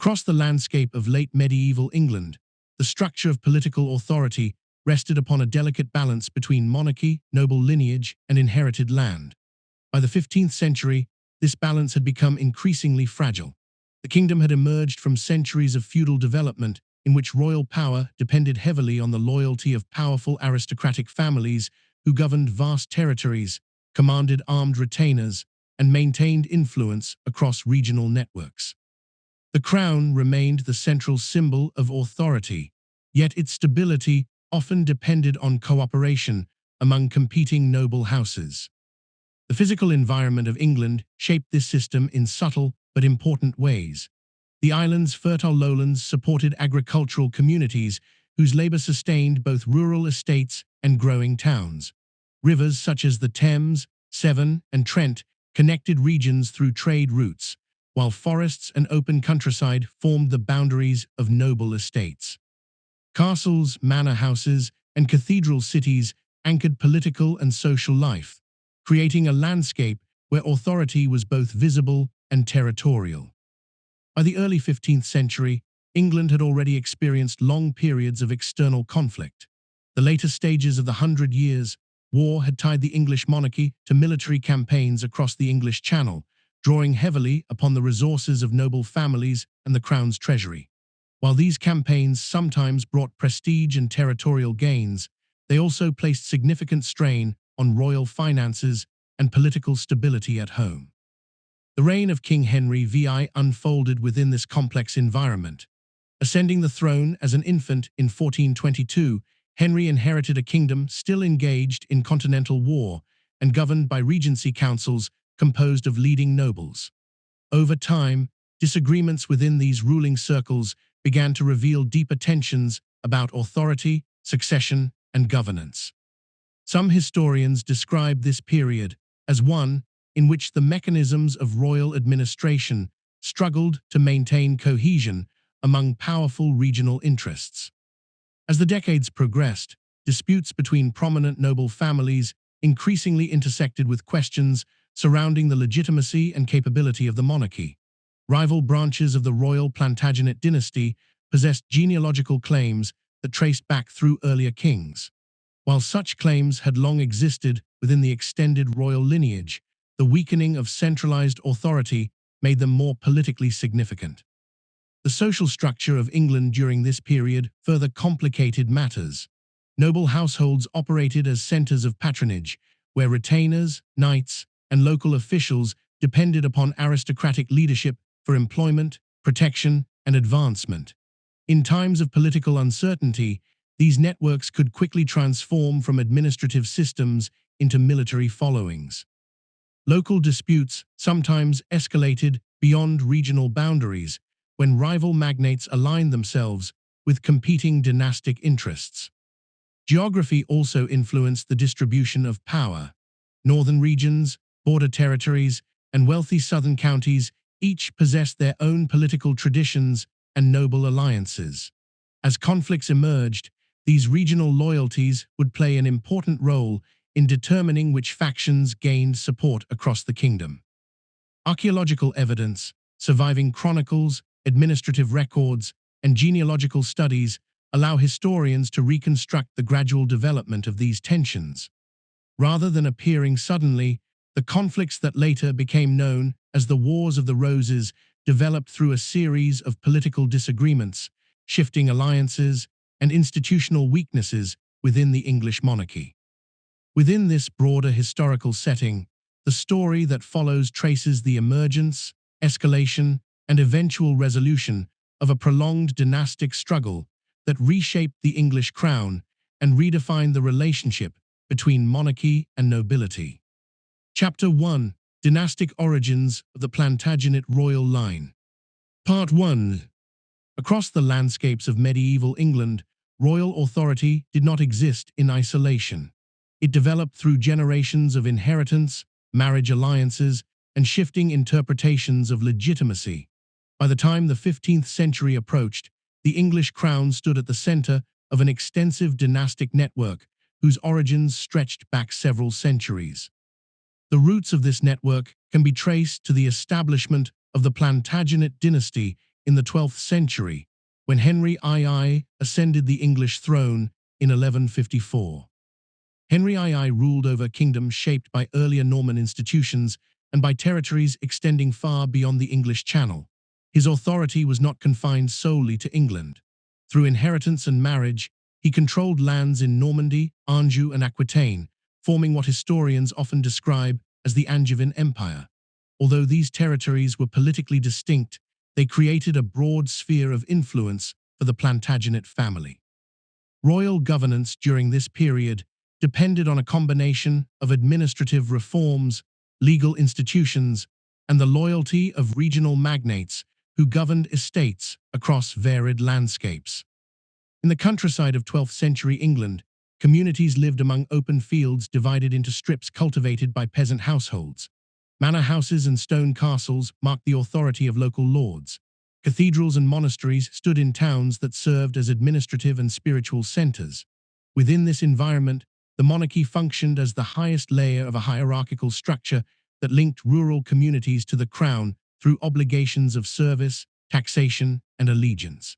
Across the landscape of late medieval England, the structure of political authority rested upon a delicate balance between monarchy, noble lineage, and inherited land. By the 15th century, this balance had become increasingly fragile. The kingdom had emerged from centuries of feudal development in which royal power depended heavily on the loyalty of powerful aristocratic families who governed vast territories, commanded armed retainers, and maintained influence across regional networks. The crown remained the central symbol of authority, yet its stability often depended on cooperation among competing noble houses. The physical environment of England shaped this system in subtle but important ways. The island's fertile lowlands supported agricultural communities whose labor sustained both rural estates and growing towns. Rivers such as the Thames, Severn, and Trent connected regions through trade routes, while forests and open countryside formed the boundaries of noble estates. Castles, manor houses, and cathedral cities anchored political and social life, creating a landscape where authority was both visible and territorial. By the early 15th century, England had already experienced long periods of external conflict. The later stages of the Hundred Years' War had tied the English monarchy to military campaigns across the English Channel, drawing heavily upon the resources of noble families and the crown's treasury. While these campaigns sometimes brought prestige and territorial gains, they also placed significant strain on royal finances and political stability at home. The reign of King Henry VI unfolded within this complex environment. Ascending the throne as an infant in 1422, Henry inherited a kingdom still engaged in continental war and governed by regency councils composed of leading nobles. Over time, disagreements within these ruling circles began to reveal deeper tensions about authority, succession, and governance. Some historians describe this period as one in which the mechanisms of royal administration struggled to maintain cohesion among powerful regional interests. As the decades progressed, disputes between prominent noble families increasingly intersected with questions surrounding the legitimacy and capability of the monarchy. Rival branches of the royal Plantagenet dynasty possessed genealogical claims that traced back through earlier kings. While such claims had long existed within the extended royal lineage, the weakening of centralized authority made them more politically significant. The social structure of England during this period further complicated matters. Noble households operated as centers of patronage, where retainers, knights, and local officials depended upon aristocratic leadership for employment, protection, and advancement. In times of political uncertainty, these networks could quickly transform from administrative systems into military followings. Local disputes sometimes escalated beyond regional boundaries when rival magnates aligned themselves with competing dynastic interests. Geography also influenced the distribution of power. Northern regions, border territories, and wealthy southern counties each possessed their own political traditions and noble alliances. As conflicts emerged, these regional loyalties would play an important role in determining which factions gained support across the kingdom. Archaeological evidence, surviving chronicles, administrative records, and genealogical studies allow historians to reconstruct the gradual development of these tensions. Rather than appearing suddenly, the conflicts that later became known as the Wars of the Roses developed through a series of political disagreements, shifting alliances, and institutional weaknesses within the English monarchy. Within this broader historical setting, the story that follows traces the emergence, escalation, and eventual resolution of a prolonged dynastic struggle that reshaped the English crown and redefined the relationship between monarchy and nobility. Chapter 1: Dynastic Origins of the Plantagenet Royal Line. Part 1. Across the landscapes of medieval England, royal authority did not exist in isolation. It developed through generations of inheritance, marriage alliances, and shifting interpretations of legitimacy. By the time the 15th century approached, the English crown stood at the center of an extensive dynastic network whose origins stretched back several centuries. The roots of this network can be traced to the establishment of the Plantagenet dynasty in the 12th century, when Henry II ascended the English throne in 1154. Henry II ruled over kingdoms shaped by earlier Norman institutions and by territories extending far beyond the English Channel. His authority was not confined solely to England. Through inheritance and marriage, he controlled lands in Normandy, Anjou, and Aquitaine, forming what historians often describe as the Angevin Empire. Although these territories were politically distinct, they created a broad sphere of influence for the Plantagenet family. Royal governance during this period depended on a combination of administrative reforms, legal institutions, and the loyalty of regional magnates who governed estates across varied landscapes. In the countryside of 12th century England, communities lived among open fields divided into strips cultivated by peasant households. Manor houses and stone castles marked the authority of local lords. Cathedrals and monasteries stood in towns that served as administrative and spiritual centers. Within this environment, the monarchy functioned as the highest layer of a hierarchical structure that linked rural communities to the crown through obligations of service, taxation, and allegiance.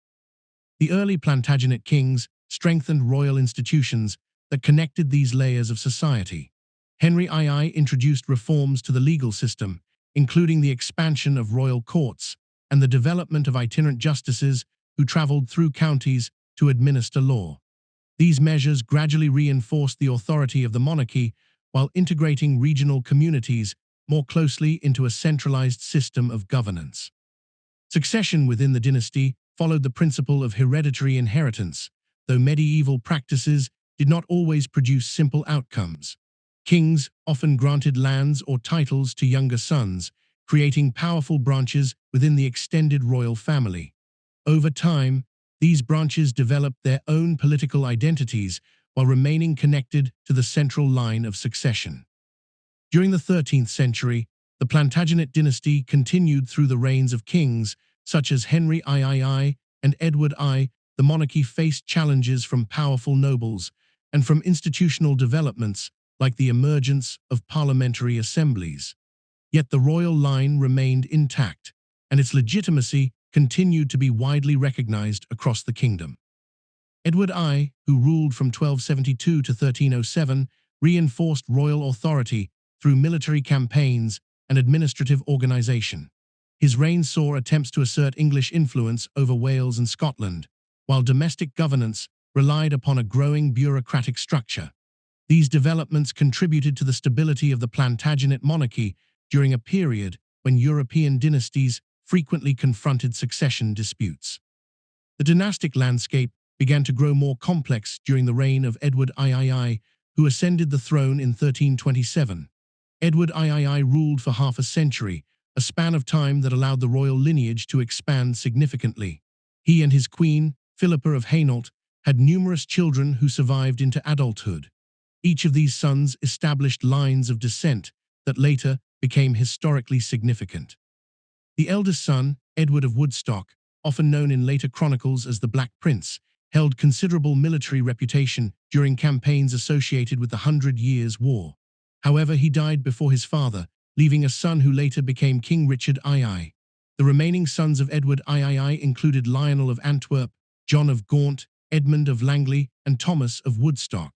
The early Plantagenet kings strengthened royal institutions that connected these layers of society. Henry II introduced reforms to the legal system, including the expansion of royal courts and the development of itinerant justices who traveled through counties to administer law. These measures gradually reinforced the authority of the monarchy while integrating regional communities more closely into a centralized system of governance. Succession within the dynasty followed the principle of hereditary inheritance, though medieval practices did not always produce simple outcomes. Kings often granted lands or titles to younger sons, creating powerful branches within the extended royal family. Over time, these branches developed their own political identities while remaining connected to the central line of succession. During the 13th century, the Plantagenet dynasty continued through the reigns of kings such as Henry III and Edward I. The monarchy faced challenges from powerful nobles and from institutional developments like the emergence of parliamentary assemblies. Yet the royal line remained intact, and its legitimacy continued to be widely recognized across the kingdom. Edward I, who ruled from 1272 to 1307, reinforced royal authority through military campaigns and administrative organization. His reign saw attempts to assert English influence over Wales and Scotland, while domestic governance relied upon a growing bureaucratic structure. These developments contributed to the stability of the Plantagenet monarchy during a period when European dynasties frequently confronted succession disputes. The dynastic landscape began to grow more complex during the reign of Edward III, who ascended the throne in 1327. Edward III ruled for half a century, a span of time that allowed the royal lineage to expand significantly. He and his queen, Philippa of Hainault, had numerous children who survived into adulthood. Each of these sons established lines of descent that later became historically significant. The eldest son, Edward of Woodstock, often known in later chronicles as the Black Prince, held considerable military reputation during campaigns associated with the 100 Years' War. However, he died before his father, leaving a son who later became King Richard II. The remaining sons of Edward III included Lionel of Antwerp, John of Gaunt, Edmund of Langley, and Thomas of Woodstock.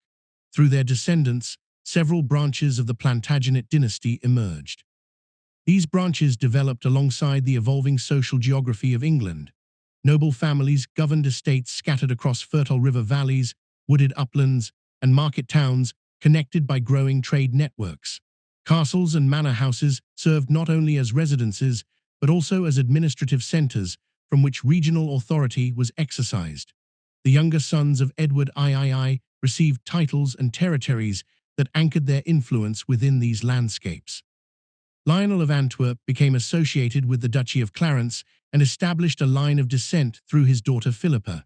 Through their descendants, several branches of the Plantagenet dynasty emerged. These branches developed alongside the evolving social geography of England. Noble families governed estates scattered across fertile river valleys, wooded uplands, and market towns connected by growing trade networks. Castles and manor houses served not only as residences, but also as administrative centers from which regional authority was exercised. The younger sons of Edward III received titles and territories that anchored their influence within these landscapes. Lionel of Antwerp became associated with the Duchy of Clarence and established a line of descent through his daughter Philippa.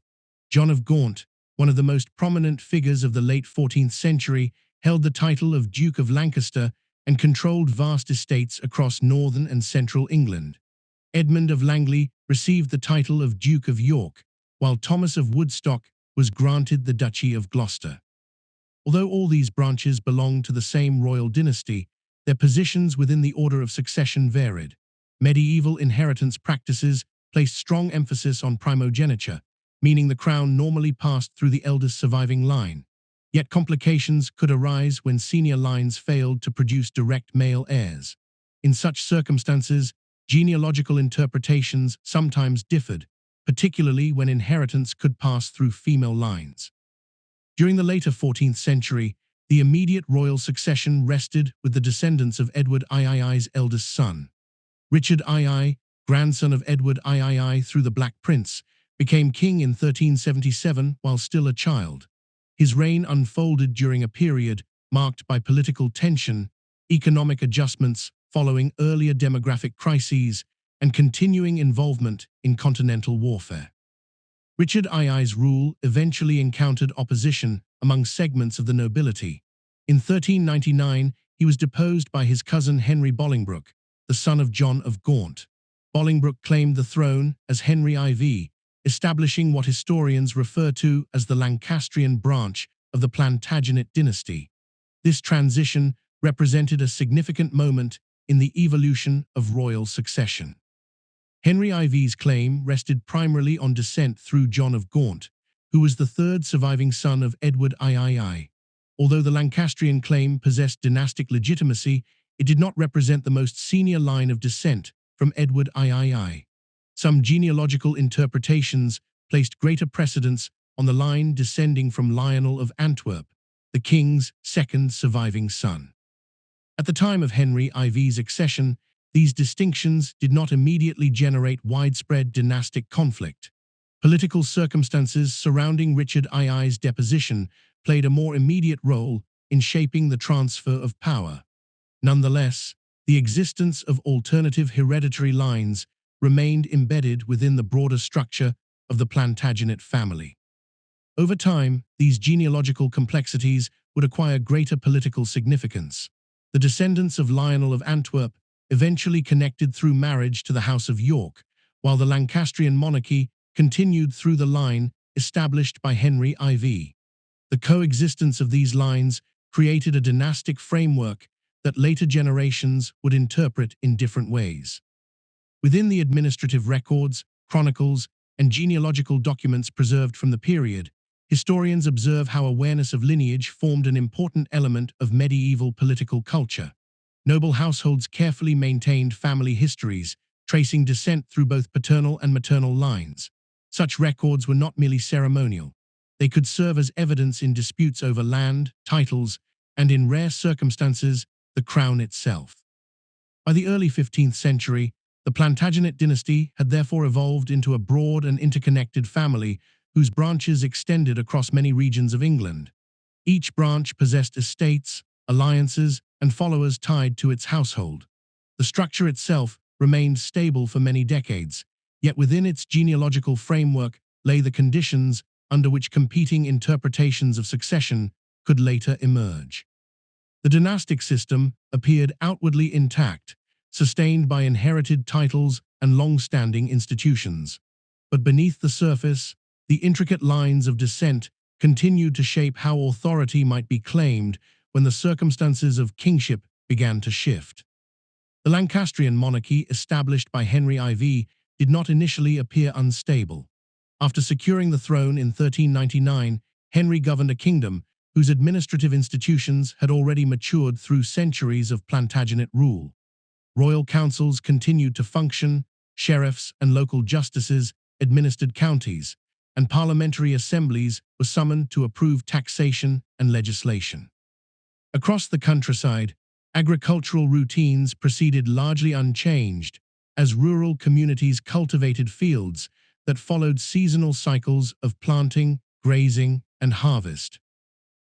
John of Gaunt, one of the most prominent figures of the late 14th century, held the title of Duke of Lancaster and controlled vast estates across northern and central England. Edmund of Langley received the title of Duke of York, while Thomas of Woodstock was granted the Duchy of Gloucester. Although all these branches belonged to the same royal dynasty, their positions within the order of succession varied. Medieval inheritance practices placed strong emphasis on primogeniture, meaning the crown normally passed through the eldest surviving line. Yet complications could arise when senior lines failed to produce direct male heirs. In such circumstances, genealogical interpretations sometimes differed, particularly when inheritance could pass through female lines. During the later 14th century, the immediate royal succession rested with the descendants of Edward III's eldest son. Richard II, grandson of Edward III through the Black Prince, became king in 1377 while still a child. His reign unfolded during a period marked by political tension, economic adjustments following earlier demographic crises, and continuing involvement in continental warfare. Richard II's rule eventually encountered opposition among segments of the nobility. In 1399, he was deposed by his cousin Henry Bolingbroke, the son of John of Gaunt. Bolingbroke claimed the throne as Henry IV, establishing what historians refer to as the Lancastrian branch of the Plantagenet dynasty. This transition represented a significant moment in the evolution of royal succession. Henry IV's claim rested primarily on descent through John of Gaunt, who was the third surviving son of Edward III. Although the Lancastrian claim possessed dynastic legitimacy, it did not represent the most senior line of descent from Edward III. Some genealogical interpretations placed greater precedence on the line descending from Lionel of Antwerp, the king's second surviving son. At the time of Henry IV's accession, these distinctions did not immediately generate widespread dynastic conflict. Political circumstances surrounding Richard II's deposition played a more immediate role in shaping the transfer of power. Nonetheless, the existence of alternative hereditary lines remained embedded within the broader structure of the Plantagenet family. Over time, these genealogical complexities would acquire greater political significance. The descendants of Lionel of Antwerp eventually connected through marriage to the House of York, while the Lancastrian monarchy continued through the line established by Henry IV. The coexistence of these lines created a dynastic framework that later generations would interpret in different ways. Within the administrative records, chronicles, and genealogical documents preserved from the period, historians observe how awareness of lineage formed an important element of medieval political culture. Noble households carefully maintained family histories, tracing descent through both paternal and maternal lines. Such records were not merely ceremonial. They could serve as evidence in disputes over land, titles, and in rare circumstances, the crown itself. By the early 15th century, the Plantagenet dynasty had therefore evolved into a broad and interconnected family whose branches extended across many regions of England. Each branch possessed estates, alliances, and followers tied to its household. The structure itself remained stable for many decades, yet within its genealogical framework lay the conditions under which competing interpretations of succession could later emerge. The dynastic system appeared outwardly intact, sustained by inherited titles and long-standing institutions. But beneath the surface, the intricate lines of descent continued to shape how authority might be claimed when the circumstances of kingship began to shift. The Lancastrian monarchy established by Henry IV did not initially appear unstable. After securing the throne in 1399, Henry governed a kingdom whose administrative institutions had already matured through centuries of Plantagenet rule. Royal councils continued to function, sheriffs and local justices administered counties, and parliamentary assemblies were summoned to approve taxation and legislation. Across the countryside, agricultural routines proceeded largely unchanged as rural communities cultivated fields that followed seasonal cycles of planting, grazing, and harvest.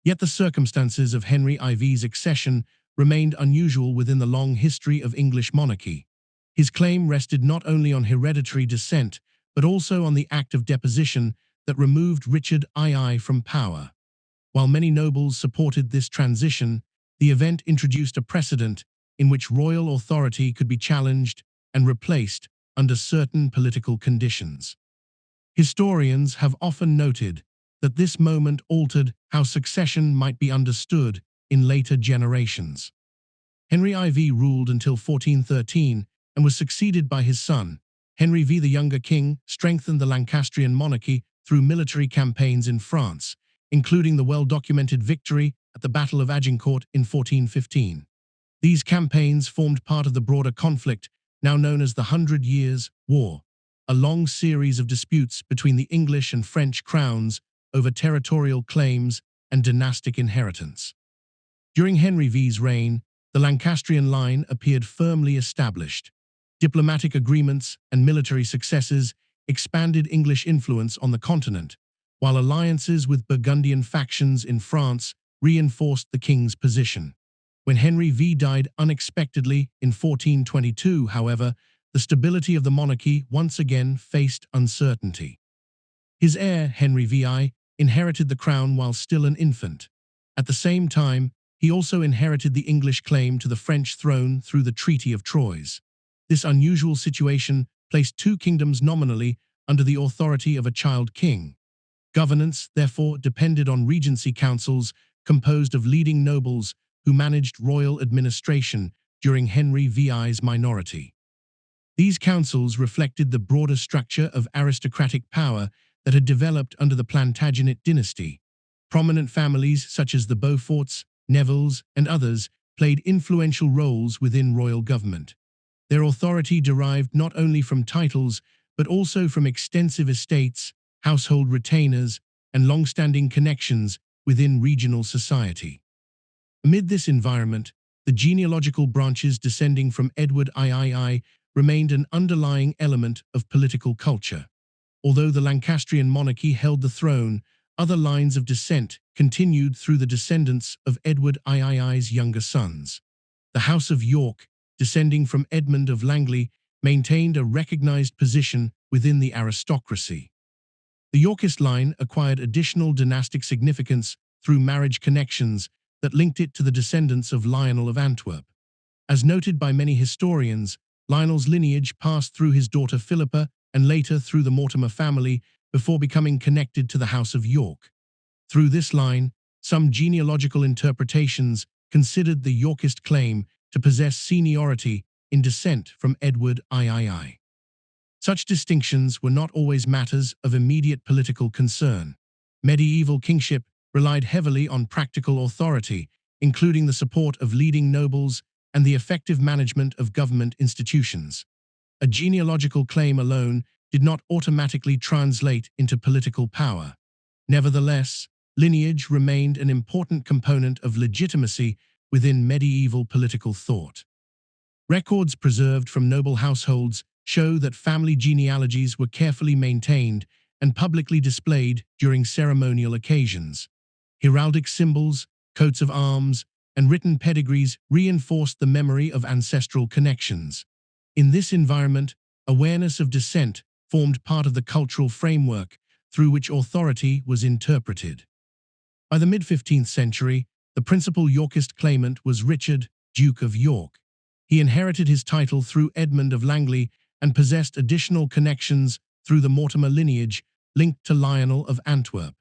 Yet the circumstances of Henry IV's accession remained unusual within the long history of English monarchy. His claim rested not only on hereditary descent, but also on the act of deposition that removed Richard II from power. While many nobles supported this transition, the event introduced a precedent in which royal authority could be challenged and replaced under certain political conditions. Historians have often noted that this moment altered how succession might be understood in later generations. Henry IV ruled until 1413 and was succeeded by his son, Henry V the Younger King strengthened the Lancastrian monarchy through military campaigns in France, including the well-documented victory at the Battle of Agincourt in 1415. These campaigns formed part of the broader conflict, now known as the Hundred Years' War, a long series of disputes between the English and French crowns over territorial claims and dynastic inheritance. During Henry V's reign, the Lancastrian line appeared firmly established. Diplomatic agreements and military successes expanded English influence on the continent, while alliances with Burgundian factions in France reinforced the king's position. When Henry V died unexpectedly in 1422, however, the stability of the monarchy once again faced uncertainty. His heir, Henry VI, inherited the crown while still an infant. At the same time, he also inherited the English claim to the French throne through the Treaty of Troyes. This unusual situation placed two kingdoms nominally under the authority of a child king. Governance, therefore, depended on regency councils composed of leading nobles who managed royal administration during Henry VI's minority. These councils reflected the broader structure of aristocratic power that had developed under the Plantagenet dynasty. Prominent families such as the Beauforts, Nevilles, and others played influential roles within royal government. Their authority derived not only from titles, but also from extensive estates, household retainers, and long-standing connections within regional society. Amid this environment, the genealogical branches descending from Edward III remained an underlying element of political culture. Although the Lancastrian monarchy held the throne, other lines of descent continued through the descendants of Edward III's younger sons. The House of York, descending from Edmund of Langley, maintained a recognized position within the aristocracy. The Yorkist line acquired additional dynastic significance through marriage connections that linked it to the descendants of Lionel of Antwerp. As noted by many historians, Lionel's lineage passed through his daughter Philippa and later through the Mortimer family before becoming connected to the House of York. Through this line, some genealogical interpretations considered the Yorkist claim to possess seniority in descent from Edward III. Such distinctions were not always matters of immediate political concern. Medieval kingship relied heavily on practical authority, including the support of leading nobles and the effective management of government institutions. A genealogical claim alone did not automatically translate into political power. Nevertheless, lineage remained an important component of legitimacy within medieval political thought. Records preserved from noble households show that family genealogies were carefully maintained and publicly displayed during ceremonial occasions. Heraldic symbols, coats of arms, and written pedigrees reinforced the memory of ancestral connections. In this environment, awareness of descent formed part of the cultural framework through which authority was interpreted. By the mid-15th century, the principal Yorkist claimant was Richard, Duke of York. He inherited his title through Edmund of Langley and possessed additional connections through the Mortimer lineage linked to Lionel of Antwerp.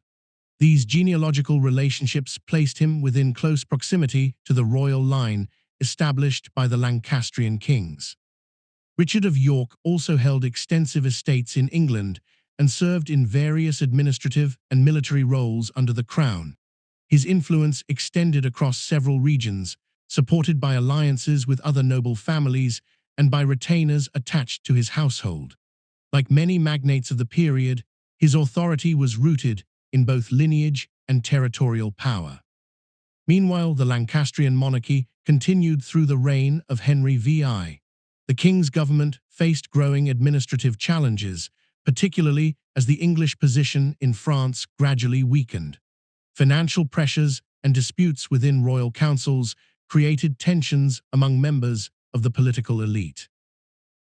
These genealogical relationships placed him within close proximity to the royal line established by the Lancastrian kings. Richard of York also held extensive estates in England and served in various administrative and military roles under the crown. His influence extended across several regions, supported by alliances with other noble families and by retainers attached to his household. Like many magnates of the period, his authority was rooted in both lineage and territorial power. Meanwhile, the Lancastrian monarchy continued through the reign of Henry VI. The king's government faced growing administrative challenges, particularly as the English position in France gradually weakened. Financial pressures and disputes within royal councils created tensions among members of the political elite.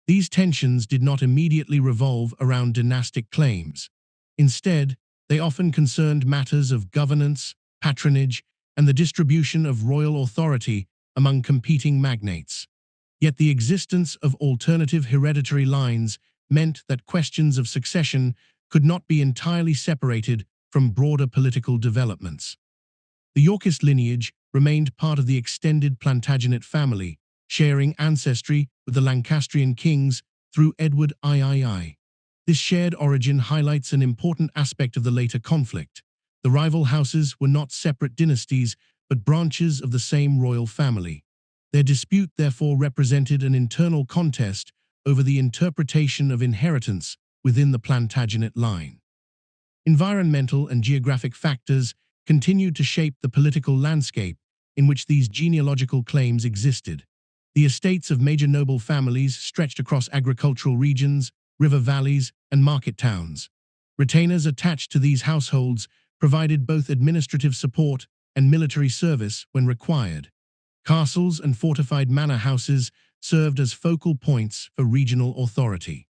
These tensions did not immediately revolve around dynastic claims. Instead, they often concerned matters of governance, patronage, and the distribution of royal authority among competing magnates. Yet the existence of alternative hereditary lines meant that questions of succession could not be entirely separated from broader political developments. The Yorkist lineage remained part of the extended Plantagenet family, sharing ancestry with the Lancastrian kings through Edward III. This shared origin highlights an important aspect of the later conflict. The rival houses were not separate dynasties, but branches of the same royal family. Their dispute therefore represented an internal contest over the interpretation of inheritance within the Plantagenet line. Environmental and geographic factors continued to shape the political landscape in which these genealogical claims existed. The estates of major noble families stretched across agricultural regions, river valleys, and market towns. Retainers attached to these households provided both administrative support and military service when required. Castles and fortified manor houses served as focal points for regional authority.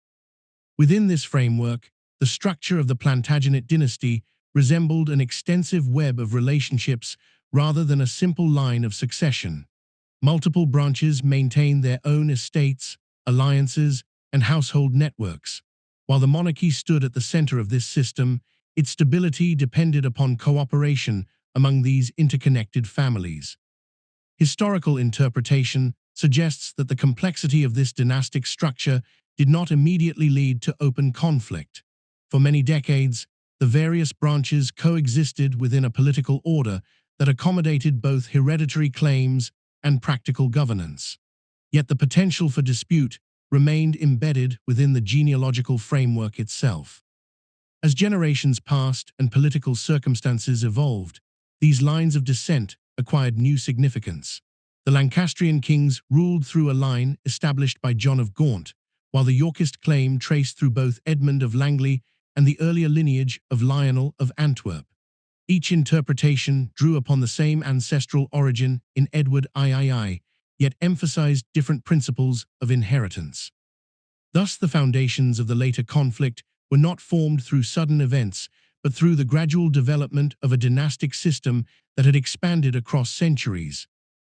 Within this framework, the structure of the Plantagenet dynasty resembled an extensive web of relationships rather than a simple line of succession. Multiple branches maintained their own estates, alliances, and household networks. While the monarchy stood at the center of this system, its stability depended upon cooperation among these interconnected families. Historical interpretation suggests that the complexity of this dynastic structure did not immediately lead to open conflict. For many decades, the various branches coexisted within a political order that accommodated both hereditary claims and practical governance. Yet the potential for dispute remained embedded within the genealogical framework itself. As generations passed and political circumstances evolved, these lines of descent acquired new significance. The Lancastrian kings ruled through a line established by John of Gaunt, while the Yorkist claim traced through both Edmund of Langley and the earlier lineage of Lionel of Antwerp. Each interpretation drew upon the same ancestral origin in Edward III, yet emphasized different principles of inheritance. Thus, the foundations of the later conflict were not formed through sudden events, but through the gradual development of a dynastic system that had expanded across centuries.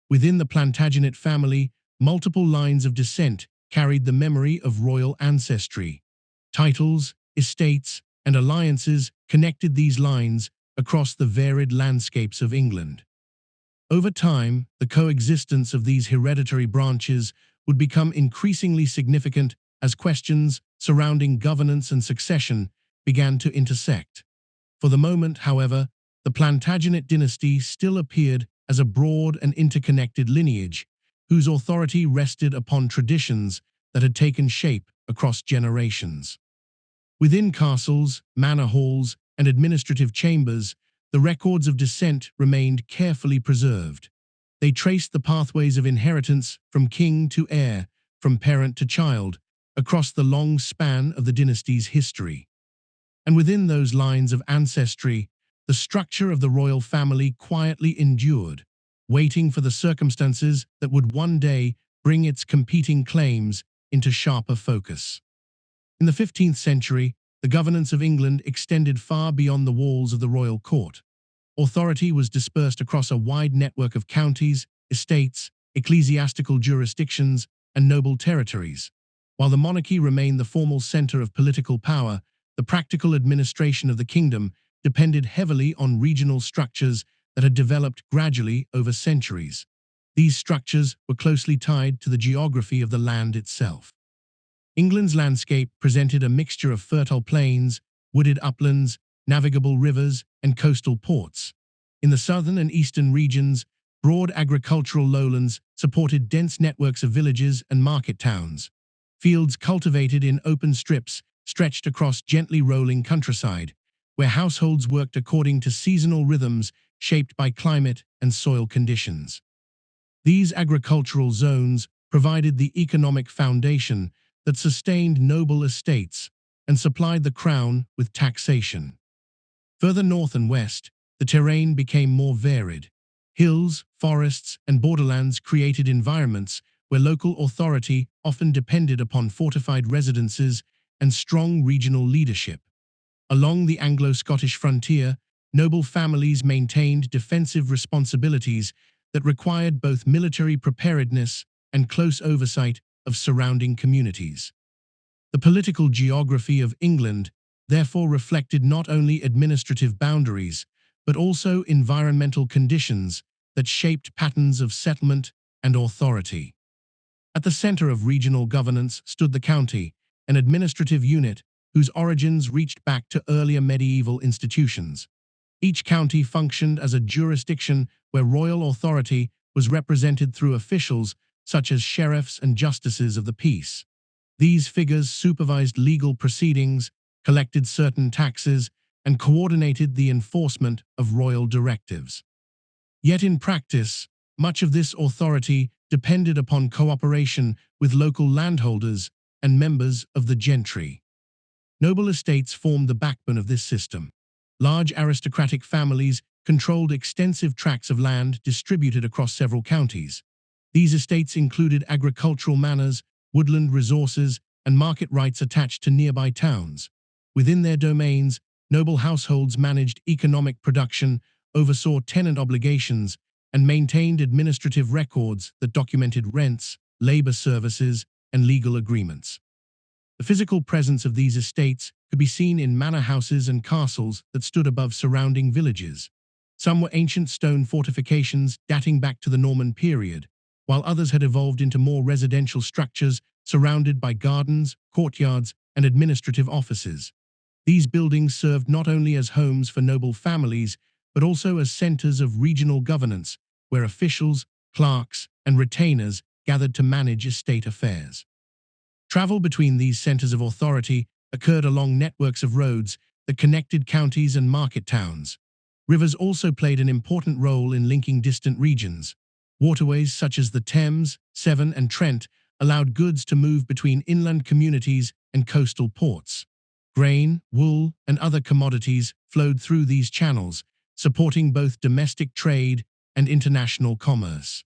Within the Plantagenet family, multiple lines of descent carried the memory of royal ancestry. Titles, estates, and alliances connected these lines across the varied landscapes of England. Over time, the coexistence of these hereditary branches would become increasingly significant as questions surrounding governance and succession began to intersect. For the moment, however, the Plantagenet dynasty still appeared as a broad and interconnected lineage, whose authority rested upon traditions that had taken shape across generations. Within castles, manor halls, and administrative chambers, the records of descent remained carefully preserved. They traced the pathways of inheritance from king to heir, from parent to child, across the long span of the dynasty's history. And within those lines of ancestry, the structure of the royal family quietly endured, waiting for the circumstances that would one day bring its competing claims into sharper focus. In the 15th century, the governance of England extended far beyond the walls of the royal court. Authority was dispersed across a wide network of counties, estates, ecclesiastical jurisdictions, and noble territories. While the monarchy remained the formal center of political power, the practical administration of the kingdom depended heavily on regional structures that had developed gradually over centuries. These structures were closely tied to the geography of the land itself. England's landscape presented a mixture of fertile plains, wooded uplands, navigable rivers, and coastal ports. In the southern and eastern regions, broad agricultural lowlands supported dense networks of villages and market towns. Fields cultivated in open strips stretched across gently rolling countryside, where households worked according to seasonal rhythms shaped by climate and soil conditions. These agricultural zones provided the economic foundation that sustained noble estates and supplied the crown with taxation. Further north and west, the terrain became more varied. Hills, forests, and borderlands created environments where local authority often depended upon fortified residences and strong regional leadership. Along the Anglo-Scottish frontier, noble families maintained defensive responsibilities that required both military preparedness and close oversight of surrounding communities. The political geography of England therefore reflected not only administrative boundaries, but also environmental conditions that shaped patterns of settlement and authority. At the center of regional governance stood the county, an administrative unit whose origins reached back to earlier medieval institutions. Each county functioned as a jurisdiction where royal authority was represented through officials such as sheriffs and justices of the peace. These figures supervised legal proceedings, collected certain taxes, and coordinated the enforcement of royal directives. Yet in practice, much of this authority depended upon cooperation with local landholders and members of the gentry. Noble estates formed the backbone of this system. Large aristocratic families controlled extensive tracts of land distributed across several counties. These estates included agricultural manors, woodland resources, and market rights attached to nearby towns. Within their domains, noble households managed economic production, oversaw tenant obligations, and maintained administrative records that documented rents, labor services, and legal agreements. The physical presence of these estates could be seen in manor houses and castles that stood above surrounding villages. Some were ancient stone fortifications dating back to the Norman period, while others had evolved into more residential structures surrounded by gardens, courtyards, and administrative offices. These buildings served not only as homes for noble families, but also as centers of regional governance, where officials, clerks, and retainers gathered to manage estate affairs. Travel between these centers of authority occurred along networks of roads that connected counties and market towns. Rivers also played an important role in linking distant regions. Waterways such as the Thames, Severn, and Trent allowed goods to move between inland communities and coastal ports. Grain, wool, and other commodities flowed through these channels, supporting both domestic trade and international commerce.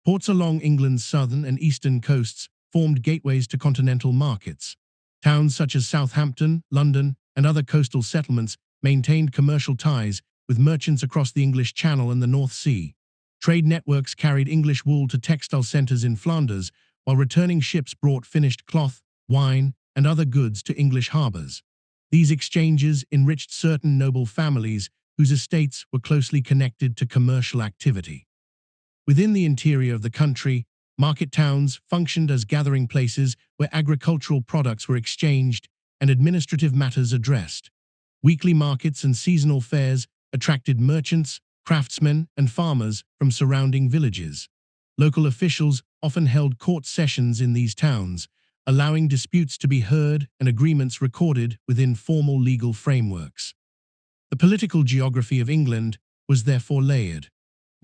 Ports along England's southern and eastern coasts formed gateways to continental markets. Towns such as Southampton, London, and other coastal settlements maintained commercial ties with merchants across the English Channel and the North Sea. Trade networks carried English wool to textile centers in Flanders, while returning ships brought finished cloth, wine, and other goods to English harbors. These exchanges enriched certain noble families whose estates were closely connected to commercial activity. Within the interior of the country, market towns functioned as gathering places where agricultural products were exchanged and administrative matters addressed. Weekly markets and seasonal fairs attracted merchants, craftsmen, and farmers from surrounding villages. Local officials often held court sessions in these towns, allowing disputes to be heard and agreements recorded within formal legal frameworks. The political geography of England was therefore layered.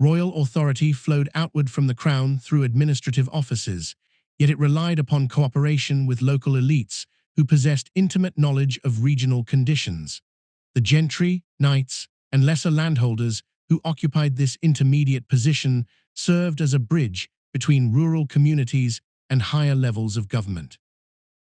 Royal authority flowed outward from the crown through administrative offices, yet it relied upon cooperation with local elites who possessed intimate knowledge of regional conditions. The gentry, knights, and lesser landholders who occupied this intermediate position served as a bridge between rural communities and higher levels of government.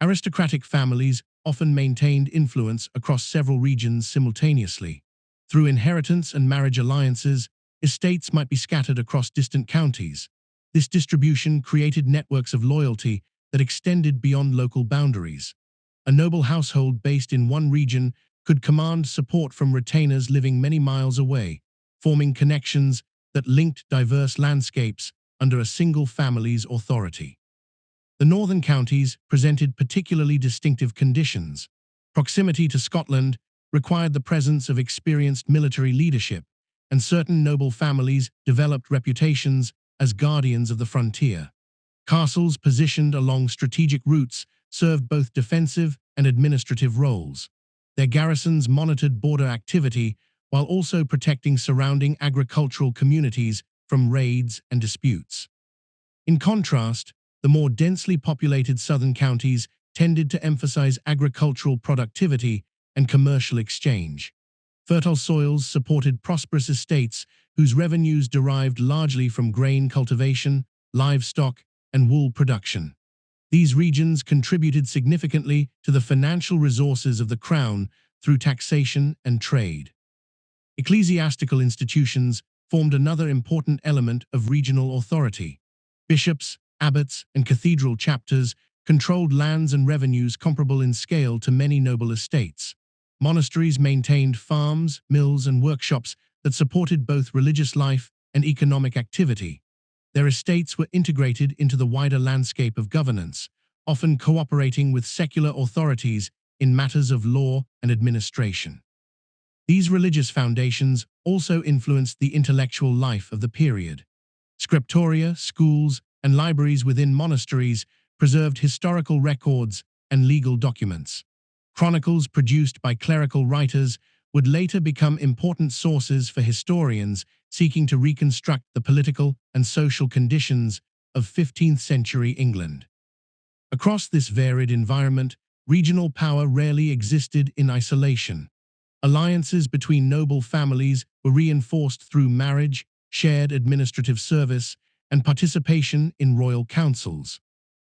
Aristocratic families often maintained influence across several regions simultaneously. Through inheritance and marriage alliances, estates might be scattered across distant counties. This distribution created networks of loyalty that extended beyond local boundaries. A noble household based in one region could command support from retainers living many miles away, forming connections that linked diverse landscapes under a single family's authority. The northern counties presented particularly distinctive conditions. Proximity to Scotland required the presence of experienced military leadership, and certain noble families developed reputations as guardians of the frontier. Castles positioned along strategic routes served both defensive and administrative roles. Their garrisons monitored border activity while also protecting surrounding agricultural communities from raids and disputes. In contrast, the more densely populated southern counties tended to emphasize agricultural productivity and commercial exchange. Fertile soils supported prosperous estates whose revenues derived largely from grain cultivation, livestock, and wool production. These regions contributed significantly to the financial resources of the crown through taxation and trade. Ecclesiastical institutions formed another important element of regional authority. Bishops, abbots, and cathedral chapters controlled lands and revenues comparable in scale to many noble estates. Monasteries maintained farms, mills, and workshops that supported both religious life and economic activity. Their estates were integrated into the wider landscape of governance, often cooperating with secular authorities in matters of law and administration. These religious foundations also influenced the intellectual life of the period. Scriptoria, schools, and libraries within monasteries preserved historical records and legal documents. Chronicles produced by clerical writers would later become important sources for historians seeking to reconstruct the political and social conditions of 15th century England. Across this varied environment, regional power rarely existed in isolation. Alliances between noble families were reinforced through marriage, shared administrative service, and participation in royal councils.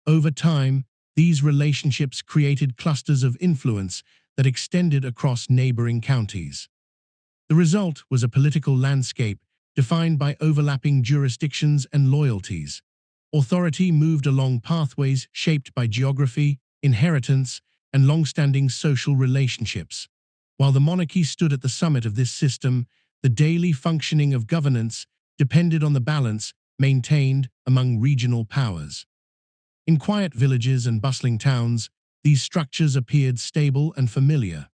Over time, these relationships created clusters of influence that extended across neighboring counties. The result was a political landscape defined by overlapping jurisdictions and loyalties. Authority moved along pathways shaped by geography, inheritance, and long-standing social relationships. While the monarchy stood at the summit of this system, the daily functioning of governance depended on the balance maintained among regional powers. In quiet villages and bustling towns, these structures appeared stable and familiar.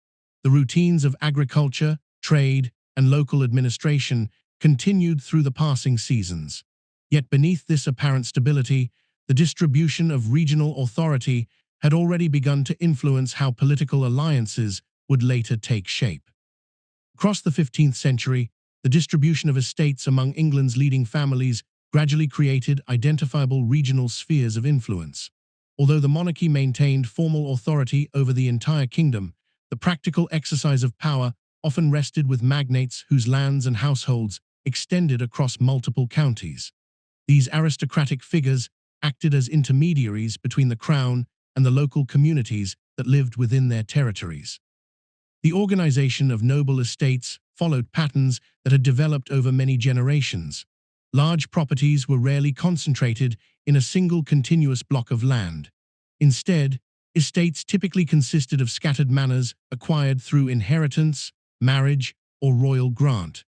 The routines of agriculture, trade, and local administration continued through the passing seasons. Yet beneath this apparent stability, the distribution of regional authority had already begun to influence how political alliances would later take shape. Across the 15th century, the distribution of estates among England's leading families gradually created identifiable regional spheres of influence. Although the monarchy maintained formal authority over the entire kingdom, the practical exercise of power often rested with magnates whose lands and households extended across multiple counties. These aristocratic figures acted as intermediaries between the crown and the local communities that lived within their territories. The organization of noble estates followed patterns that had developed over many generations. Large properties were rarely concentrated in a single continuous block of land. Instead, estates typically consisted of scattered manors acquired through inheritance, marriage, or royal grant.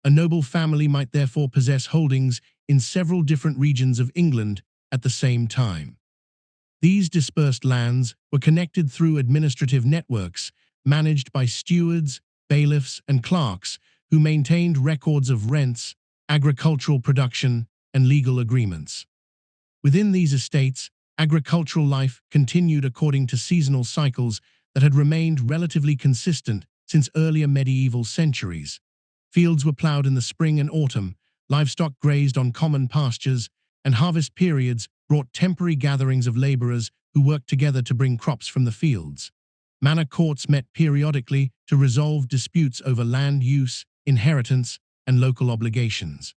A noble family might therefore possess holdings in several different regions of England at the same time. These dispersed lands were connected through administrative networks managed by stewards, bailiffs, and clerks who maintained records of rents, agricultural production, and legal agreements. Within these estates, agricultural life continued according to seasonal cycles that had remained relatively consistent since earlier medieval centuries. Fields were plowed in the spring and autumn, livestock grazed on common pastures, and harvest periods brought temporary gatherings of laborers who worked together to bring crops from the fields. Manor courts met periodically to resolve disputes over land use, inheritance, and local obligations.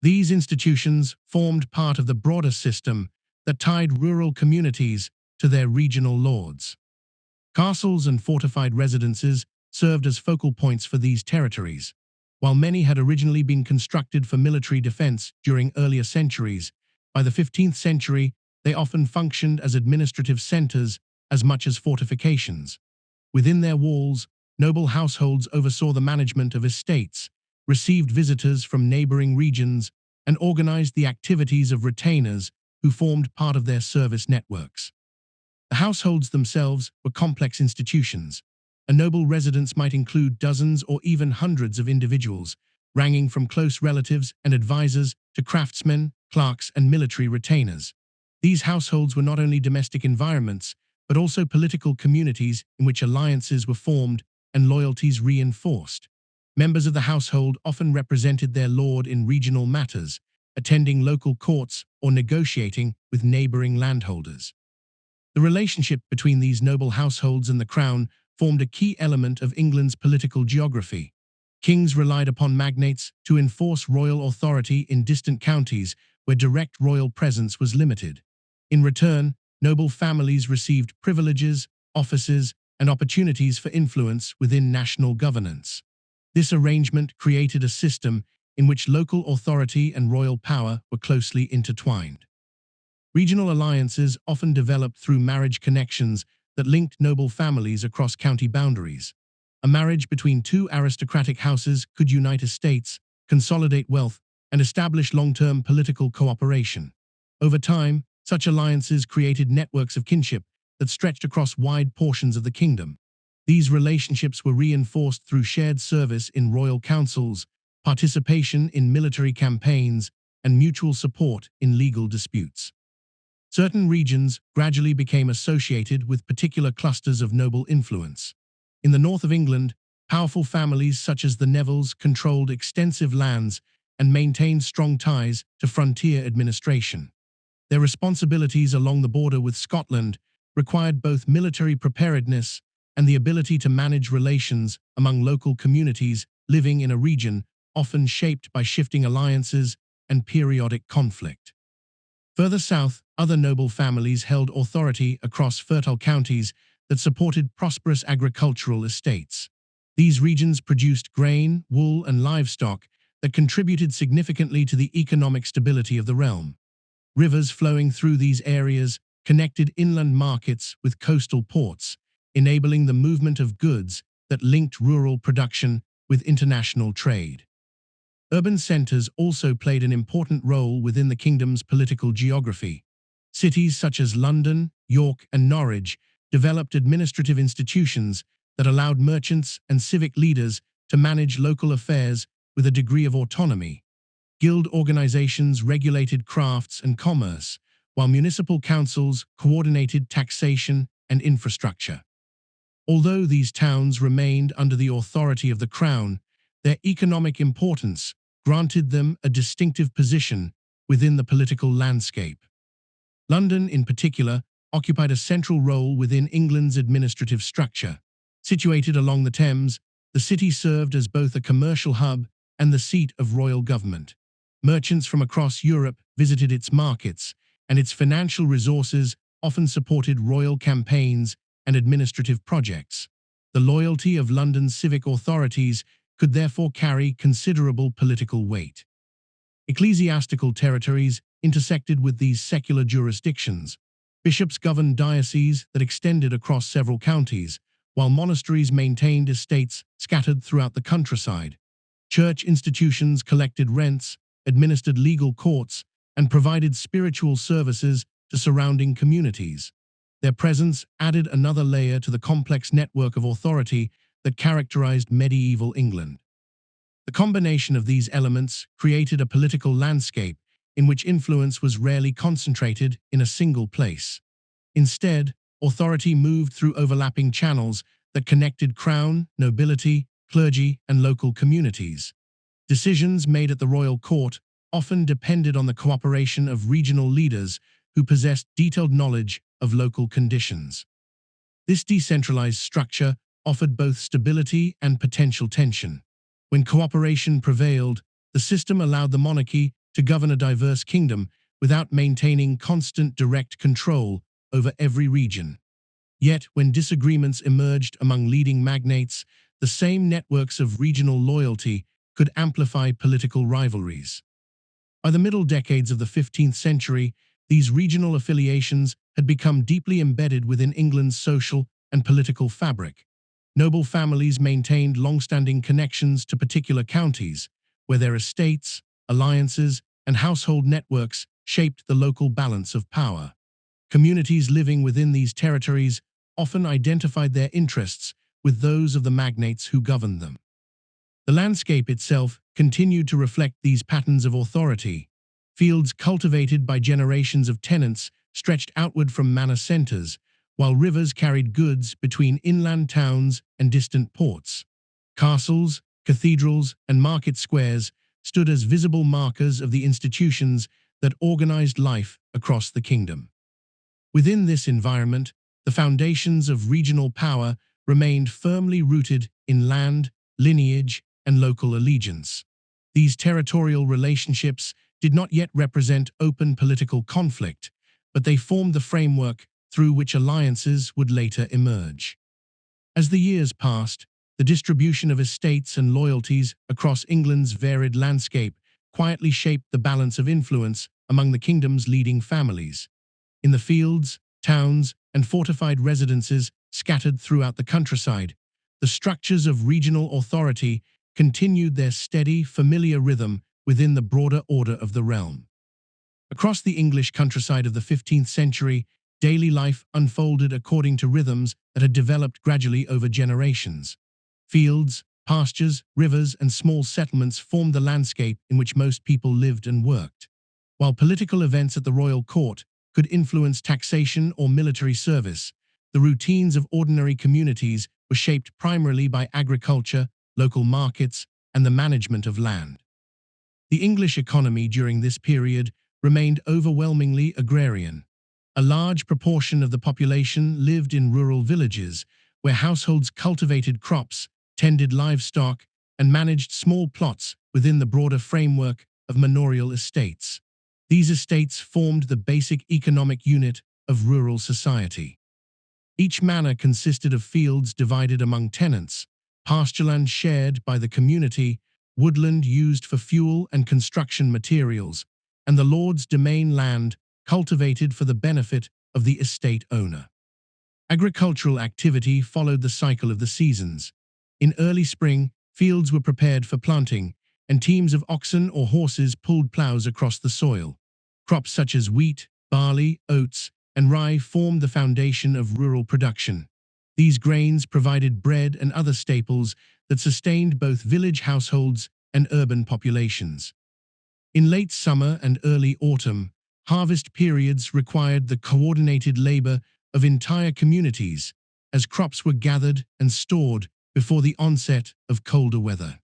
These institutions formed part of the broader system that tied rural communities to their regional lords. Castles and fortified residences served as focal points for these territories. While many had originally been constructed for military defense during earlier centuries, by the 15th century, they often functioned as administrative centers as much as fortifications. Within their walls, noble households oversaw the management of estates, received visitors from neighboring regions, and organized the activities of retainers who formed part of their service networks. The households themselves were complex institutions. A noble residence might include dozens or even hundreds of individuals, ranging from close relatives and advisors to craftsmen, clerks, and military retainers. These households were not only domestic environments, but also political communities in which alliances were formed and loyalties reinforced. Members of the household often represented their lord in regional matters, attending local courts or negotiating with neighboring landholders. The relationship between these noble households and the crown formed a key element of England's political geography. Kings relied upon magnates to enforce royal authority in distant counties where direct royal presence was limited. In return, noble families received privileges, offices, and opportunities for influence within national governance. This arrangement created a system in which local authority and royal power were closely intertwined. Regional alliances often developed through marriage connections that linked noble families across county boundaries. A marriage between two aristocratic houses could unite estates, consolidate wealth, and establish long-term political cooperation. Over time, Such alliances created networks of kinship that stretched across wide portions of the kingdom. These relationships were reinforced through shared service in royal councils, participation in military campaigns, and mutual support in legal disputes. Certain regions gradually became associated with particular clusters of noble influence. In the north of England, powerful families such as the Nevilles controlled extensive lands and maintained strong ties to frontier administration. Their responsibilities along the border with Scotland required both military preparedness and the ability to manage relations among local communities living in a region often shaped by shifting alliances and periodic conflict. Further south, other noble families held authority across fertile counties that supported prosperous agricultural estates. These regions produced grain, wool, and livestock that contributed significantly to the economic stability of the realm. Rivers flowing through these areas connected inland markets with coastal ports, enabling the movement of goods that linked rural production with international trade. Urban centers also played an important role within the kingdom's political geography. Cities such as London, York, and Norwich developed administrative institutions that allowed merchants and civic leaders to manage local affairs with a degree of autonomy. Guild organizations regulated crafts and commerce, while municipal councils coordinated taxation and infrastructure. Although these towns remained under the authority of the crown, their economic importance granted them a distinctive position within the political landscape. London, in particular, occupied a central role within England's administrative structure. Situated along the Thames, the city served as both a commercial hub and the seat of royal government. Merchants from across Europe visited its markets, and its financial resources often supported royal campaigns and administrative projects. The loyalty of London's civic authorities could therefore carry considerable political weight. Ecclesiastical territories intersected with these secular jurisdictions. Bishops governed dioceses that extended across several counties, while monasteries maintained estates scattered throughout the countryside. Church institutions collected rents, administered legal courts, and provided spiritual services to surrounding communities. Their presence added another layer to the complex network of authority that characterized medieval England. The combination of these elements created a political landscape in which influence was rarely concentrated in a single place. Instead, authority moved through overlapping channels that connected crown, nobility, clergy, and local communities. Decisions made at the royal court often depended on the cooperation of regional leaders who possessed detailed knowledge of local conditions. This decentralized structure offered both stability and potential tension. When cooperation prevailed, the system allowed the monarchy to govern a diverse kingdom without maintaining constant direct control over every region. Yet, when disagreements emerged among leading magnates, the same networks of regional loyalty could amplify political rivalries. By the middle decades of the 15th century, these regional affiliations had become deeply embedded within England's social and political fabric. Noble families maintained long-standing connections to particular counties, where their estates, alliances, and household networks shaped the local balance of power. Communities living within these territories often identified their interests with those of the magnates who governed them. The landscape itself continued to reflect these patterns of authority. Fields cultivated by generations of tenants stretched outward from manor centers, while rivers carried goods between inland towns and distant ports. Castles, cathedrals, and market squares stood as visible markers of the institutions that organized life across the kingdom. Within this environment, the foundations of regional power remained firmly rooted in land, lineage, and local allegiance. These territorial relationships did not yet represent open political conflict, but they formed the framework through which alliances would later emerge. As the years passed, the distribution of estates and loyalties across England's varied landscape quietly shaped the balance of influence among the kingdom's leading families. In the fields, towns, and fortified residences scattered throughout the countryside, the structures of regional authority continued their steady, familiar rhythm within the broader order of the realm. Across the English countryside of the 15th century, daily life unfolded according to rhythms that had developed gradually over generations. Fields, pastures, rivers, and small settlements formed the landscape in which most people lived and worked. While political events at the royal court could influence taxation or military service, the routines of ordinary communities were shaped primarily by agriculture, local markets, and the management of land. The English economy during this period remained overwhelmingly agrarian. A large proportion of the population lived in rural villages, where households cultivated crops, tended livestock, and managed small plots within the broader framework of manorial estates. These estates formed the basic economic unit of rural society. Each manor consisted of fields divided among tenants, pastureland shared by the community, woodland used for fuel and construction materials, and the lord's domain land cultivated for the benefit of the estate owner. Agricultural activity followed the cycle of the seasons. In early spring, fields were prepared for planting, and teams of oxen or horses pulled plows across the soil. Crops such as wheat, barley, oats, and rye formed the foundation of rural production. These grains provided bread and other staples that sustained both village households and urban populations. In late summer and early autumn, harvest periods required the coordinated labor of entire communities as crops were gathered and stored before the onset of colder weather.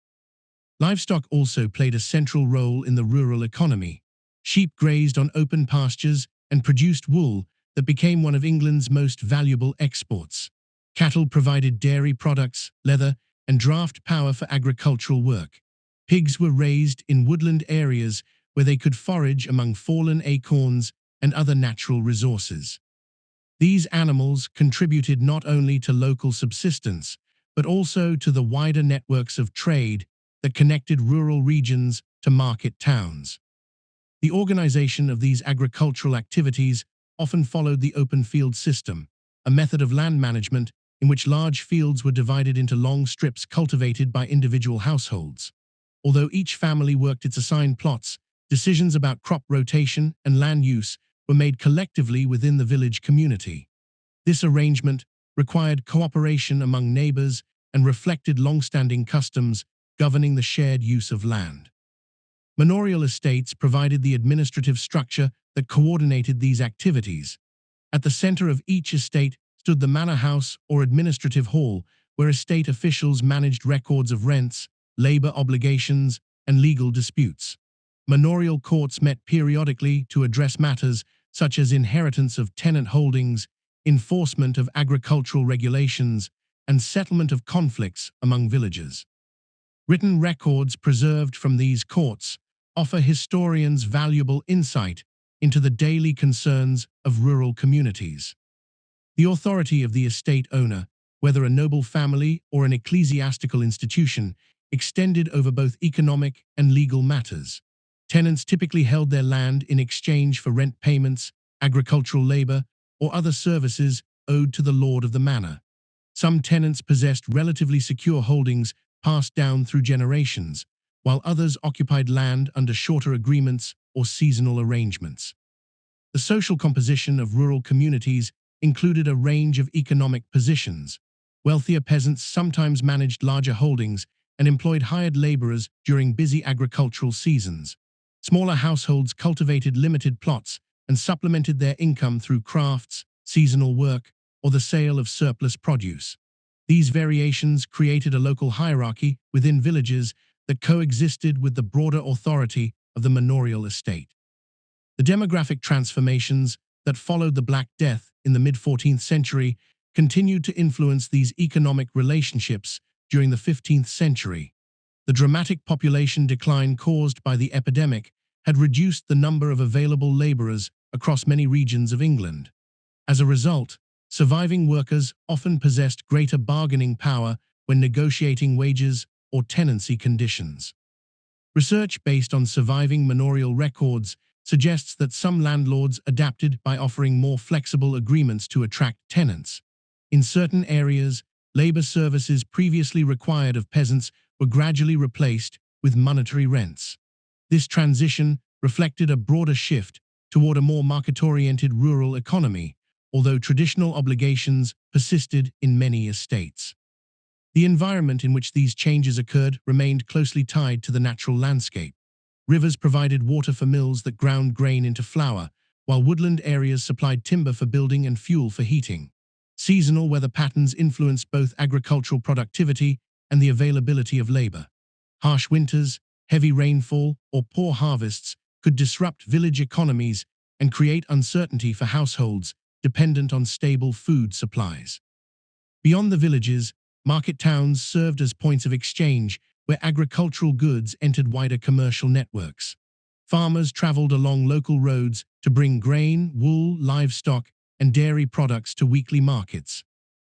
Livestock also played a central role in the rural economy. Sheep grazed on open pastures and produced wool that became one of England's most valuable exports. Cattle provided dairy products, leather, and draft power for agricultural work. Pigs were raised in woodland areas where they could forage among fallen acorns and other natural resources. These animals contributed not only to local subsistence, but also to the wider networks of trade that connected rural regions to market towns. The organization of these agricultural activities often followed the open field system, a method of land management in which large fields were divided into long strips cultivated by individual households. Although each family worked its assigned plots, decisions about crop rotation and land use were made collectively within the village community. This arrangement required cooperation among neighbors and reflected long-standing customs governing the shared use of land. Manorial estates provided the administrative structure that coordinated these activities. At the center of each estate stood the manor house or administrative hall, where estate officials managed records of rents, labor obligations, and legal disputes. Manorial courts met periodically to address matters such as inheritance of tenant holdings, enforcement of agricultural regulations, and settlement of conflicts among villagers. Written records preserved from these courts offer historians valuable insight into the daily concerns of rural communities. The authority of the estate owner, whether a noble family or an ecclesiastical institution, extended over both economic and legal matters. Tenants typically held their land in exchange for rent payments, agricultural labor, or other services owed to the lord of the manor. Some tenants possessed relatively secure holdings passed down through generations, while others occupied land under shorter agreements or seasonal arrangements. The social composition of rural communities included a range of economic positions. Wealthier peasants sometimes managed larger holdings and employed hired laborers during busy agricultural seasons. Smaller households cultivated limited plots and supplemented their income through crafts, seasonal work, or the sale of surplus produce. These variations created a local hierarchy within villages that coexisted with the broader authority of the manorial estate. The demographic transformations that followed the Black Death in the mid-14th century continued to influence these economic relationships during the 15th century. The dramatic population decline caused by the epidemic had reduced the number of available laborers across many regions of England. As a result, surviving workers often possessed greater bargaining power when negotiating wages or tenancy conditions. Research based on surviving manorial records suggests that some landlords adapted by offering more flexible agreements to attract tenants. In certain areas, labor services previously required of peasants were gradually replaced with monetary rents. This transition reflected a broader shift toward a more market-oriented rural economy, although traditional obligations persisted in many estates. The environment in which these changes occurred remained closely tied to the natural landscape. Rivers provided water for mills that ground grain into flour, while woodland areas supplied timber for building and fuel for heating. Seasonal weather patterns influenced both agricultural productivity and the availability of labor. Harsh winters, heavy rainfall, or poor harvests could disrupt village economies and create uncertainty for households dependent on stable food supplies. Beyond the villages, market towns served as points of exchange where agricultural goods entered wider commercial networks. Farmers traveled along local roads to bring grain, wool, livestock, and dairy products to weekly markets.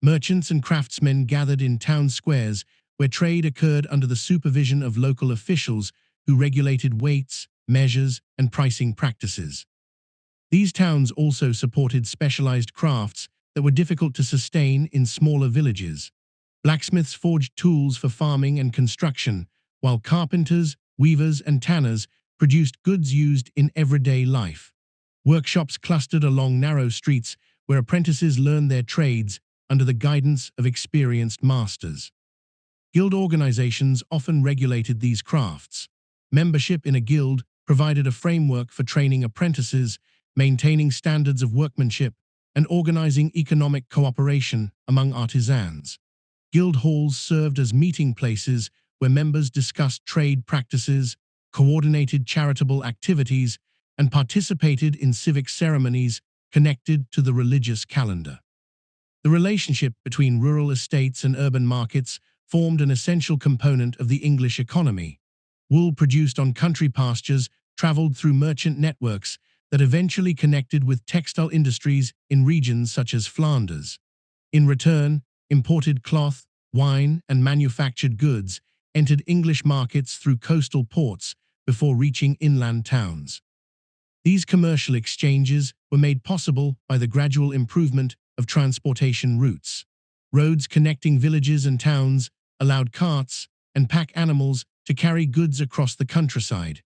Merchants and craftsmen gathered in town squares where trade occurred under the supervision of local officials who regulated weights, measures, and pricing practices. These towns also supported specialized crafts that were difficult to sustain in smaller villages. Blacksmiths forged tools for farming and construction, while carpenters, weavers, and tanners produced goods used in everyday life. Workshops clustered along narrow streets where apprentices learned their trades under the guidance of experienced masters. Guild organizations often regulated these crafts. Membership in a guild provided a framework for training apprentices, maintaining standards of workmanship, and organizing economic cooperation among artisans. Guild halls served as meeting places where members discussed trade practices, coordinated charitable activities, and participated in civic ceremonies connected to the religious calendar. The relationship between rural estates and urban markets formed an essential component of the English economy. Wool produced on country pastures traveled through merchant networks that eventually connected with textile industries in regions such as Flanders. In return, imported cloth, wine, and manufactured goods entered English markets through coastal ports before reaching inland towns. These commercial exchanges were made possible by the gradual improvement of transportation routes. Roads connecting villages and towns allowed carts and pack animals to carry goods across the countryside.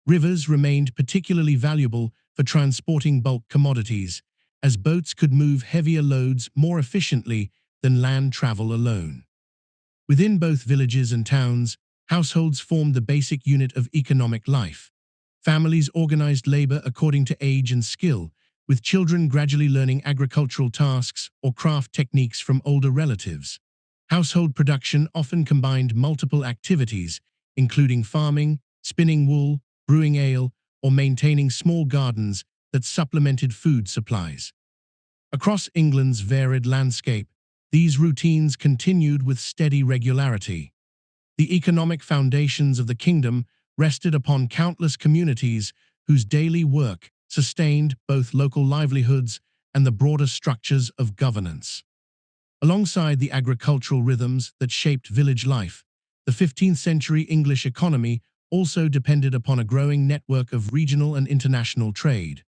Rivers remained particularly valuable for transporting bulk commodities, as boats could move heavier loads more efficiently than land travel alone. Within both villages and towns, households formed the basic unit of economic life. Families organized labor according to age and skill, with children gradually learning agricultural tasks or craft techniques from older relatives. Household production often combined multiple activities, including farming, spinning wool, brewing ale, or maintaining small gardens that supplemented food supplies. Across England's varied landscape, these routines continued with steady regularity. The economic foundations of the kingdom rested upon countless communities whose daily work sustained both local livelihoods and the broader structures of governance. Alongside the agricultural rhythms that shaped village life, the 15th century English economy also depended upon a growing network of regional and international trade.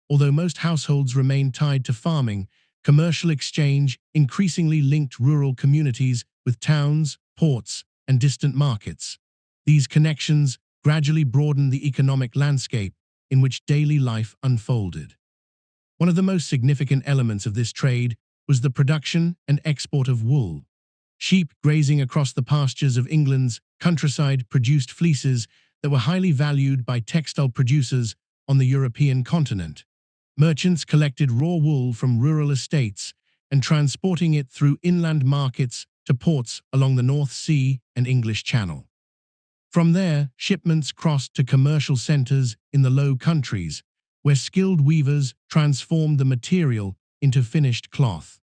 Although most households remained tied to farming, commercial exchange increasingly linked rural communities with towns, ports, and distant markets. These connections gradually broadened the economic landscape in which daily life unfolded. One of the most significant elements of this trade was the production and export of wool. Sheep grazing across the pastures of England's countryside produced fleeces that were highly valued by textile producers on the European continent. Merchants collected raw wool from rural estates and transporting it through inland markets to ports along the North Sea and English Channel. From there, shipments crossed to commercial centers in the Low Countries, where skilled weavers transformed the material into finished cloth.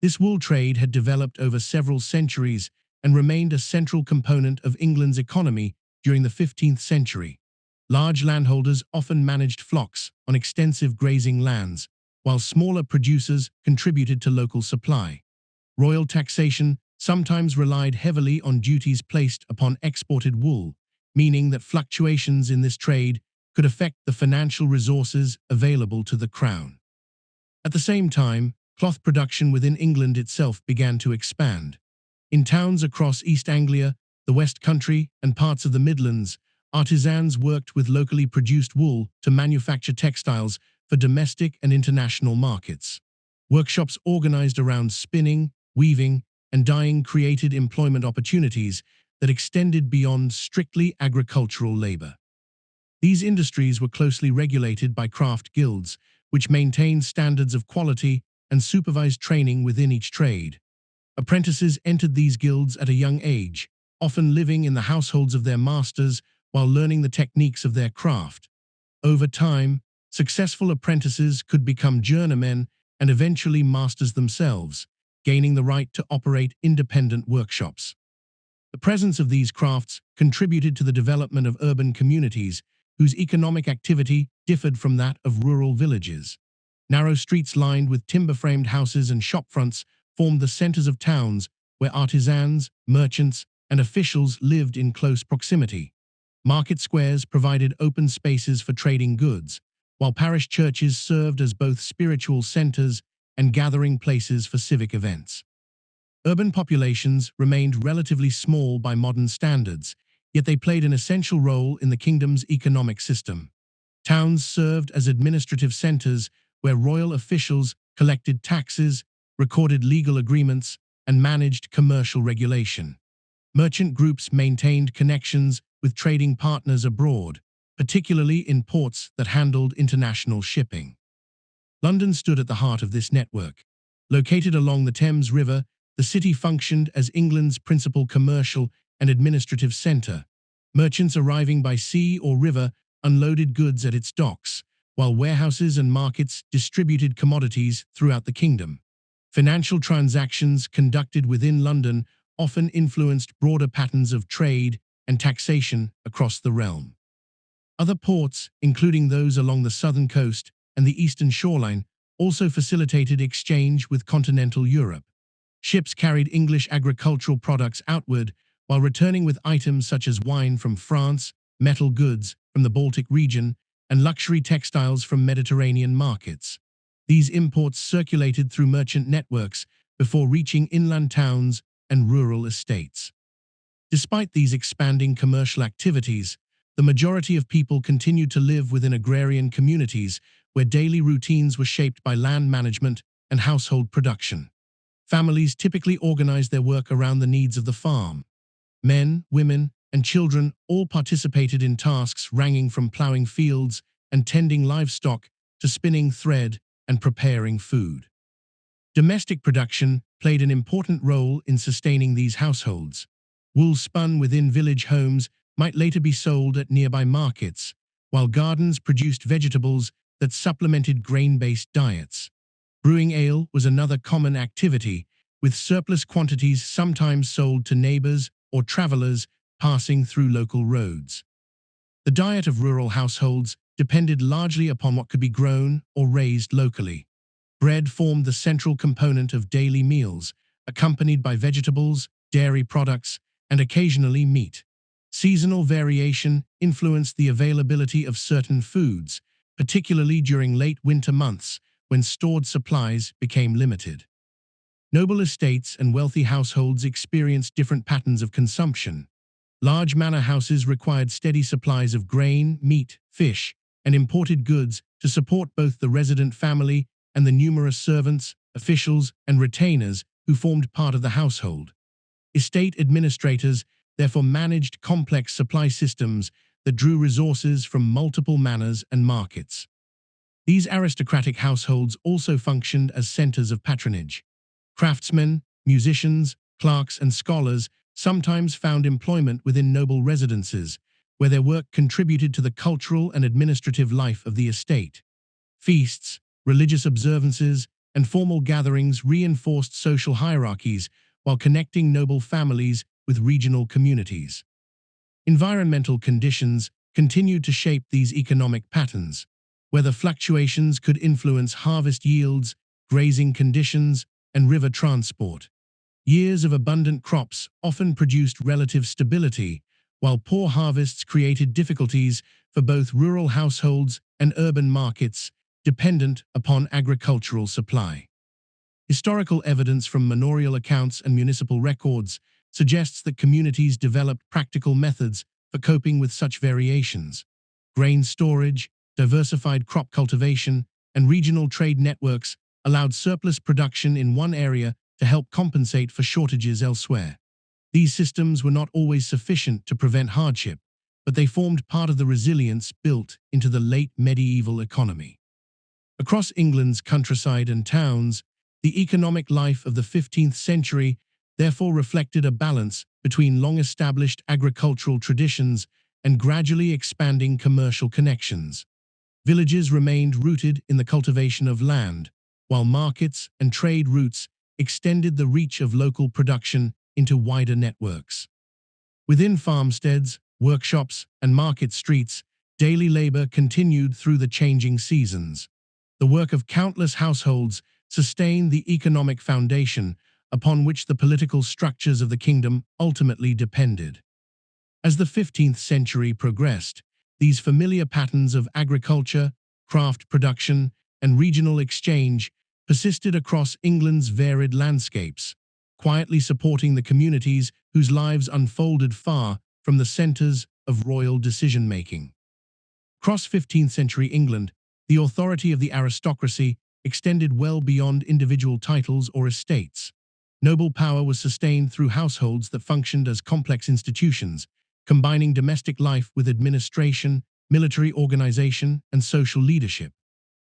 This wool trade had developed over several centuries and remained a central component of England's economy during the 15th century. Large landholders often managed flocks on extensive grazing lands, while smaller producers contributed to local supply. Royal taxation sometimes relied heavily on duties placed upon exported wool, meaning that fluctuations in this trade could affect the financial resources available to the crown. At the same time, cloth production within England itself began to expand. In towns across East Anglia, the West Country, and parts of the Midlands, Artisans worked with locally produced wool to manufacture textiles for domestic and international markets. Workshops organized around spinning, weaving, and dyeing created employment opportunities that extended beyond strictly agricultural labor. These industries were closely regulated by craft guilds, which maintained standards of quality and supervised training within each trade. Apprentices entered these guilds at a young age, often living in the households of their masters while learning the techniques of their craft. Over time, successful apprentices could become journeymen and eventually masters themselves, gaining the right to operate independent workshops. The presence of these crafts contributed to the development of urban communities whose economic activity differed from that of rural villages. Narrow streets lined with timber-framed houses and shopfronts formed the centers of towns where artisans, merchants, and officials lived in close proximity. Market squares provided open spaces for trading goods, while parish churches served as both spiritual centers and gathering places for civic events. Urban populations remained relatively small by modern standards, yet they played an essential role in the kingdom's economic system. Towns served as administrative centers where royal officials collected taxes, recorded legal agreements, and managed commercial regulation. Merchant groups maintained connections with trading partners abroad, particularly in ports that handled international shipping. London stood at the heart of this network. Located along the Thames River, the city functioned as England's principal commercial and administrative centre. Merchants arriving by sea or river unloaded goods at its docks, while warehouses and markets distributed commodities throughout the kingdom. Financial transactions conducted within London often influenced broader patterns of trade and taxation across the realm. Other ports, including those along the southern coast and the eastern shoreline, also facilitated exchange with continental Europe. Ships carried English agricultural products outward, while returning with items such as wine from France, metal goods from the Baltic region, and luxury textiles from Mediterranean markets. These imports circulated through merchant networks before reaching inland towns and rural estates. Despite these expanding commercial activities, the majority of people continued to live within agrarian communities where daily routines were shaped by land management and household production. Families typically organized their work around the needs of the farm. Men, women, and children all participated in tasks ranging from plowing fields and tending livestock to spinning thread and preparing food. Domestic production played an important role in sustaining these households. Wool spun within village homes might later be sold at nearby markets, while gardens produced vegetables that supplemented grain-based diets. Brewing ale was another common activity, with surplus quantities sometimes sold to neighbors or travelers passing through local roads. The diet of rural households depended largely upon what could be grown or raised locally. Bread formed the central component of daily meals, accompanied by vegetables, dairy products, and occasionally meat. Seasonal variation influenced the availability of certain foods, particularly during late winter months when stored supplies became limited. Noble estates and wealthy households experienced different patterns of consumption. Large manor houses required steady supplies of grain, meat, fish, and imported goods to support both the resident family and the numerous servants, officials, and retainers who formed part of the household. Estate administrators therefore managed complex supply systems that drew resources from multiple manors and markets. These aristocratic households also functioned as centers of patronage. Craftsmen, musicians, clerks, and scholars sometimes found employment within noble residences, where their work contributed to the cultural and administrative life of the estate. Feasts, religious observances, and formal gatherings reinforced social hierarchies while connecting noble families with regional communities. Environmental conditions continued to shape these economic patterns. Weather fluctuations could influence harvest yields, grazing conditions, and river transport. Years of abundant crops often produced relative stability, while poor harvests created difficulties for both rural households and urban markets dependent upon agricultural supply. Historical evidence from manorial accounts and municipal records suggests that communities developed practical methods for coping with such variations. Grain storage, diversified crop cultivation, and regional trade networks allowed surplus production in one area to help compensate for shortages elsewhere. These systems were not always sufficient to prevent hardship, but they formed part of the resilience built into the late medieval economy. Across England's countryside and towns, the economic life of the 15th century therefore reflected a balance between long-established agricultural traditions and gradually expanding commercial connections. Villages remained rooted in the cultivation of land, while markets and trade routes extended the reach of local production into wider networks. Within farmsteads, workshops, and market streets, daily labor continued through the changing seasons. The work of countless households sustained the economic foundation upon which the political structures of the kingdom ultimately depended. As the 15th century progressed, these familiar patterns of agriculture, craft production, and regional exchange persisted across England's varied landscapes, quietly supporting the communities whose lives unfolded far from the centers of royal decision-making. Across 15th century England, the authority of the aristocracy extended well beyond individual titles or estates. Noble power was sustained through households that functioned as complex institutions, combining domestic life with administration, military organization, and social leadership.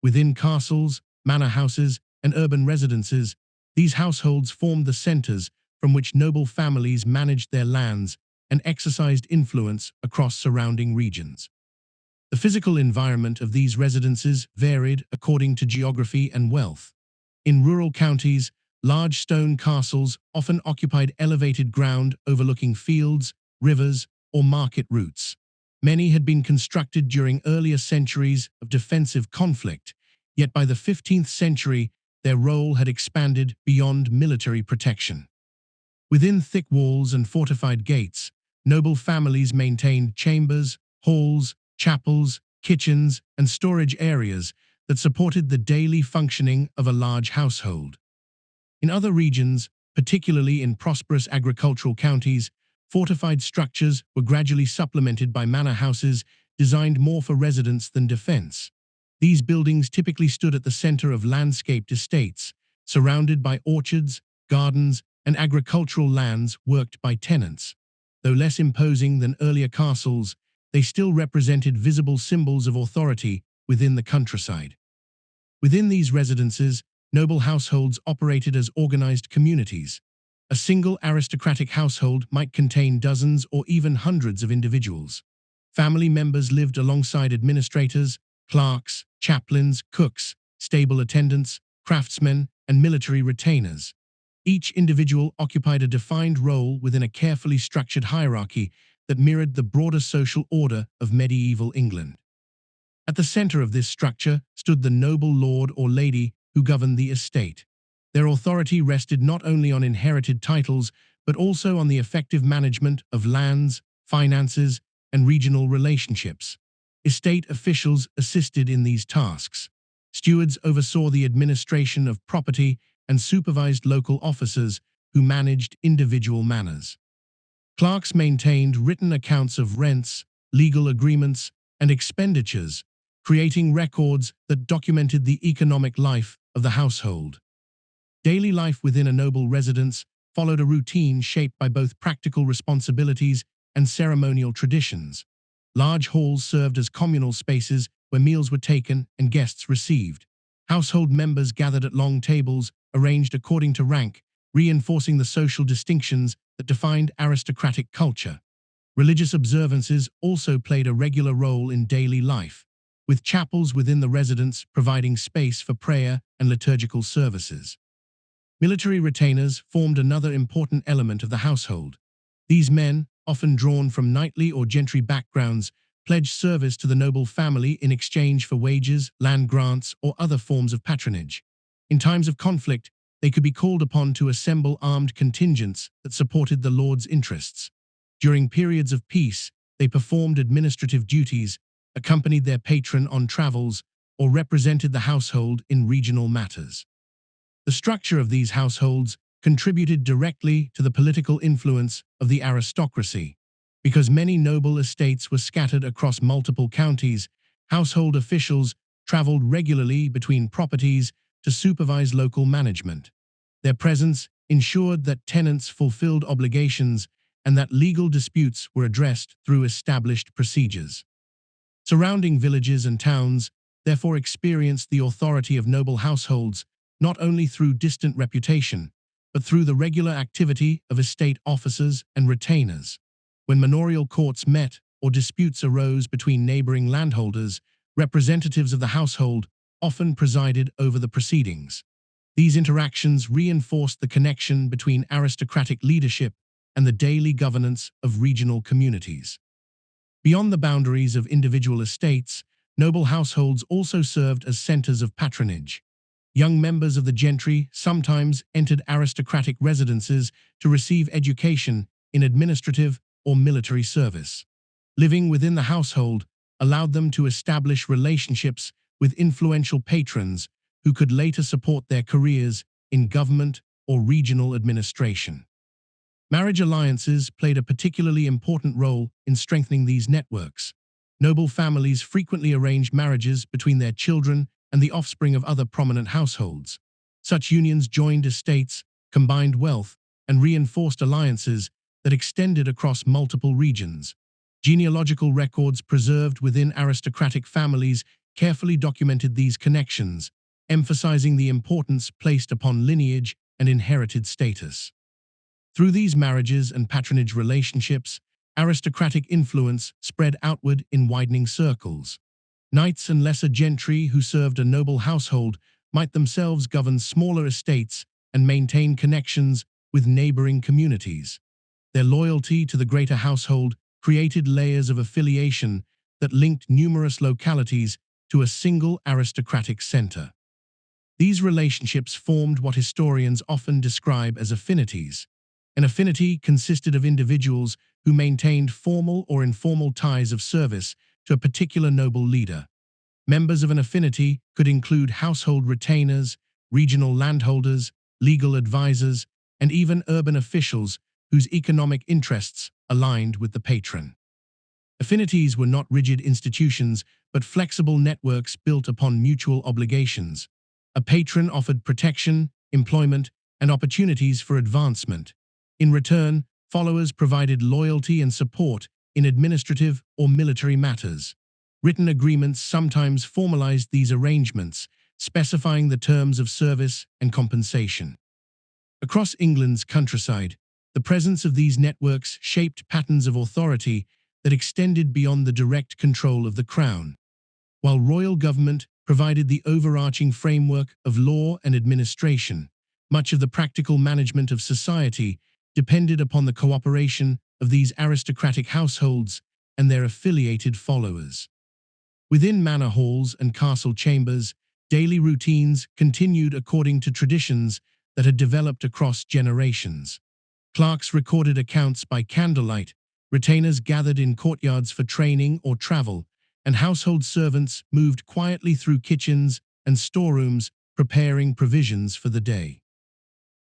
Within castles, manor houses, and urban residences, these households formed the centers from which noble families managed their lands and exercised influence across surrounding regions. The physical environment of these residences varied according to geography and wealth. In rural counties, large stone castles often occupied elevated ground overlooking fields, rivers, or market routes. Many had been constructed during earlier centuries of defensive conflict, yet by the 15th century, their role had expanded beyond military protection. Within thick walls and fortified gates, noble families maintained chambers, halls, chapels, kitchens, and storage areas that supported the daily functioning of a large household. In other regions, particularly in prosperous agricultural counties, fortified structures were gradually supplemented by manor houses designed more for residence than defense. These buildings typically stood at the center of landscaped estates, surrounded by orchards, gardens, and agricultural lands worked by tenants. Though less imposing than earlier castles, they still represented visible symbols of authority within the countryside. Within these residences, noble households operated as organized communities. A single aristocratic household might contain dozens or even hundreds of individuals. Family members lived alongside administrators, clerks, chaplains, cooks, stable attendants, craftsmen, and military retainers. Each individual occupied a defined role within a carefully structured hierarchy that mirrored the broader social order of medieval England. At the center of this structure stood the noble lord or lady who governed the estate. Their authority rested not only on inherited titles, but also on the effective management of lands, finances, and regional relationships. Estate officials assisted in these tasks. Stewards oversaw the administration of property and supervised local officers who managed individual manors. Clerks maintained written accounts of rents, legal agreements, and expenditures, creating records that documented the economic life of the household. Daily life within a noble residence followed a routine shaped by both practical responsibilities and ceremonial traditions. Large halls served as communal spaces where meals were taken and guests received. Household members gathered at long tables, arranged according to rank, reinforcing the social distinctions that defined aristocratic culture. Religious observances also played a regular role in daily life, with chapels within the residence providing space for prayer and liturgical services. Military retainers formed another important element of the household. These men, often drawn from knightly or gentry backgrounds, pledged service to the noble family in exchange for wages, land grants, or other forms of patronage. In times of conflict, they could be called upon to assemble armed contingents that supported the lord's interests. During periods of peace, they performed administrative duties, accompanied their patron on travels, or represented the household in regional matters. The structure of these households contributed directly to the political influence of the aristocracy. Because many noble estates were scattered across multiple counties, household officials traveled regularly between properties to supervise local management. Their presence ensured that tenants fulfilled obligations and that legal disputes were addressed through established procedures. Surrounding villages and towns therefore experienced the authority of noble households not only through distant reputation, but through the regular activity of estate officers and retainers. When manorial courts met or disputes arose between neighboring landholders, representatives of the household often presided over the proceedings. These interactions reinforced the connection between aristocratic leadership and the daily governance of regional communities. Beyond the boundaries of individual estates, noble households also served as centers of patronage. Young members of the gentry sometimes entered aristocratic residences to receive education in administrative or military service. Living within the household allowed them to establish relationships with influential patrons who could later support their careers in government or regional administration. Marriage alliances played a particularly important role in strengthening these networks. Noble families frequently arranged marriages between their children and the offspring of other prominent households. Such unions joined estates, combined wealth, and reinforced alliances that extended across multiple regions. Genealogical records preserved within aristocratic families carefully documented these connections, emphasizing the importance placed upon lineage and inherited status. Through these marriages and patronage relationships, aristocratic influence spread outward in widening circles. Knights and lesser gentry who served a noble household might themselves govern smaller estates and maintain connections with neighboring communities. Their loyalty to the greater household created layers of affiliation that linked numerous localities to a single aristocratic center. These relationships formed what historians often describe as affinities. An affinity consisted of individuals who maintained formal or informal ties of service to a particular noble leader. Members of an affinity could include household retainers, regional landholders, legal advisors, and even urban officials whose economic interests aligned with the patron. Affinities were not rigid institutions, but flexible networks built upon mutual obligations. A patron offered protection, employment, and opportunities for advancement. In return, followers provided loyalty and support in administrative or military matters. Written agreements sometimes formalized these arrangements, specifying the terms of service and compensation. Across England's countryside, the presence of these networks shaped patterns of authority that extended beyond the direct control of the crown. While royal government provided the overarching framework of law and administration, much of the practical management of society depended upon the cooperation of these aristocratic households and their affiliated followers. Within manor halls and castle chambers, daily routines continued according to traditions that had developed across generations. Clerks recorded accounts by candlelight, retainers gathered in courtyards for training or travel, and household servants moved quietly through kitchens and storerooms preparing provisions for the day.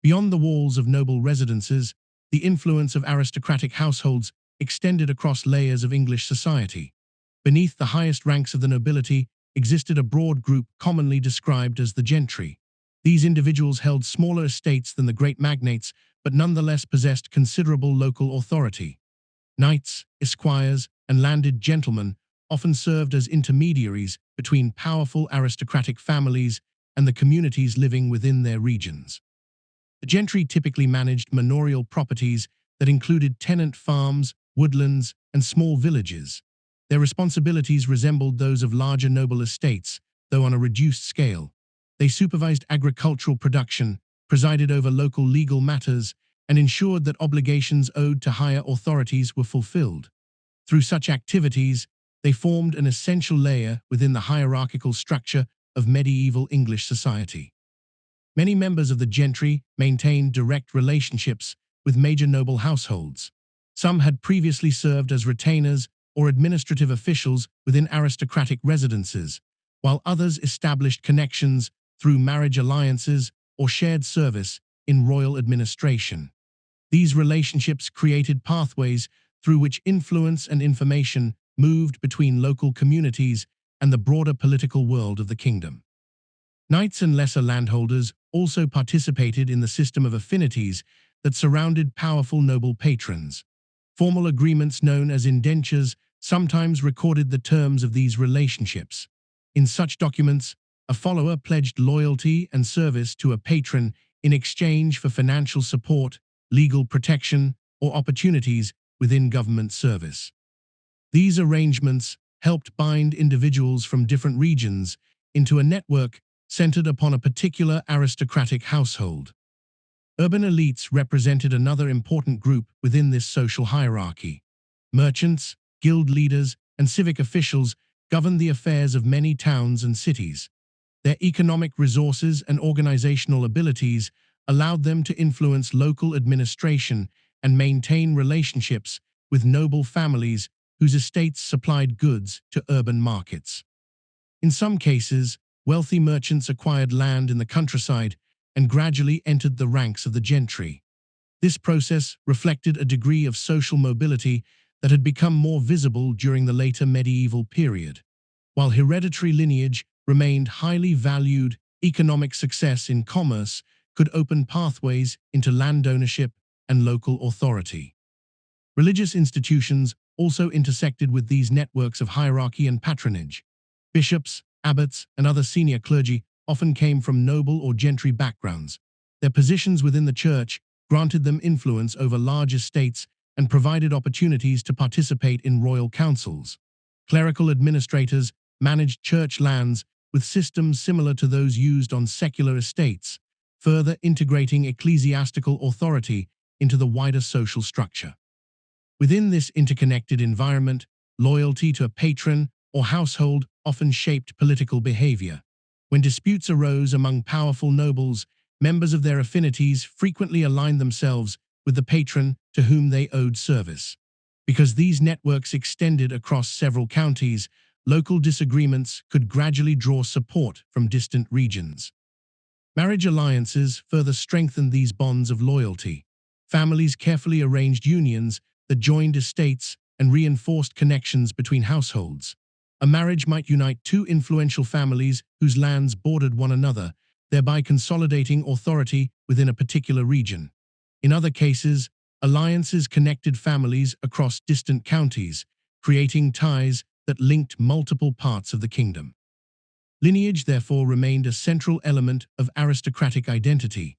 Beyond the walls of noble residences, the influence of aristocratic households extended across layers of English society. Beneath the highest ranks of the nobility existed a broad group commonly described as the gentry. These individuals held smaller estates than the great magnates, but nonetheless possessed considerable local authority. Knights, esquires, and landed gentlemen often served as intermediaries between powerful aristocratic families and the communities living within their regions. The gentry typically managed manorial properties that included tenant farms, woodlands, and small villages. Their responsibilities resembled those of larger noble estates, though on a reduced scale. They supervised agricultural production, presided over local legal matters, and ensured that obligations owed to higher authorities were fulfilled. Through such activities, they formed an essential layer within the hierarchical structure of medieval English society. Many members of the gentry maintained direct relationships with major noble households. Some had previously served as retainers or administrative officials within aristocratic residences, while others established connections through marriage alliances or shared service in royal administration. These relationships created pathways through which influence and information moved between local communities and the broader political world of the kingdom. Knights and lesser landholders also participated in the system of affinities that surrounded powerful noble patrons. Formal agreements known as indentures sometimes recorded the terms of these relationships. In such documents, a follower pledged loyalty and service to a patron in exchange for financial support, legal protection, or opportunities within government service. These arrangements helped bind individuals from different regions into a network centered upon a particular aristocratic household. Urban elites represented another important group within this social hierarchy. Merchants, guild leaders, and civic officials governed the affairs of many towns and cities. Their economic resources and organizational abilities allowed them to influence local administration and maintain relationships with noble families whose estates supplied goods to urban markets. In some cases, wealthy merchants acquired land in the countryside and gradually entered the ranks of the gentry. This process reflected a degree of social mobility that had become more visible during the later medieval period. While hereditary lineage remained highly valued, economic success in commerce could open pathways into land ownership and local authority. Religious institutions also intersected with these networks of hierarchy and patronage. Bishops, abbots, and other senior clergy often came from noble or gentry backgrounds. Their positions within the church granted them influence over large estates and provided opportunities to participate in royal councils. Clerical administrators managed church lands with systems similar to those used on secular estates, further integrating ecclesiastical authority into the wider social structure. Within this interconnected environment, loyalty to a patron or household often shaped political behavior. When disputes arose among powerful nobles, members of their affinities frequently aligned themselves with the patron to whom they owed service. Because these networks extended across several counties, local disagreements could gradually draw support from distant regions. Marriage alliances further strengthened these bonds of loyalty. Families carefully arranged unions that joined estates and reinforced connections between households. A marriage might unite two influential families whose lands bordered one another, thereby consolidating authority within a particular region. In other cases, alliances connected families across distant counties, creating ties that linked multiple parts of the kingdom. Lineage, therefore, remained a central element of aristocratic identity.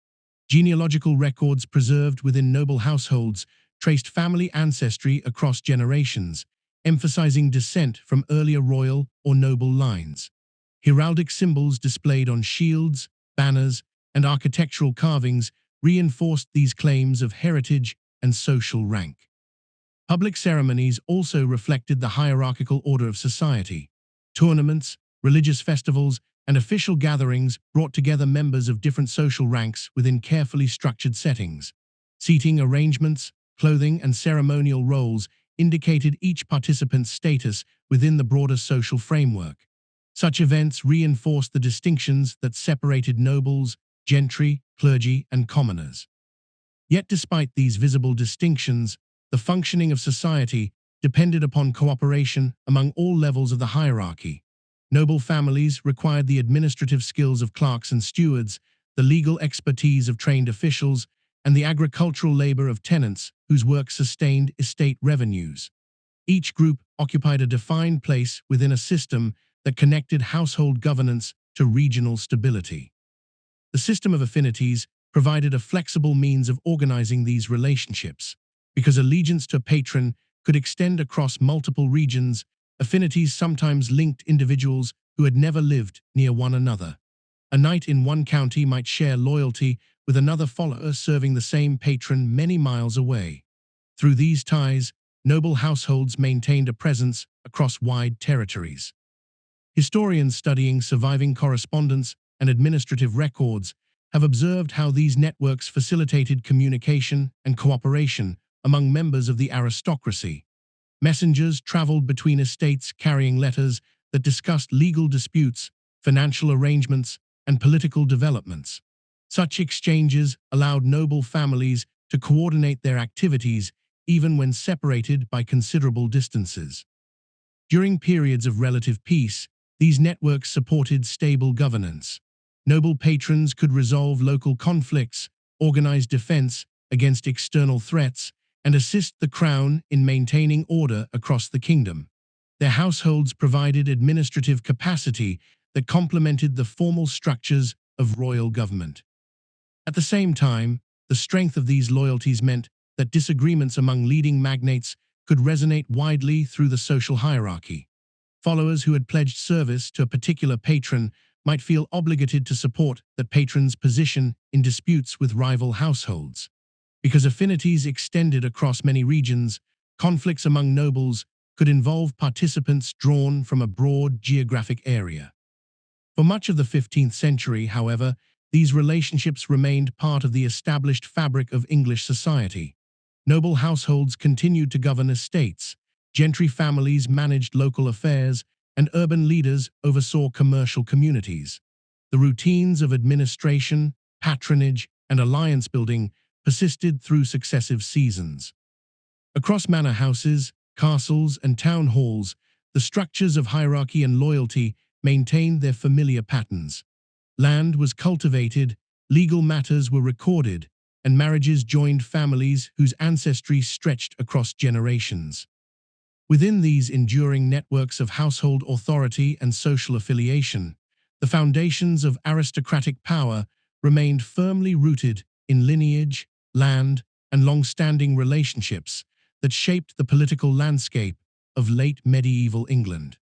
Genealogical records preserved within noble households traced family ancestry across generations, emphasizing descent from earlier royal or noble lines. Heraldic symbols displayed on shields, banners, and architectural carvings reinforced these claims of heritage and social rank. Public ceremonies also reflected the hierarchical order of society. Tournaments, religious festivals, and official gatherings brought together members of different social ranks within carefully structured settings. Seating arrangements, clothing, and ceremonial roles indicated each participant's status within the broader social framework. Such events reinforced the distinctions that separated nobles, gentry, clergy, and commoners. Yet despite these visible distinctions, the functioning of society depended upon cooperation among all levels of the hierarchy. Noble families required the administrative skills of clerks and stewards, the legal expertise of trained officials, and the agricultural labor of tenants whose work sustained estate revenues. Each group occupied a defined place within a system that connected household governance to regional stability. The system of affinities provided a flexible means of organizing these relationships. Because allegiance to a patron could extend across multiple regions, affinities sometimes linked individuals who had never lived near one another. A knight in one county might share loyalty with another follower serving the same patron many miles away. Through these ties, noble households maintained a presence across wide territories. Historians studying surviving correspondence and administrative records have observed how these networks facilitated communication and cooperation among members of the aristocracy. Messengers traveled between estates carrying letters that discussed legal disputes, financial arrangements, and political developments. Such exchanges allowed noble families to coordinate their activities, even when separated by considerable distances. During periods of relative peace, these networks supported stable governance. Noble patrons could resolve local conflicts, organize defense against external threats, and assist the crown in maintaining order across the kingdom. Their households provided administrative capacity that complemented the formal structures of royal government. At the same time, the strength of these loyalties meant that disagreements among leading magnates could resonate widely through the social hierarchy. Followers who had pledged service to a particular patron might feel obligated to support that patron's position in disputes with rival households. Because affinities extended across many regions, conflicts among nobles could involve participants drawn from a broad geographic area. For much of the 15th century, however, these relationships remained part of the established fabric of English society. Noble households continued to govern estates, gentry families managed local affairs, and urban leaders oversaw commercial communities. The routines of administration, patronage, and alliance building persisted through successive seasons. Across manor houses, castles, and town halls, the structures of hierarchy and loyalty maintained their familiar patterns. Land was cultivated, legal matters were recorded, and marriages joined families whose ancestry stretched across generations. Within these enduring networks of household authority and social affiliation, the foundations of aristocratic power remained firmly rooted in lineage, land, and long-standing relationships that shaped the political landscape of late medieval England.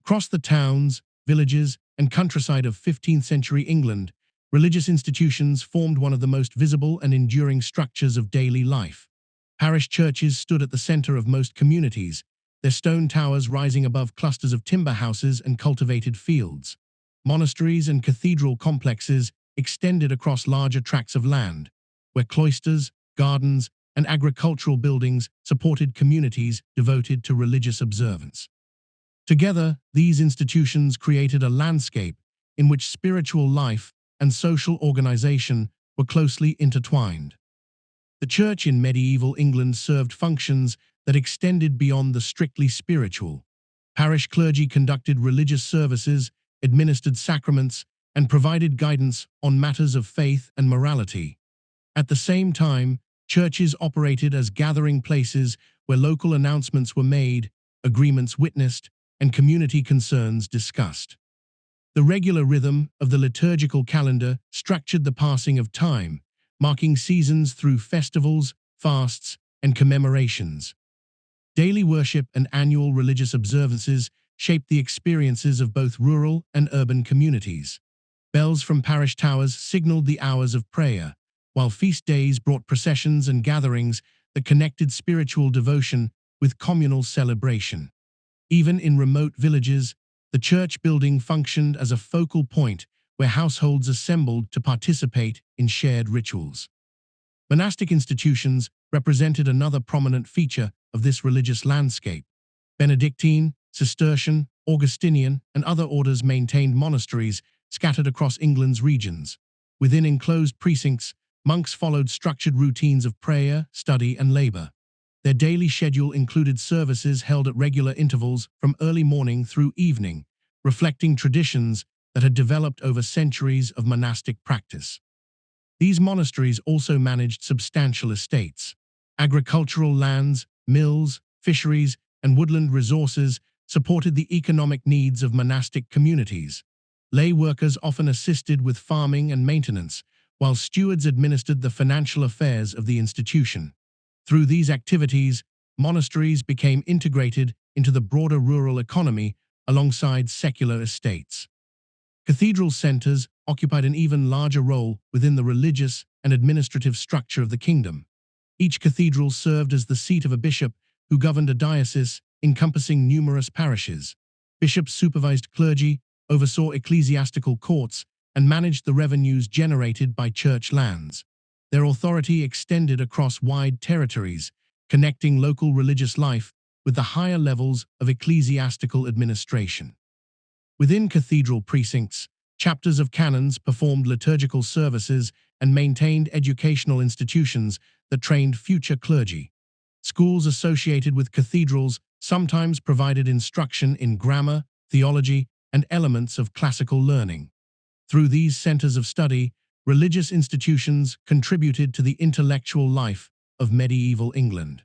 Across the towns, villages, and countryside of 15th century England, religious institutions formed one of the most visible and enduring structures of daily life. Parish churches stood at the center of most communities, their stone towers rising above clusters of timber houses and cultivated fields. Monasteries and cathedral complexes extended across larger tracts of land, where cloisters, gardens, and agricultural buildings supported communities devoted to religious observance. Together, these institutions created a landscape in which spiritual life and social organization were closely intertwined. The church in medieval England served functions that extended beyond the strictly spiritual. Parish clergy conducted religious services, administered sacraments, and provided guidance on matters of faith and morality. At the same time, churches operated as gathering places where local announcements were made, agreements witnessed, and community concerns discussed. The regular rhythm of the liturgical calendar structured the passing of time, marking seasons through festivals, fasts, and commemorations. Daily worship and annual religious observances shaped the experiences of both rural and urban communities. Bells from parish towers signaled the hours of prayer, while feast days brought processions and gatherings that connected spiritual devotion with communal celebration. Even in remote villages, the church building functioned as a focal point where households assembled to participate in shared rituals. Monastic institutions represented another prominent feature of this religious landscape. Benedictine, Cistercian, Augustinian, and other orders maintained monasteries scattered across England's regions. Within enclosed precincts, monks followed structured routines of prayer, study, and labor. Their daily schedule included services held at regular intervals from early morning through evening, reflecting traditions that had developed over centuries of monastic practice. These monasteries also managed substantial estates. Agricultural lands, mills, fisheries, and woodland resources supported the economic needs of monastic communities. Lay workers often assisted with farming and maintenance, while stewards administered the financial affairs of the institution. Through these activities, monasteries became integrated into the broader rural economy alongside secular estates. Cathedral centers occupied an even larger role within the religious and administrative structure of the kingdom. Each cathedral served as the seat of a bishop who governed a diocese encompassing numerous parishes. Bishops supervised clergy, oversaw ecclesiastical courts, and managed the revenues generated by church lands. Their authority extended across wide territories, connecting local religious life with the higher levels of ecclesiastical administration. Within cathedral precincts, chapters of canons performed liturgical services and maintained educational institutions that trained future clergy. Schools associated with cathedrals sometimes provided instruction in grammar, theology, and elements of classical learning. Through these centers of study, religious institutions contributed to the intellectual life of medieval England.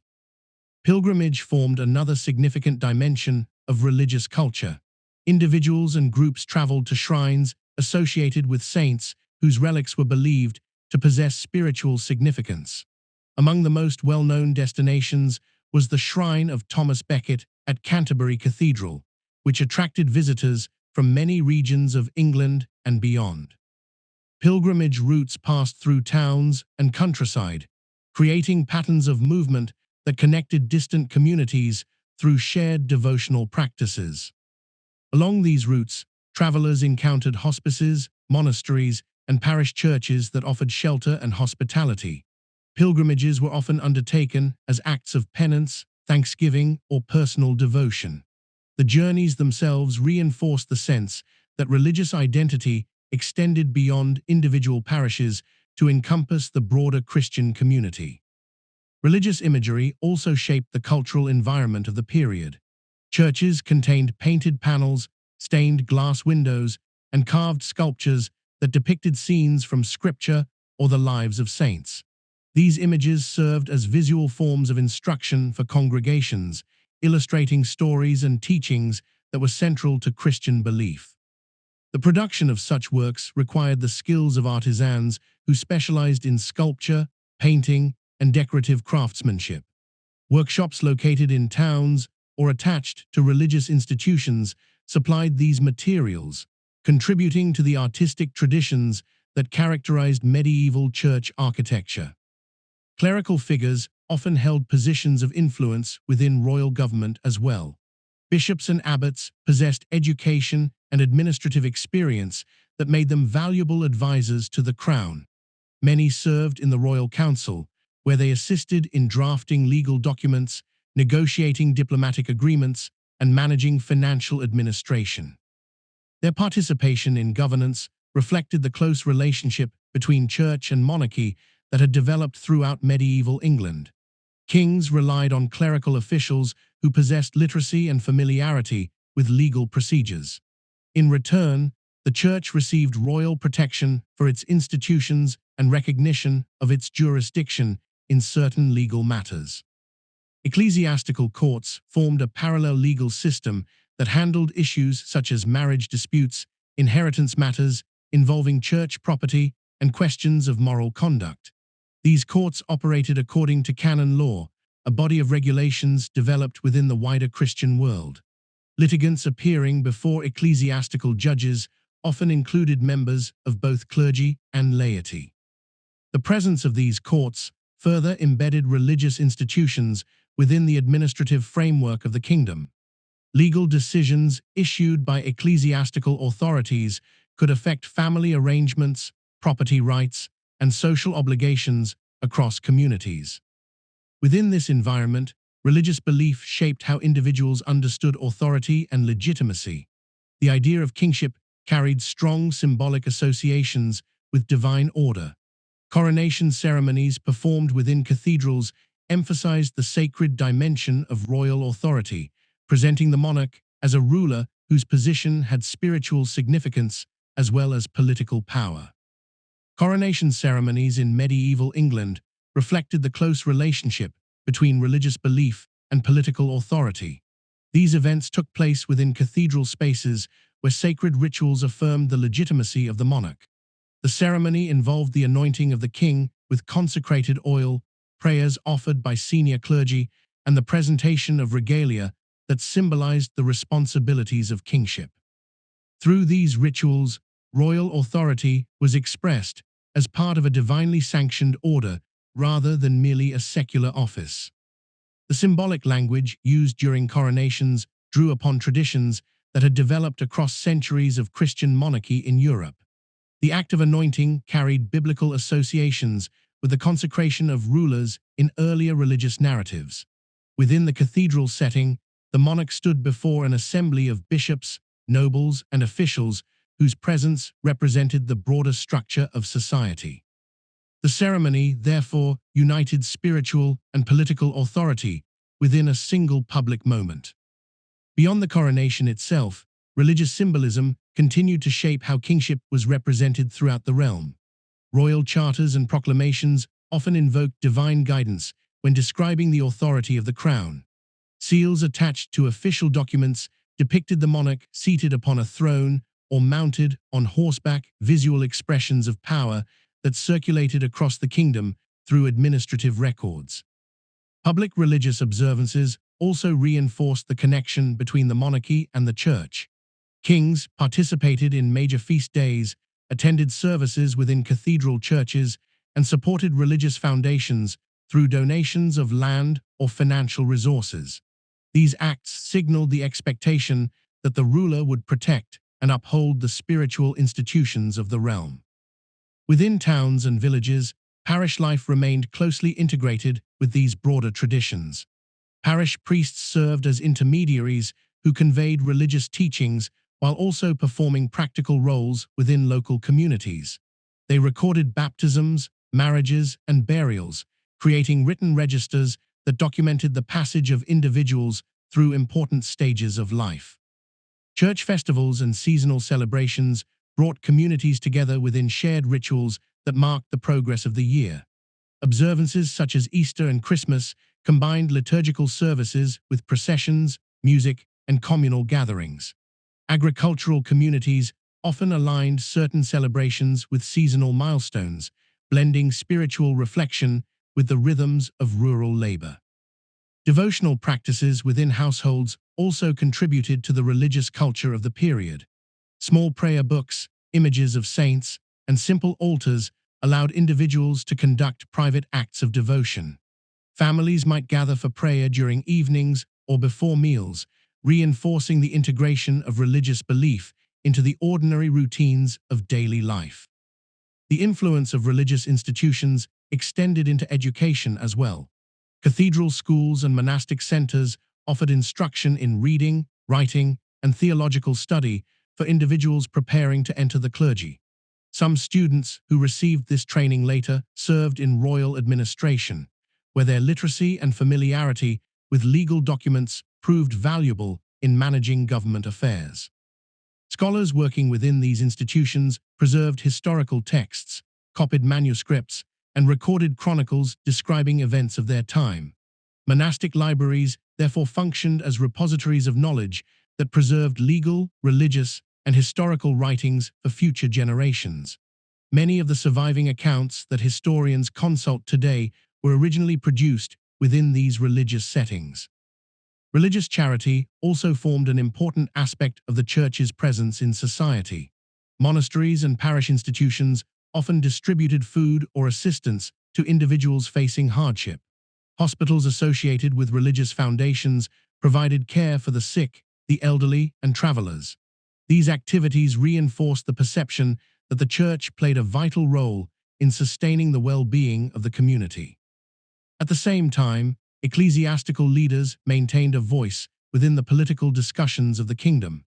Pilgrimage formed another significant dimension of religious culture. Individuals and groups traveled to shrines associated with saints whose relics were believed to possess spiritual significance. Among the most well-known destinations was the Shrine of Thomas Becket at Canterbury Cathedral, which attracted visitors from many regions of England and beyond. Pilgrimage routes passed through towns and countryside, creating patterns of movement that connected distant communities through shared devotional practices. Along these routes, travelers encountered hospices, monasteries, and parish churches that offered shelter and hospitality. Pilgrimages were often undertaken as acts of penance, thanksgiving, or personal devotion. The journeys themselves reinforced the sense that religious identity extended beyond individual parishes to encompass the broader Christian community. Religious imagery also shaped the cultural environment of the period. Churches contained painted panels, stained glass windows, and carved sculptures that depicted scenes from scripture or the lives of saints. These images served as visual forms of instruction for congregations, illustrating stories and teachings that were central to Christian belief. The production of such works required the skills of artisans who specialized in sculpture, painting, and decorative craftsmanship. Workshops located in towns or attached to religious institutions supplied these materials, contributing to the artistic traditions that characterized medieval church architecture. Clerical figures often held positions of influence within royal government as well. Bishops and abbots possessed education and administrative experience that made them valuable advisors to the crown. Many served in the royal council, where they assisted in drafting legal documents, negotiating diplomatic agreements, and managing financial administration. Their participation in governance reflected the close relationship between church and monarchy that had developed throughout medieval England. Kings relied on clerical officials who possessed literacy and familiarity with legal procedures. In return, the church received royal protection for its institutions and recognition of its jurisdiction in certain legal matters. Ecclesiastical courts formed a parallel legal system that handled issues such as marriage disputes, inheritance matters involving church property, and questions of moral conduct. These courts operated according to canon law, a body of regulations developed within the wider Christian world. Litigants appearing before ecclesiastical judges often included members of both clergy and laity. The presence of these courts further embedded religious institutions within the administrative framework of the kingdom. Legal decisions issued by ecclesiastical authorities could affect family arrangements, property rights, and social obligations across communities. Within this environment, religious belief shaped how individuals understood authority and legitimacy. The idea of kingship carried strong symbolic associations with divine order. Coronation ceremonies performed within cathedrals emphasized the sacred dimension of royal authority, presenting the monarch as a ruler whose position had spiritual significance as well as political power. Coronation ceremonies in medieval England reflected the close relationship between religious belief and political authority. These events took place within cathedral spaces where sacred rituals affirmed the legitimacy of the monarch. The ceremony involved the anointing of the king with consecrated oil, prayers offered by senior clergy, and the presentation of regalia that symbolized the responsibilities of kingship. Through these rituals, royal authority was expressed as part of a divinely sanctioned order rather than merely a secular office. The symbolic language used during coronations drew upon traditions that had developed across centuries of Christian monarchy in Europe. The act of anointing carried biblical associations with the consecration of rulers in earlier religious narratives. Within the cathedral setting, the monarch stood before an assembly of bishops, nobles, and officials whose presence represented the broader structure of society. The ceremony, therefore, united spiritual and political authority within a single public moment. Beyond the coronation itself, religious symbolism continued to shape how kingship was represented throughout the realm. Royal charters and proclamations often invoked divine guidance when describing the authority of the crown. Seals attached to official documents depicted the monarch seated upon a throne or mounted on horseback, visual expressions of power that circulated across the kingdom through administrative records. Public religious observances also reinforced the connection between the monarchy and the church. Kings participated in major feast days, attended services within cathedral churches, and supported religious foundations through donations of land or financial resources. These acts signaled the expectation that the ruler would protect and uphold the spiritual institutions of the realm. Within towns and villages, parish life remained closely integrated with these broader traditions. Parish priests served as intermediaries who conveyed religious teachings while also performing practical roles within local communities. They recorded baptisms, marriages, and burials, creating written registers that documented the passage of individuals through important stages of life. Church festivals and seasonal celebrations brought communities together within shared rituals that marked the progress of the year. Observances such as Easter and Christmas combined liturgical services with processions, music, and communal gatherings. Agricultural communities often aligned certain celebrations with seasonal milestones, blending spiritual reflection with the rhythms of rural labor. Devotional practices within households also contributed to the religious culture of the period. Small prayer books, images of saints, and simple altars allowed individuals to conduct private acts of devotion. Families might gather for prayer during evenings or before meals, reinforcing the integration of religious belief into the ordinary routines of daily life. The influence of religious institutions extended into education as well. Cathedral schools and monastic centers offered instruction in reading, writing, and theological study for individuals preparing to enter the clergy. Some students who received this training later served in royal administration, where their literacy and familiarity with legal documents proved valuable in managing government affairs. Scholars working within these institutions preserved historical texts, copied manuscripts, and recorded chronicles describing events of their time. Monastic libraries therefore functioned as repositories of knowledge that preserved legal, religious, and historical writings for future generations. Many of the surviving accounts that historians consult today were originally produced within these religious settings. Religious charity also formed an important aspect of the Church's presence in society. Monasteries and parish institutions often distributed food or assistance to individuals facing hardship. Hospitals associated with religious foundations provided care for the sick, the elderly, and travelers. These activities reinforced the perception that the Church played a vital role in sustaining the well-being of the community. At the same time, ecclesiastical leaders maintained a voice within the political discussions of the kingdom.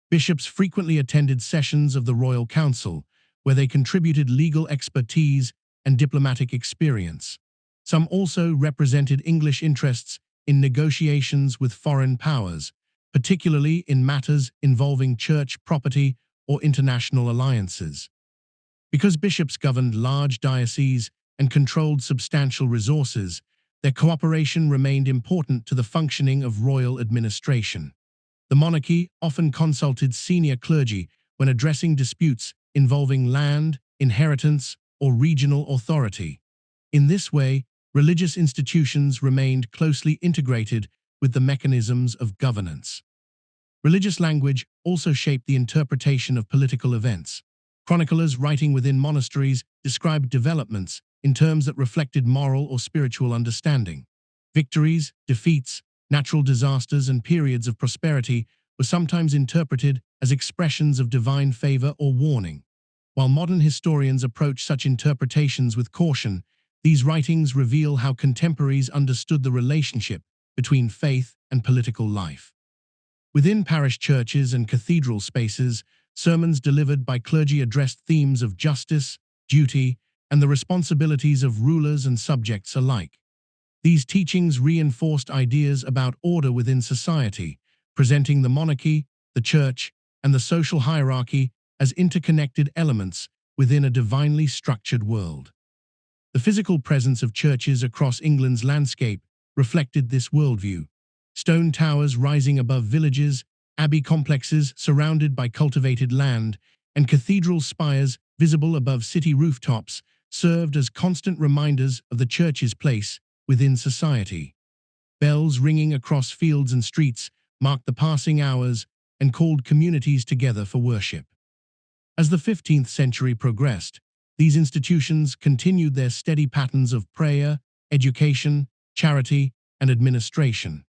Bishops frequently attended sessions of the royal council, where they contributed legal expertise and diplomatic experience. Some also represented English interests in negotiations with foreign powers, particularly in matters involving church property or international alliances. Because bishops governed large dioceses and controlled substantial resources, their cooperation remained important to the functioning of royal administration. The monarchy often consulted senior clergy when addressing disputes involving land, inheritance, or regional authority. In this way, religious institutions remained closely integrated with the mechanisms of governance. Religious language also shaped the interpretation of political events. Chroniclers writing within monasteries described developments in terms that reflected moral or spiritual understanding. Victories, defeats, natural disasters, and periods of prosperity were sometimes interpreted as expressions of divine favor or warning. While modern historians approach such interpretations with caution, these writings reveal how contemporaries understood the relationship between faith and political life. Within parish churches and cathedral spaces, sermons delivered by clergy addressed themes of justice, duty, and the responsibilities of rulers and subjects alike. These teachings reinforced ideas about order within society, presenting the monarchy, the church, and the social hierarchy as interconnected elements within a divinely structured world. The physical presence of churches across England's landscape reflected this worldview. Stone towers rising above villages, abbey complexes surrounded by cultivated land, and cathedral spires visible above city rooftops served as constant reminders of the church's place within society. Bells ringing across fields and streets marked the passing hours and called communities together for worship. As the 15th century progressed, these institutions continued their steady patterns of prayer, education, charity, and administration.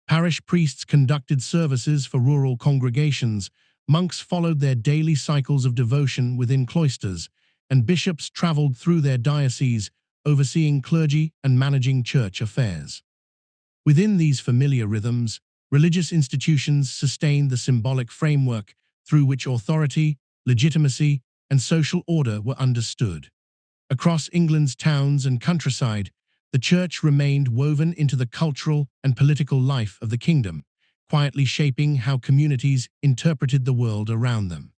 Parish priests conducted services for rural congregations, monks followed their daily cycles of devotion within cloisters, and bishops traveled through their dioceses, overseeing clergy and managing church affairs. Within these familiar rhythms, religious institutions sustained the symbolic framework through which authority, legitimacy, and social order were understood. Across England's towns and countryside, the church remained woven into the cultural and political life of the kingdom, quietly shaping how communities interpreted the world around them.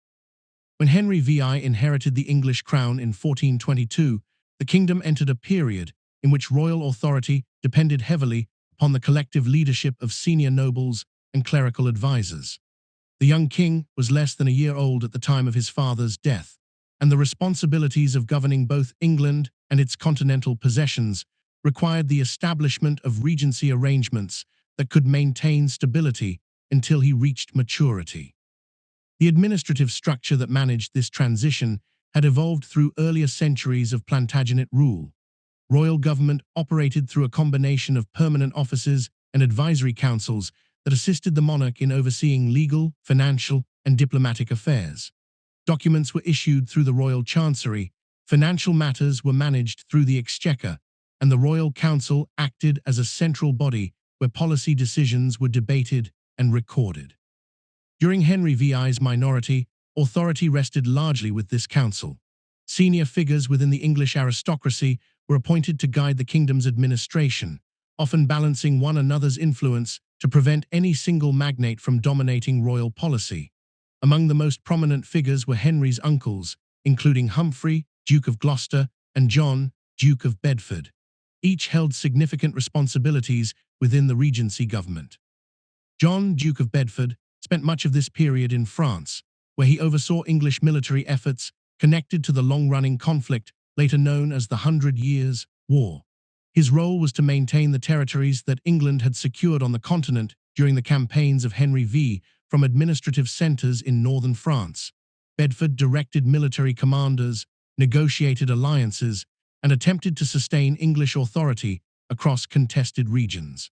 When Henry VI inherited the English crown in 1422, the kingdom entered a period in which royal authority depended heavily upon the collective leadership of senior nobles and clerical advisors. The young king was less than a year old at the time of his father's death, and the responsibilities of governing both England and its continental possessions required the establishment of regency arrangements that could maintain stability until he reached maturity. The administrative structure that managed this transition had evolved through earlier centuries of Plantagenet rule. Royal government operated through a combination of permanent offices and advisory councils that assisted the monarch in overseeing legal, financial, and diplomatic affairs. Documents were issued through the royal chancery, financial matters were managed through the exchequer, and the royal council acted as a central body where policy decisions were debated and recorded. During Henry VI's minority, authority rested largely with this council. Senior figures within the English aristocracy were appointed to guide the kingdom's administration, often balancing one another's influence to prevent any single magnate from dominating royal policy. Among the most prominent figures were Henry's uncles, including Humphrey, Duke of Gloucester, and John, Duke of Bedford. Each held significant responsibilities within the regency government. John, Duke of Bedford, spent much of this period in France, where he oversaw English military efforts connected to the long-running conflict later known as the 100 Years' War. His role was to maintain the territories that England had secured on the continent during the campaigns of Henry V from administrative centers in northern France. Bedford directed military commanders, negotiated alliances, and attempted to sustain English authority across contested regions.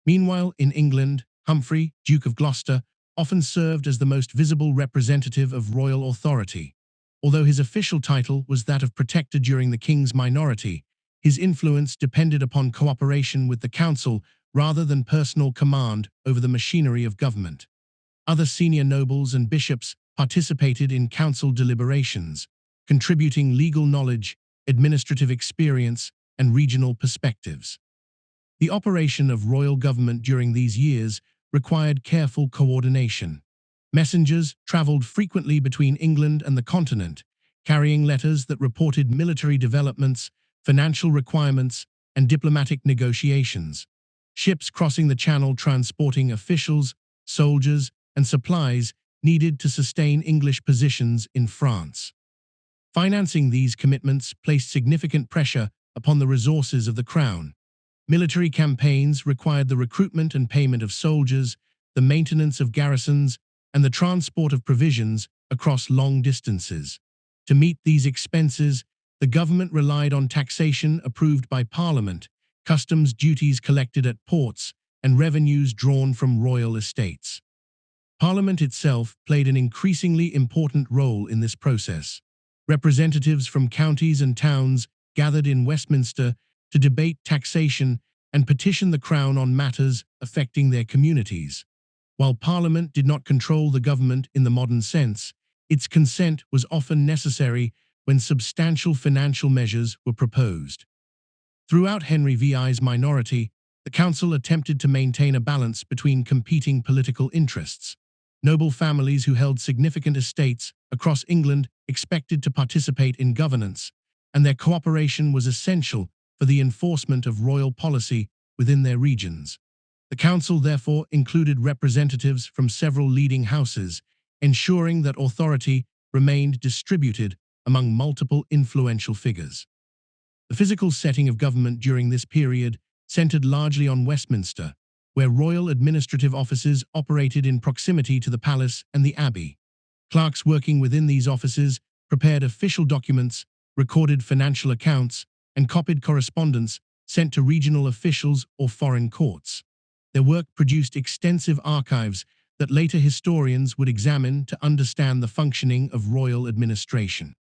Meanwhile, in England, Humphrey, Duke of Gloucester, often served as the most visible representative of royal authority. Although his official title was that of Protector during the king's minority, his influence depended upon cooperation with the council rather than personal command over the machinery of government. Other senior nobles and bishops participated in council deliberations, contributing legal knowledge, administrative experience, and regional perspectives. The operation of royal government during these years required careful coordination. Messengers traveled frequently between England and the continent, carrying letters that reported military developments, financial requirements, and diplomatic negotiations. Ships crossing the Channel transporting officials, soldiers, and supplies needed to sustain English positions in France. Financing these commitments placed significant pressure upon the resources of the crown. Military campaigns required the recruitment and payment of soldiers, the maintenance of garrisons, and the transport of provisions across long distances. To meet these expenses, the government relied on taxation approved by Parliament, customs duties collected at ports, and revenues drawn from royal estates. Parliament itself played an increasingly important role in this process. Representatives from counties and towns gathered in Westminster to debate taxation and petition the Crown on matters affecting their communities. While Parliament did not control the government in the modern sense, its consent was often necessary when substantial financial measures were proposed. Throughout Henry VI's minority, the council attempted to maintain a balance between competing political interests. Noble families who held significant estates across England expected to participate in governance, and their cooperation was essential for the enforcement of royal policy within their regions. The council therefore included representatives from several leading houses, ensuring that authority remained distributed among multiple influential figures. The physical setting of government during this period centered largely on Westminster, where royal administrative offices operated in proximity to the palace and the abbey. Clerks working within these offices prepared official documents, recorded financial accounts, and copied correspondence sent to regional officials or foreign courts. Their work produced extensive archives that later historians would examine to understand the functioning of royal administration.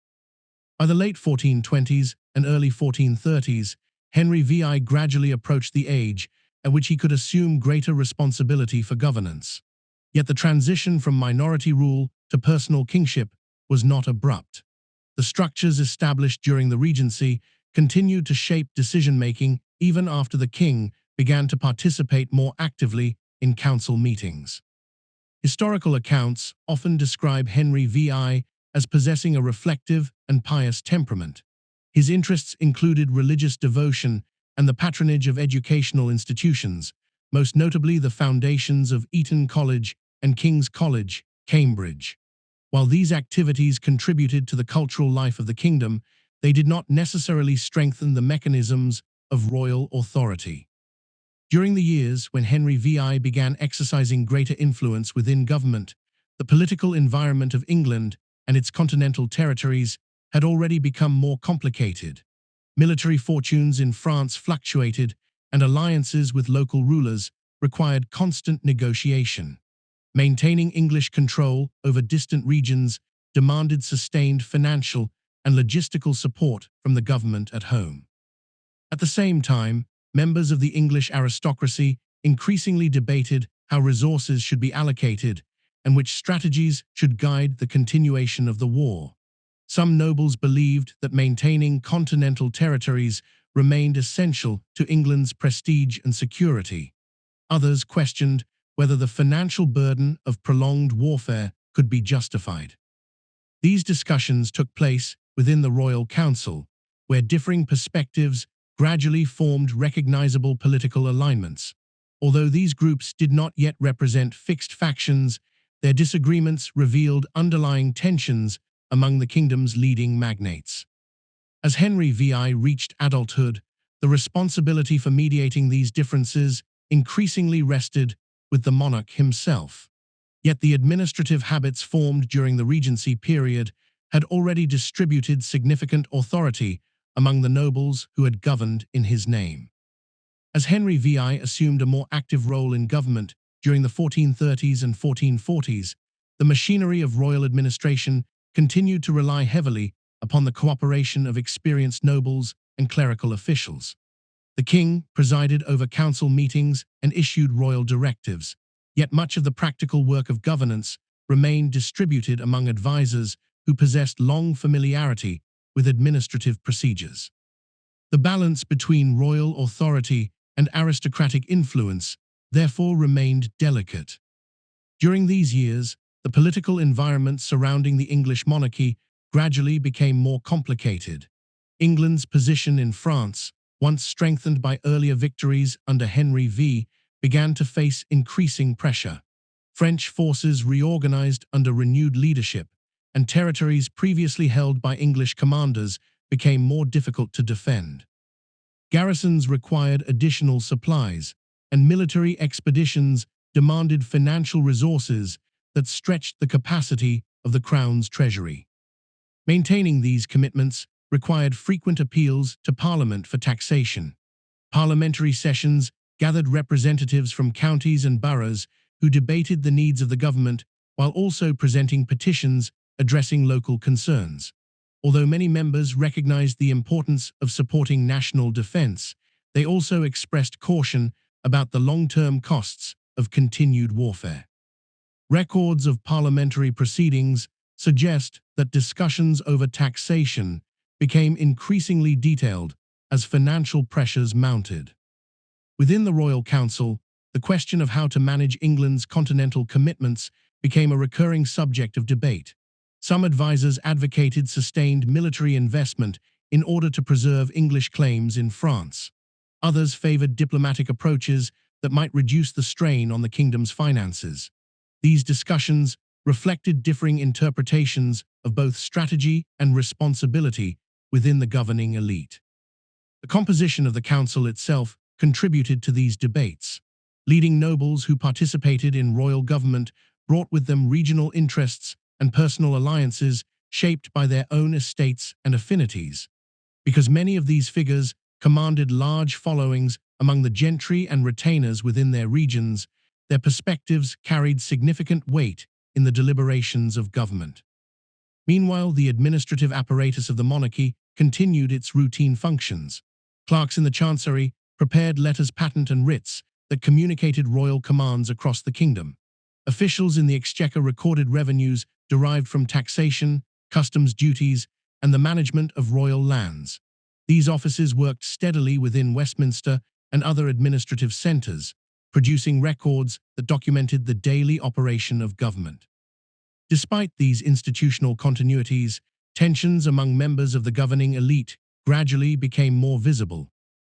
By the late 1420s and early 1430s, Henry VI gradually approached the age at which he could assume greater responsibility for governance. Yet the transition from minority rule to personal kingship was not abrupt. The structures established during the Regency continued to shape decision-making even after the king began to participate more actively in council meetings. Historical accounts often describe Henry VI as possessing a reflective and pious temperament. His interests included religious devotion and the patronage of educational institutions, most notably the foundations of Eton College and King's College, Cambridge. While these activities contributed to the cultural life of the kingdom, they did not necessarily strengthen the mechanisms of royal authority. During the years when Henry VI began exercising greater influence within government, the political environment of England and its continental territories had already become more complicated. Military fortunes in France fluctuated, and alliances with local rulers required constant negotiation. Maintaining English control over distant regions demanded sustained financial and logistical support from the government at home. At the same time, members of the English aristocracy increasingly debated how resources should be allocated and which strategies should guide the continuation of the war. Some nobles believed that maintaining continental territories remained essential to England's prestige and security. Others questioned whether the financial burden of prolonged warfare could be justified. These discussions took place within the Royal Council, where differing perspectives gradually formed recognizable political alignments. Although these groups did not yet represent fixed factions, their disagreements revealed underlying tensions among the kingdom's leading magnates. As Henry VI reached adulthood, the responsibility for mediating these differences increasingly rested with the monarch himself. Yet the administrative habits formed during the Regency period had already distributed significant authority among the nobles who had governed in his name. As Henry VI assumed a more active role in government during the 1430s and 1440s, the machinery of royal administration continued to rely heavily upon the cooperation of experienced nobles and clerical officials. The king presided over council meetings and issued royal directives, yet much of the practical work of governance remained distributed among advisors who possessed long familiarity with administrative procedures. The balance between royal authority and aristocratic influence therefore remained delicate. During these years, the political environment surrounding the English monarchy gradually became more complicated. England's position in France, once strengthened by earlier victories under Henry V, began to face increasing pressure. French forces reorganized under renewed leadership, and territories previously held by English commanders became more difficult to defend. Garrisons required additional supplies, and military expeditions demanded financial resources that stretched the capacity of the Crown's treasury. Maintaining these commitments required frequent appeals to Parliament for taxation. Parliamentary sessions gathered representatives from counties and boroughs who debated the needs of the government while also presenting petitions addressing local concerns. Although many members recognized the importance of supporting national defense, they also expressed caution about the long-term costs of continued warfare. Records of parliamentary proceedings, suggest that discussions over taxation became increasingly detailed as financial pressures mounted. Within the Royal Council, the question of how to manage England's continental commitments became a recurring subject of debate. Some advisers advocated sustained military investment in order to preserve English claims in France. Others favored diplomatic approaches that might reduce the strain on the kingdom's finances. These discussions reflected differing interpretations of both strategy and responsibility within the governing elite. The composition of the council itself contributed to these debates. Leading nobles who participated in royal government brought with them regional interests and personal alliances shaped by their own estates and affinities. Because many of these figures commanded large followings among the gentry and retainers within their regions, their perspectives carried significant weight in the deliberations of government. Meanwhile, the administrative apparatus of the monarchy continued its routine functions. Clerks in the chancery prepared letters patent and writs that communicated royal commands across the kingdom. Officials in the exchequer recorded revenues derived from taxation, customs duties, and the management of royal lands. These offices worked steadily within Westminster and other administrative centres, producing records that documented the daily operation of government. Despite these institutional continuities, tensions among members of the governing elite gradually became more visible.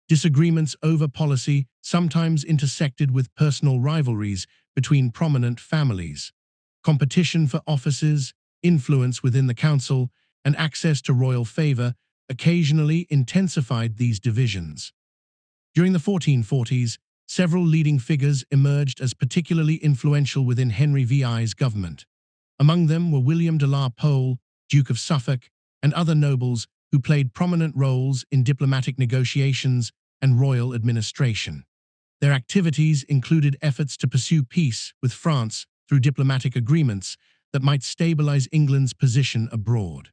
Disagreements over policy sometimes intersected with personal rivalries between prominent families. Competition for offices, influence within the council, and access to royal favour occasionally intensified these divisions. During the 1440s, several leading figures emerged as particularly influential within Henry VI's government. Among them were William de la Pole, Duke of Suffolk, and other nobles who played prominent roles in diplomatic negotiations and royal administration. Their activities included efforts to pursue peace with France through diplomatic agreements that might stabilize England's position abroad.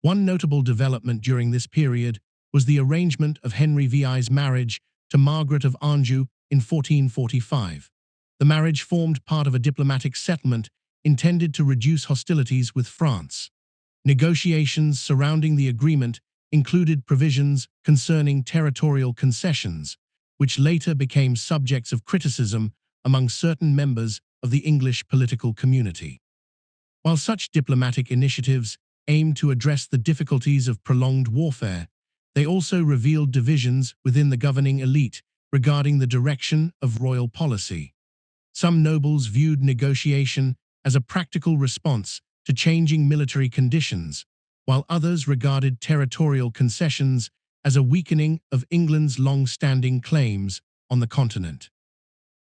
One notable development during this period was the arrangement of Henry VI's marriage to Margaret of Anjou in 1445. The marriage formed part of a diplomatic settlement intended to reduce hostilities with France. Negotiations surrounding the agreement included provisions concerning territorial concessions, which later became subjects of criticism among certain members of the English political community. While such diplomatic initiatives aimed to address the difficulties of prolonged warfare, they also revealed divisions within the governing elite regarding the direction of royal policy. Some nobles viewed negotiation as a practical response to changing military conditions, while others regarded territorial concessions as a weakening of England's long-standing claims on the continent.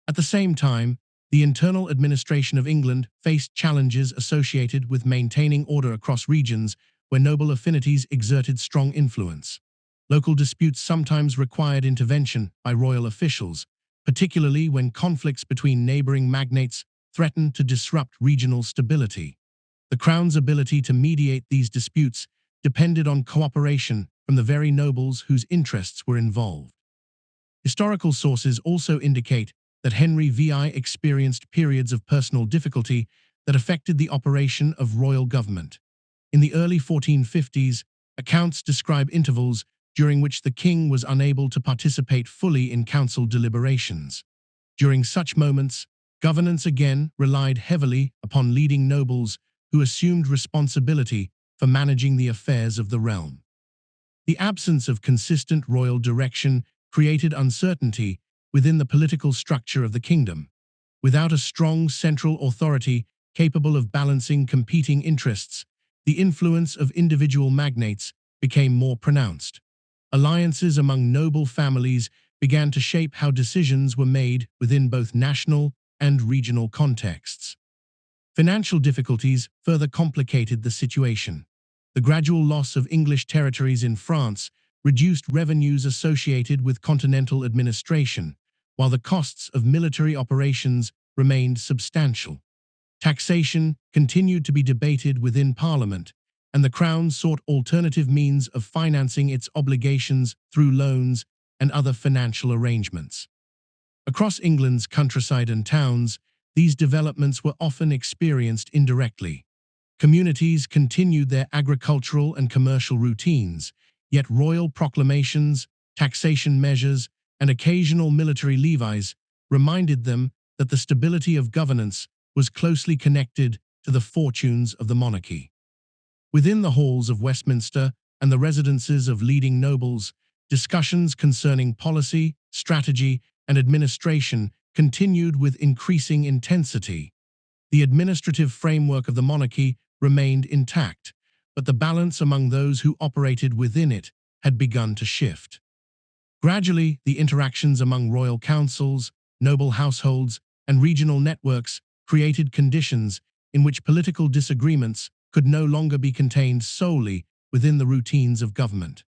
At the same time, the internal administration of England faced challenges associated with maintaining order across regions where noble affinities exerted strong influence. Local disputes sometimes required intervention by royal officials, particularly when conflicts between neighboring magnates threatened to disrupt regional stability. The Crown's ability to mediate these disputes depended on cooperation from the very nobles whose interests were involved. Historical sources also indicate that Henry VI experienced periods of personal difficulty that affected the operation of royal government. In the early 1450s, accounts describe intervals during which the king was unable to participate fully in council deliberations. During such moments, governance again relied heavily upon leading nobles who assumed responsibility for managing the affairs of the realm. The absence of consistent royal direction created uncertainty within the political structure of the kingdom. Without a strong central authority capable of balancing competing interests, the influence of individual magnates became more pronounced. Alliances among noble families began to shape how decisions were made within both national and regional contexts. Financial difficulties further complicated the situation. The gradual loss of English territories in France reduced revenues associated with continental administration, while the costs of military operations remained substantial. Taxation continued to be debated within Parliament, and the Crown sought alternative means of financing its obligations through loans and other financial arrangements. Across England's countryside and towns, these developments were often experienced indirectly. Communities continued their agricultural and commercial routines, yet royal proclamations, taxation measures, and occasional military levies reminded them that the stability of governance was closely connected to the fortunes of the monarchy. Within the halls of Westminster and the residences of leading nobles, discussions concerning policy, strategy, and administration continued with increasing intensity. The administrative framework of the monarchy remained intact, but the balance among those who operated within it had begun to shift. Gradually, the interactions among royal councils, noble households, and regional networks created conditions in which political disagreements could no longer be contained solely within the routines of government.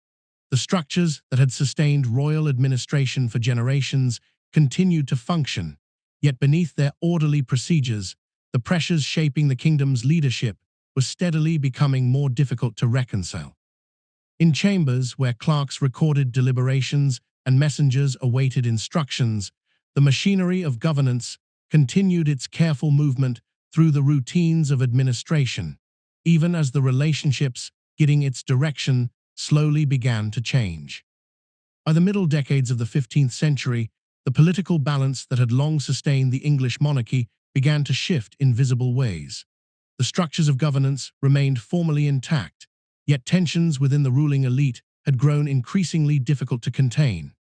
The structures that had sustained royal administration for generations continued to function, yet beneath their orderly procedures, the pressures shaping the kingdom's leadership were steadily becoming more difficult to reconcile. In chambers where clerks recorded deliberations and messengers awaited instructions, the machinery of governance continued its careful movement through the routines of administration, even as the relationships getting its direction slowly began to change. By the middle decades of the 15th century, the political balance that had long sustained the English monarchy began to shift in visible ways. The structures of governance remained formally intact, yet tensions within the ruling elite had grown increasingly difficult to contain.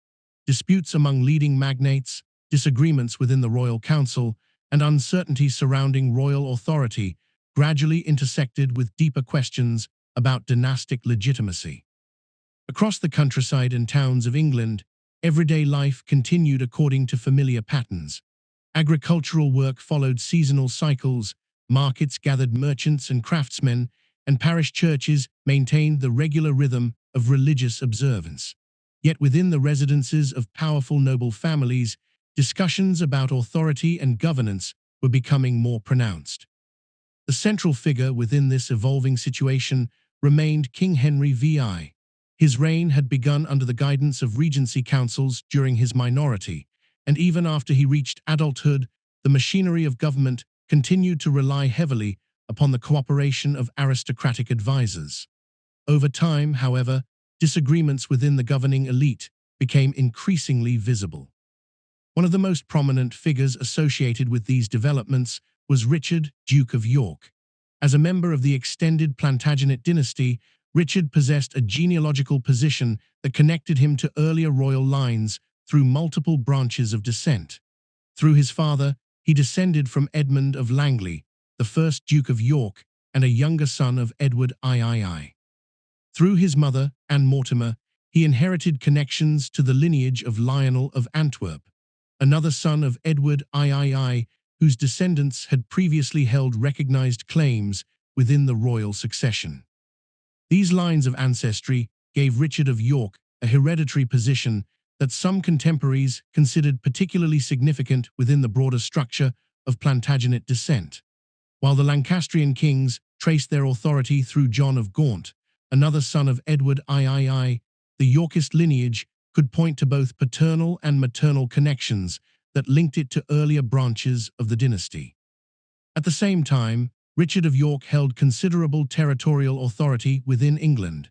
Disputes among leading magnates, disagreements within the royal council, and uncertainty surrounding royal authority gradually intersected with deeper questions about dynastic legitimacy. Across the countryside and towns of England, everyday life continued according to familiar patterns. Agricultural work followed seasonal cycles, markets gathered merchants and craftsmen, and parish churches maintained the regular rhythm of religious observance. Yet within the residences of powerful noble families, discussions about authority and governance were becoming more pronounced. The central figure within this evolving situation remained King Henry VI. His reign had begun under the guidance of regency councils during his minority, and even after he reached adulthood, the machinery of government continued to rely heavily upon the cooperation of aristocratic advisors. Over time, however, disagreements within the governing elite became increasingly visible. One of the most prominent figures associated with these developments was Richard, Duke of York. As a member of the extended Plantagenet dynasty, Richard possessed a genealogical position that connected him to earlier royal lines through multiple branches of descent. Through his father, he descended from Edmund of Langley, the first Duke of York, and a younger son of Edward III. Through his mother, Anne Mortimer, he inherited connections to the lineage of Lionel of Antwerp, another son of Edward III, whose descendants had previously held recognized claims within the royal succession. These lines of ancestry gave Richard of York a hereditary position that some contemporaries considered particularly significant within the broader structure of Plantagenet descent. While the Lancastrian kings traced their authority through John of Gaunt, another son of Edward III, the Yorkist lineage could point to both paternal and maternal connections that linked it to earlier branches of the dynasty. At the same time, Richard of York held considerable territorial authority within England.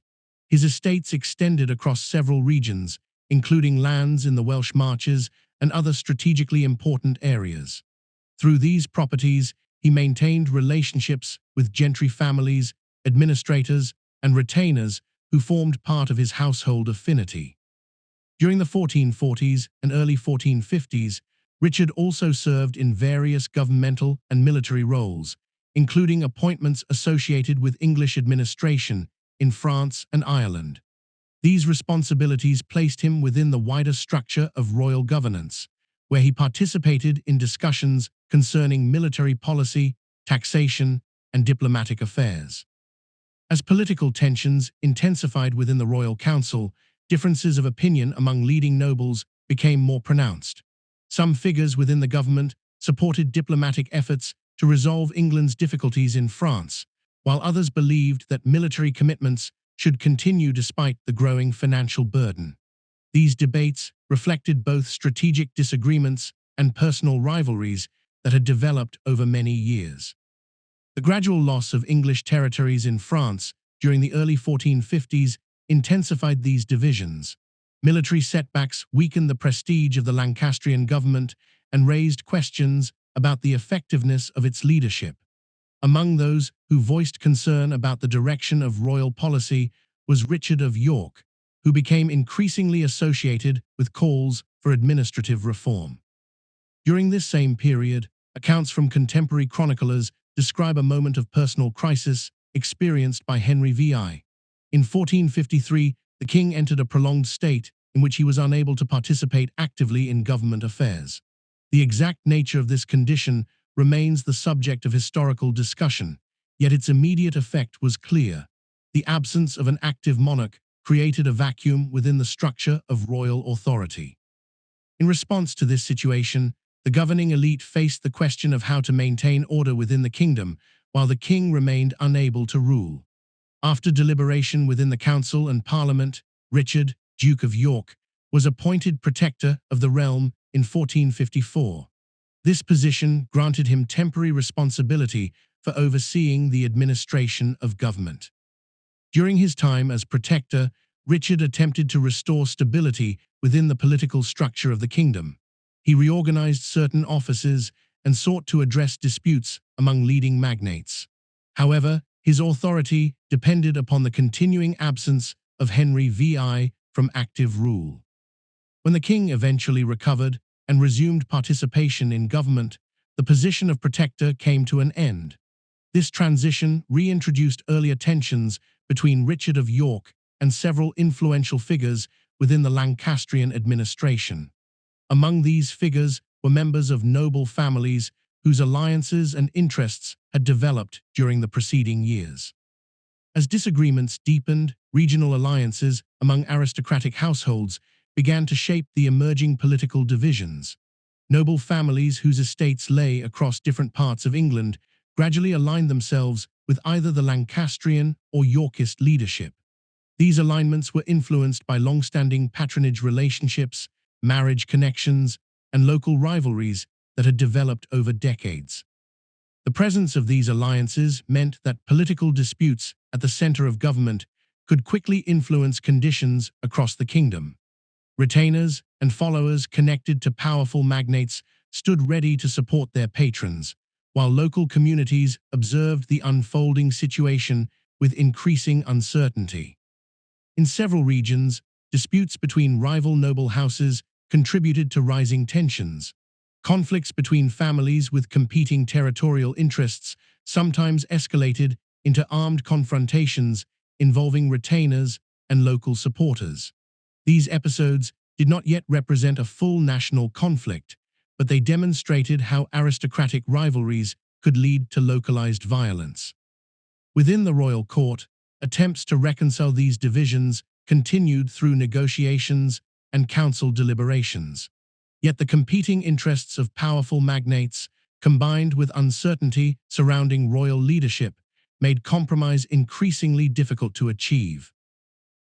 His estates extended across several regions, including lands in the Welsh Marches and other strategically important areas. Through these properties, he maintained relationships with gentry families, administrators, and retainers who formed part of his household affinity. During the 1440s and early 1450s, Richard also served in various governmental and military roles, including appointments associated with English administration in France and Ireland. These responsibilities placed him within the wider structure of royal governance, where he participated in discussions concerning military policy, taxation, and diplomatic affairs. As political tensions intensified within the royal council, differences of opinion among leading nobles became more pronounced. Some figures within the government supported diplomatic efforts to resolve England's difficulties in France, while others believed that military commitments should continue despite the growing financial burden. These debates reflected both strategic disagreements and personal rivalries that had developed over many years. The gradual loss of English territories in France during the early 1450s intensified these divisions. Military setbacks weakened the prestige of the Lancastrian government and raised questions about the effectiveness of its leadership. Among those who voiced concern about the direction of royal policy was Richard of York, who became increasingly associated with calls for administrative reform. During this same period, accounts from contemporary chroniclers describe a moment of personal crisis experienced by Henry VI. In 1453, the king entered a prolonged state in which he was unable to participate actively in government affairs. The exact nature of this condition remains the subject of historical discussion, yet its immediate effect was clear. The absence of an active monarch created a vacuum within the structure of royal authority. In response to this situation, the governing elite faced the question of how to maintain order within the kingdom while the king remained unable to rule. After deliberation within the council and parliament, Richard, Duke of York, was appointed protector of the realm in 1454. This position granted him temporary responsibility for overseeing the administration of government. During his time as protector, Richard attempted to restore stability within the political structure of the kingdom. He reorganized certain offices and sought to address disputes among leading magnates. However, his authority depended upon the continuing absence of Henry VI from active rule. When the king eventually recovered and resumed participation in government, the position of protector came to an end. This transition reintroduced earlier tensions between Richard of York and several influential figures within the Lancastrian administration. Among these figures were members of noble families whose alliances and interests had developed during the preceding years. As disagreements deepened, regional alliances among aristocratic households began to shape the emerging political divisions. Noble families whose estates lay across different parts of England gradually aligned themselves with either the Lancastrian or Yorkist leadership. These alignments were influenced by long-standing patronage relationships, marriage connections, and local rivalries that had developed over decades. The presence of these alliances meant that political disputes at the center of government could quickly influence conditions across the kingdom. Retainers and followers connected to powerful magnates stood ready to support their patrons, while local communities observed the unfolding situation with increasing uncertainty. In several regions, disputes between rival noble houses contributed to rising tensions. Conflicts between families with competing territorial interests sometimes escalated into armed confrontations involving retainers and local supporters. These episodes did not yet represent a full national conflict, but they demonstrated how aristocratic rivalries could lead to localized violence. Within the royal court, attempts to reconcile these divisions continued through negotiations and council deliberations. Yet the competing interests of powerful magnates, combined with uncertainty surrounding royal leadership, made compromise increasingly difficult to achieve.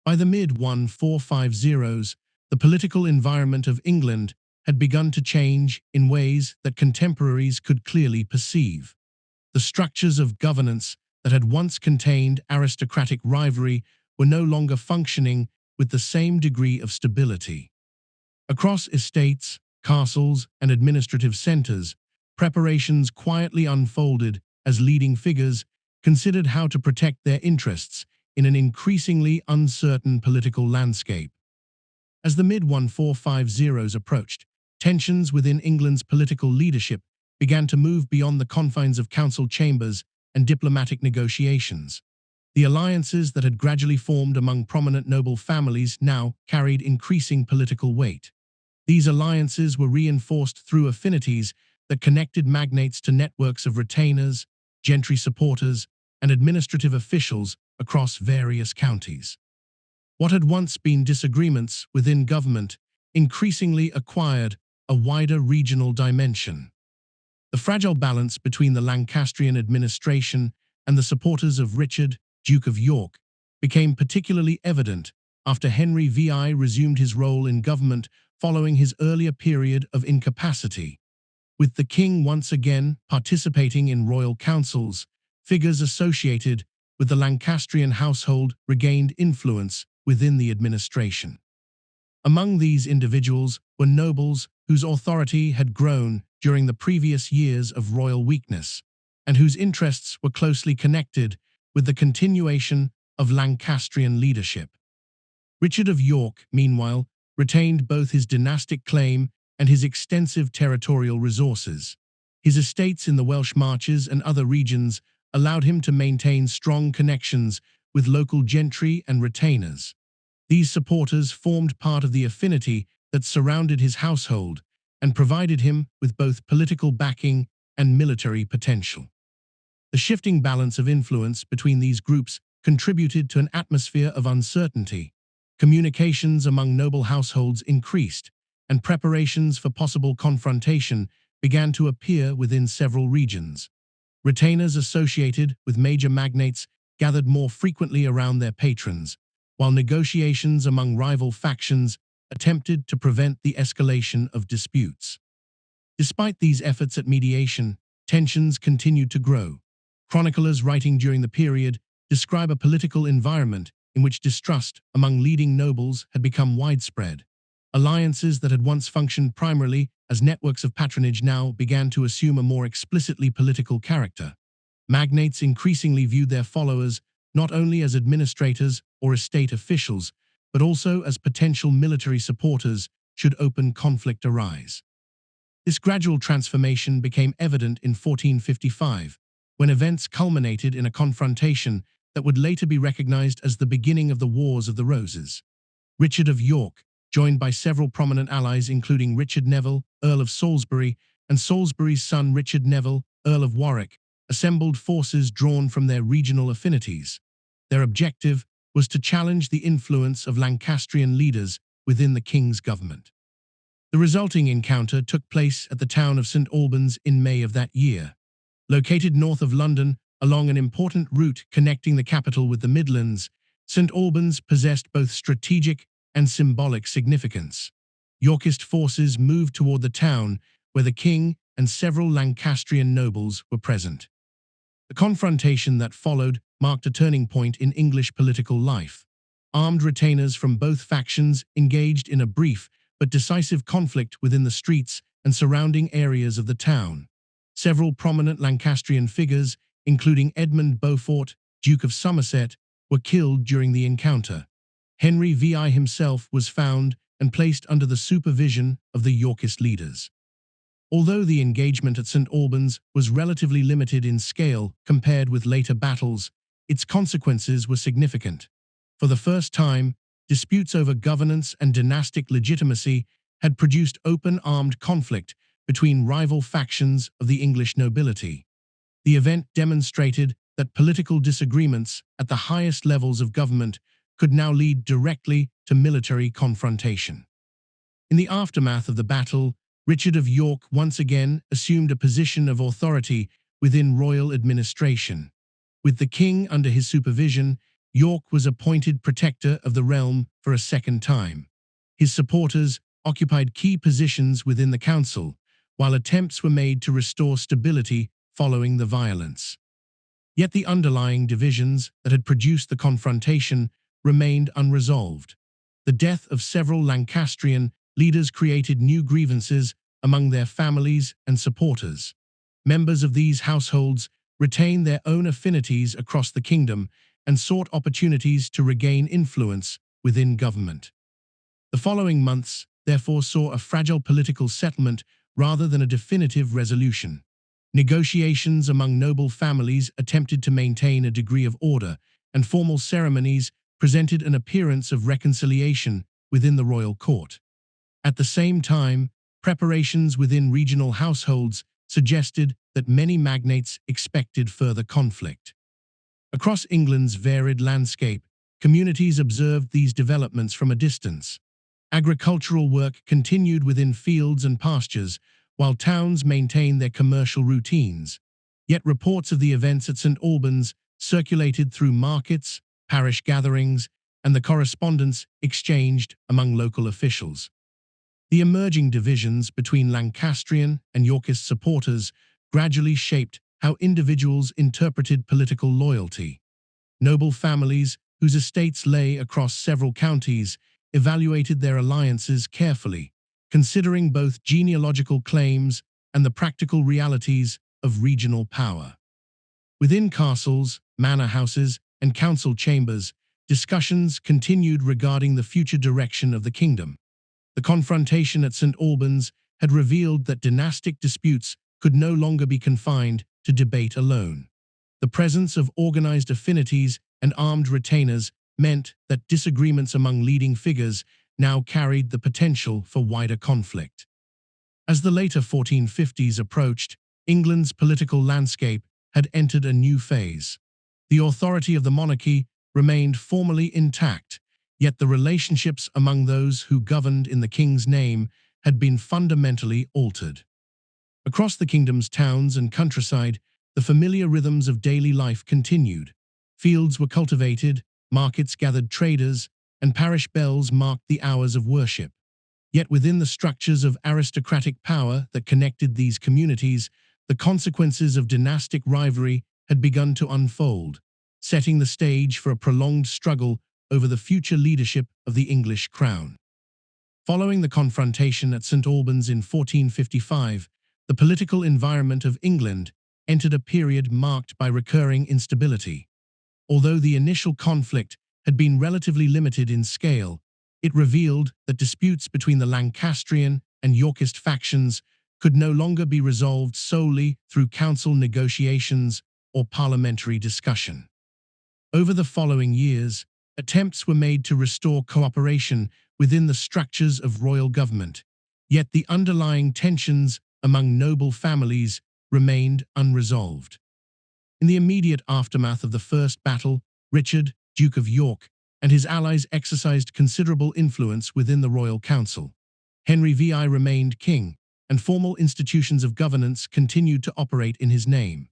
By the mid-1450s, the political environment of England had begun to change in ways that contemporaries could clearly perceive. The structures of governance that had once contained aristocratic rivalry were no longer functioning with the same degree of stability. Across estates, castles, and administrative centers, preparations quietly unfolded as leading figures considered how to protect their interests in an increasingly uncertain political landscape. As the mid-1450s approached, tensions within England's political leadership began to move beyond the confines of council chambers and diplomatic negotiations. The alliances that had gradually formed among prominent noble families now carried increasing political weight. These alliances were reinforced through affinities that connected magnates to networks of retainers, gentry supporters, and administrative officials across various counties. What had once been disagreements within government increasingly acquired a wider regional dimension. The fragile balance between the Lancastrian administration and the supporters of Richard, Duke of York, became particularly evident after Henry VI resumed his role in government following his earlier period of incapacity. With the king once again participating in royal councils, figures associated with the Lancastrian household regained influence within the administration. Among these individuals were nobles whose authority had grown during the previous years of royal weakness, and whose interests were closely connected with the continuation of Lancastrian leadership. Richard of York, meanwhile, retained both his dynastic claim and his extensive territorial resources. His estates in the Welsh Marches and other regions allowed him to maintain strong connections with local gentry and retainers. These supporters formed part of the affinity that surrounded his household and provided him with both political backing and military potential. The shifting balance of influence between these groups contributed to an atmosphere of uncertainty. Communications among noble households increased, and preparations for possible confrontation began to appear within several regions. Retainers associated with major magnates gathered more frequently around their patrons, while negotiations among rival factions attempted to prevent the escalation of disputes. Despite these efforts at mediation, tensions continued to grow. Chroniclers writing during the period describe a political environment in which distrust among leading nobles had become widespread. Alliances that had once functioned primarily as networks of patronage now began to assume a more explicitly political character. Magnates increasingly viewed their followers not only as administrators or estate officials, but also as potential military supporters should open conflict arise. This gradual transformation became evident in 1455, when events culminated in a confrontation that would later be recognized as the beginning of the Wars of the Roses. Richard of York, joined by several prominent allies including Richard Neville, Earl of Salisbury, and Salisbury's son Richard Neville, Earl of Warwick, assembled forces drawn from their regional affinities. Their objective was to challenge the influence of Lancastrian leaders within the king's government. The resulting encounter took place at the town of St. Albans in May of that year. Located north of London, along an important route connecting the capital with the Midlands, St. Albans possessed both strategic and symbolic significance. Yorkist forces moved toward the town, where the king and several Lancastrian nobles were present. The confrontation that followed marked a turning point in English political life. Armed retainers from both factions engaged in a brief but decisive conflict within the streets and surrounding areas of the town. Several prominent Lancastrian figures, including Edmund Beaufort, Duke of Somerset, were killed during the encounter. Henry VI himself was found and placed under the supervision of the Yorkist leaders. Although the engagement at St. Albans was relatively limited in scale compared with later battles, its consequences were significant. For the first time, disputes over governance and dynastic legitimacy had produced open armed conflict between rival factions of the English nobility. The event demonstrated that political disagreements at the highest levels of government could now lead directly to military confrontation. In the aftermath of the battle, Richard of York once again assumed a position of authority within royal administration. With the king under his supervision, York was appointed protector of the realm for a second time. His supporters occupied key positions within the council, while attempts were made to restore stability following the violence. Yet the underlying divisions that had produced the confrontation remained unresolved. The death of several Lancastrian leaders created new grievances among their families and supporters. Members of these households retained their own affinities across the kingdom and sought opportunities to regain influence within government. The following months, therefore, saw a fragile political settlement rather than a definitive resolution. Negotiations among noble families attempted to maintain a degree of order, and formal ceremonies presented an appearance of reconciliation within the royal court. At the same time, preparations within regional households suggested that many magnates expected further conflict. Across England's varied landscape, communities observed these developments from a distance. Agricultural work continued within fields and pastures, while towns maintained their commercial routines. Yet reports of the events at St. Albans circulated through markets, parish gatherings, and the correspondence exchanged among local officials. The emerging divisions between Lancastrian and Yorkist supporters gradually shaped how individuals interpreted political loyalty. Noble families, whose estates lay across several counties, evaluated their alliances carefully, considering both genealogical claims and the practical realities of regional power. Within castles, manor houses, and council chambers, discussions continued regarding the future direction of the kingdom. The confrontation at St. Albans had revealed that dynastic disputes could no longer be confined to debate alone. The presence of organized affinities and armed retainers meant that disagreements among leading figures now carried the potential for wider conflict. As the later 1450s approached, England's political landscape had entered a new phase. The authority of the monarchy remained formally intact, yet the relationships among those who governed in the king's name had been fundamentally altered. Across the kingdom's towns and countryside, the familiar rhythms of daily life continued. Fields were cultivated, markets gathered traders, and parish bells marked the hours of worship. Yet within the structures of aristocratic power that connected these communities, the consequences of dynastic rivalry had begun to unfold, setting the stage for a prolonged struggle over the future leadership of the English crown. Following the confrontation at St. Albans in 1455, the political environment of England entered a period marked by recurring instability. Although the initial conflict had been relatively limited in scale, it revealed that disputes between the Lancastrian and Yorkist factions could no longer be resolved solely through council negotiations or parliamentary discussion. Over the following years, attempts were made to restore cooperation within the structures of royal government, yet the underlying tensions among noble families remained unresolved. In the immediate aftermath of the First Battle, Richard, Duke of York, and his allies exercised considerable influence within the royal council. Henry VI remained king, and formal institutions of governance continued to operate in his name.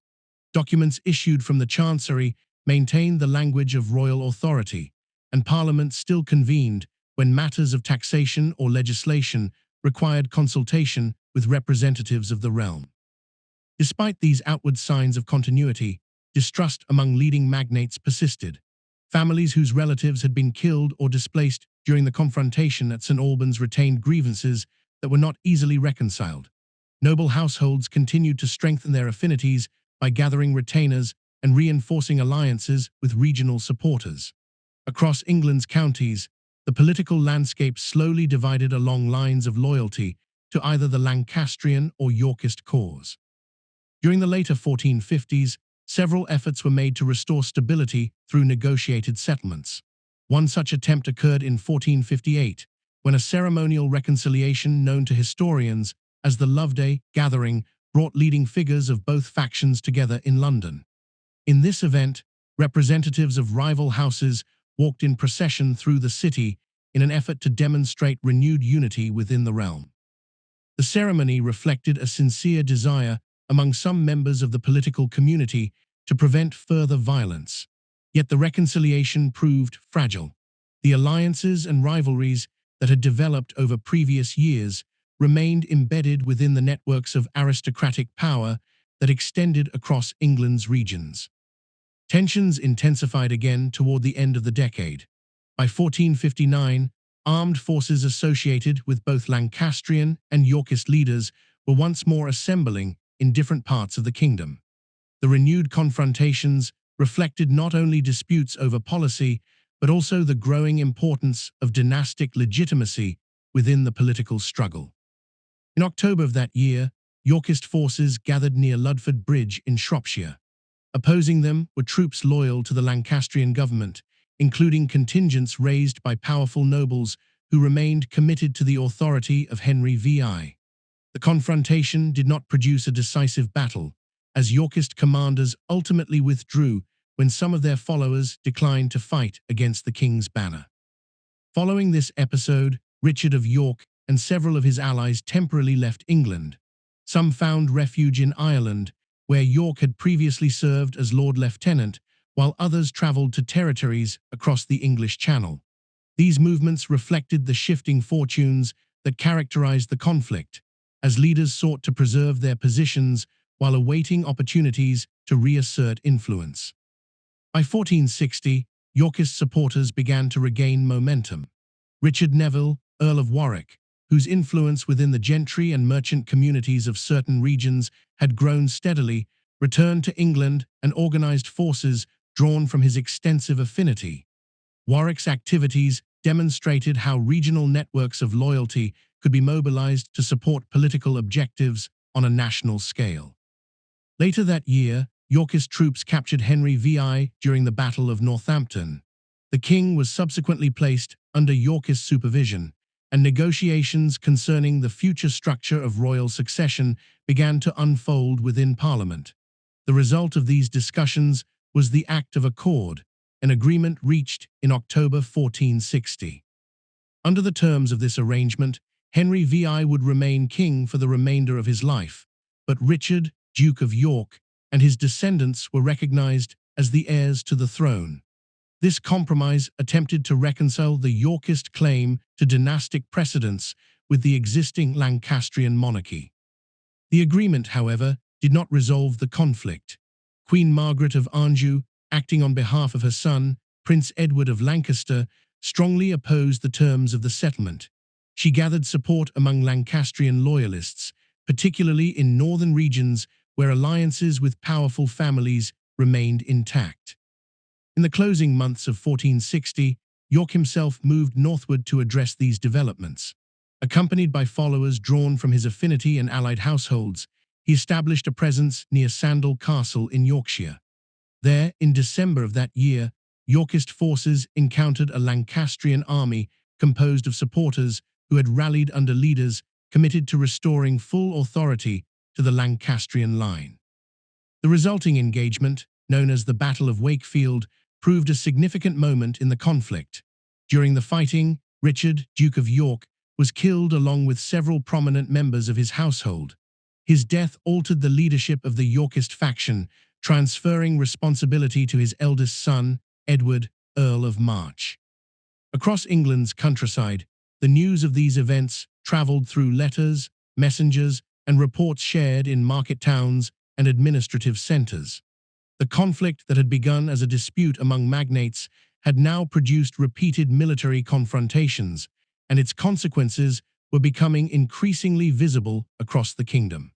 Documents issued from the Chancery maintained the language of royal authority, and Parliament still convened when matters of taxation or legislation required consultation with representatives of the realm. Despite these outward signs of continuity, distrust among leading magnates persisted. Families whose relatives had been killed or displaced during the confrontation at St. Albans retained grievances that were not easily reconciled. Noble households continued to strengthen their affinities by gathering retainers and reinforcing alliances with regional supporters. Across England's counties, the political landscape slowly divided along lines of loyalty to either the Lancastrian or Yorkist cause. During the later 1450s, several efforts were made to restore stability through negotiated settlements. One such attempt occurred in 1458, when a ceremonial reconciliation known to historians as the Loveday Gathering brought leading figures of both factions together in London. In this event, representatives of rival houses walked in procession through the city in an effort to demonstrate renewed unity within the realm. The ceremony reflected a sincere desire among some members of the political community to prevent further violence. Yet the reconciliation proved fragile. The alliances and rivalries that had developed over previous years remained embedded within the networks of aristocratic power that extended across England's regions. Tensions intensified again toward the end of the decade. By 1459, armed forces associated with both Lancastrian and Yorkist leaders were once more assembling in different parts of the kingdom. The renewed confrontations reflected not only disputes over policy, but also the growing importance of dynastic legitimacy within the political struggle. In October of that year, Yorkist forces gathered near Ludford Bridge in Shropshire. Opposing them were troops loyal to the Lancastrian government, including contingents raised by powerful nobles who remained committed to the authority of Henry VI. The confrontation did not produce a decisive battle, as Yorkist commanders ultimately withdrew when some of their followers declined to fight against the king's banner. Following this episode, Richard of York and several of his allies temporarily left England. Some found refuge in Ireland, where York had previously served as Lord Lieutenant, while others travelled to territories across the English Channel. These movements reflected the shifting fortunes that characterized the conflict, as leaders sought to preserve their positions while awaiting opportunities to reassert influence. By 1460, Yorkist supporters began to regain momentum. Richard Neville, Earl of Warwick, whose influence within the gentry and merchant communities of certain regions had grown steadily, returned to England and organized forces drawn from his extensive affinity. Warwick's activities demonstrated how regional networks of loyalty could be mobilized to support political objectives on a national scale. Later that year, Yorkist troops captured Henry VI during the Battle of Northampton. The king was subsequently placed under Yorkist supervision, and negotiations concerning the future structure of royal succession began to unfold within Parliament. The result of these discussions was the Act of Accord, an agreement reached in October 1460. Under the terms of this arrangement, Henry VI would remain king for the remainder of his life, but Richard, Duke of York, and his descendants were recognized as the heirs to the throne. This compromise attempted to reconcile the Yorkist claim to dynastic precedence with the existing Lancastrian monarchy. The agreement, however, did not resolve the conflict. Queen Margaret of Anjou, acting on behalf of her son, Prince Edward of Lancaster, strongly opposed the terms of the settlement. She gathered support among Lancastrian loyalists, particularly in northern regions where alliances with powerful families remained intact. In the closing months of 1460, York himself moved northward to address these developments. Accompanied by followers drawn from his affinity and allied households, he established a presence near Sandal Castle in Yorkshire. There, in December of that year, Yorkist forces encountered a Lancastrian army composed of supporters who had rallied under leaders committed to restoring full authority to the Lancastrian line. The resulting engagement, known as the Battle of Wakefield, proved a significant moment in the conflict. During the fighting, Richard, Duke of York, was killed along with several prominent members of his household. His death altered the leadership of the Yorkist faction, transferring responsibility to his eldest son, Edward, Earl of March. Across England's countryside, the news of these events traveled through letters, messengers, and reports shared in market towns and administrative centers. The conflict that had begun as a dispute among magnates had now produced repeated military confrontations, and its consequences were becoming increasingly visible across the kingdom.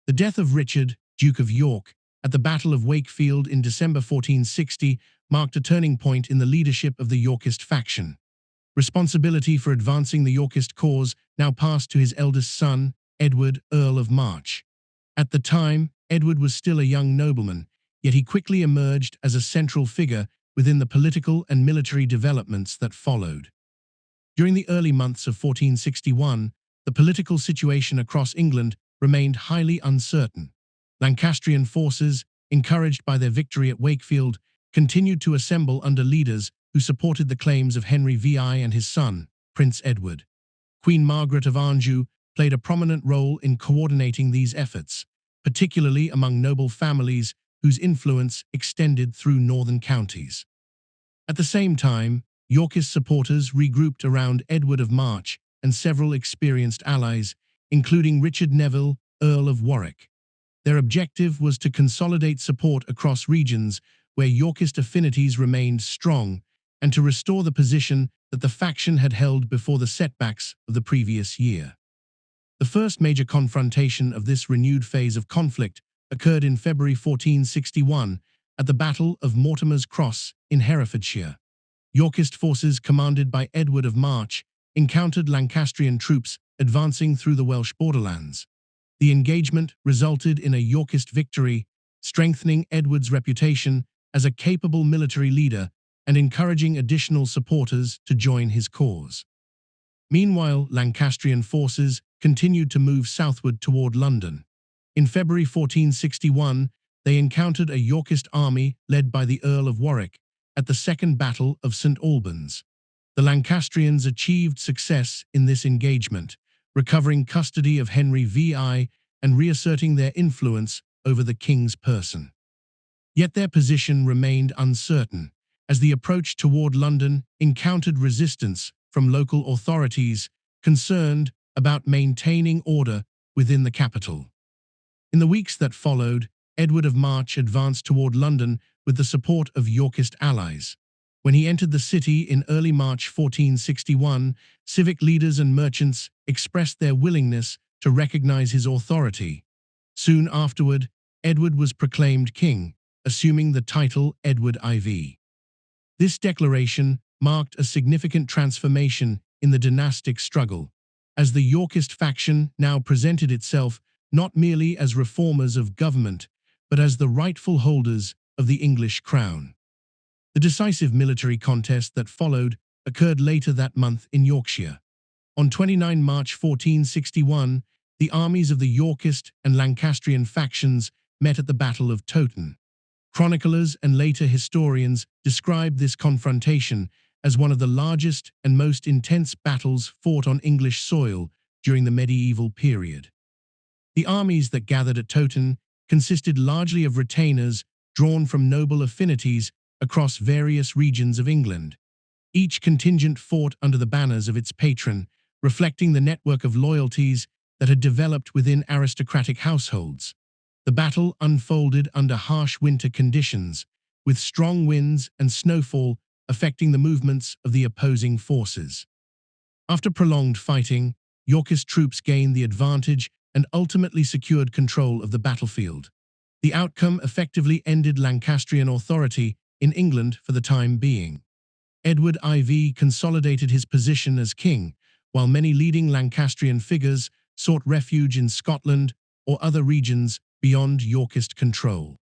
The death of Richard, Duke of York, at the Battle of Wakefield in December 1460 marked a turning point in the leadership of the Yorkist faction. Responsibility for advancing the Yorkist cause now passed to his eldest son, Edward, Earl of March. At the time, Edward was still a young nobleman, yet he quickly emerged as a central figure within the political and military developments that followed. During the early months of 1461, the political situation across England remained highly uncertain. Lancastrian forces, encouraged by their victory at Wakefield, continued to assemble under leaders who supported the claims of Henry VI and his son, Prince Edward. Queen Margaret of Anjou played a prominent role in coordinating these efforts, particularly among noble families whose influence extended through northern counties. At the same time, Yorkist supporters regrouped around Edward of March and several experienced allies, including Richard Neville, Earl of Warwick. Their objective was to consolidate support across regions where Yorkist affinities remained strong and to restore the position that the faction had held before the setbacks of the previous year. The first major confrontation of this renewed phase of conflict occurred in February 1461 at the Battle of Mortimer's Cross in Herefordshire. Yorkist forces commanded by Edward of March encountered Lancastrian troops advancing through the Welsh borderlands. The engagement resulted in a Yorkist victory, strengthening Edward's reputation as a capable military leader and encouraging additional supporters to join his cause. Meanwhile, Lancastrian forces continued to move southward toward London. In February 1461, they encountered a Yorkist army led by the Earl of Warwick at the Second Battle of St. Albans. The Lancastrians achieved success in this engagement, recovering custody of Henry VI and reasserting their influence over the king's person. Yet their position remained uncertain, as the approach toward London encountered resistance from local authorities concerned about maintaining order within the capital. In the weeks that followed, Edward of March advanced toward London with the support of Yorkist allies. When he entered the city in early March 1461, civic leaders and merchants expressed their willingness to recognize his authority. Soon afterward, Edward was proclaimed king, assuming the title Edward IV. This declaration marked a significant transformation in the dynastic struggle, as the Yorkist faction now presented itself not merely as reformers of government, but as the rightful holders of the English crown. The decisive military contest that followed occurred later that month in Yorkshire. On 29 March 1461, the armies of the Yorkist and Lancastrian factions met at the Battle of Towton. Chroniclers and later historians describe this confrontation as one of the largest and most intense battles fought on English soil during the medieval period. The armies that gathered at Towton consisted largely of retainers drawn from noble affinities across various regions of England. Each contingent fought under the banners of its patron, reflecting the network of loyalties that had developed within aristocratic households. The battle unfolded under harsh winter conditions, with strong winds and snowfall affecting the movements of the opposing forces. After prolonged fighting, Yorkist troops gained the advantage and ultimately secured control of the battlefield. The outcome effectively ended Lancastrian authority in England for the time being. Edward IV consolidated his position as king, while many leading Lancastrian figures sought refuge in Scotland or other regions beyond Yorkist control.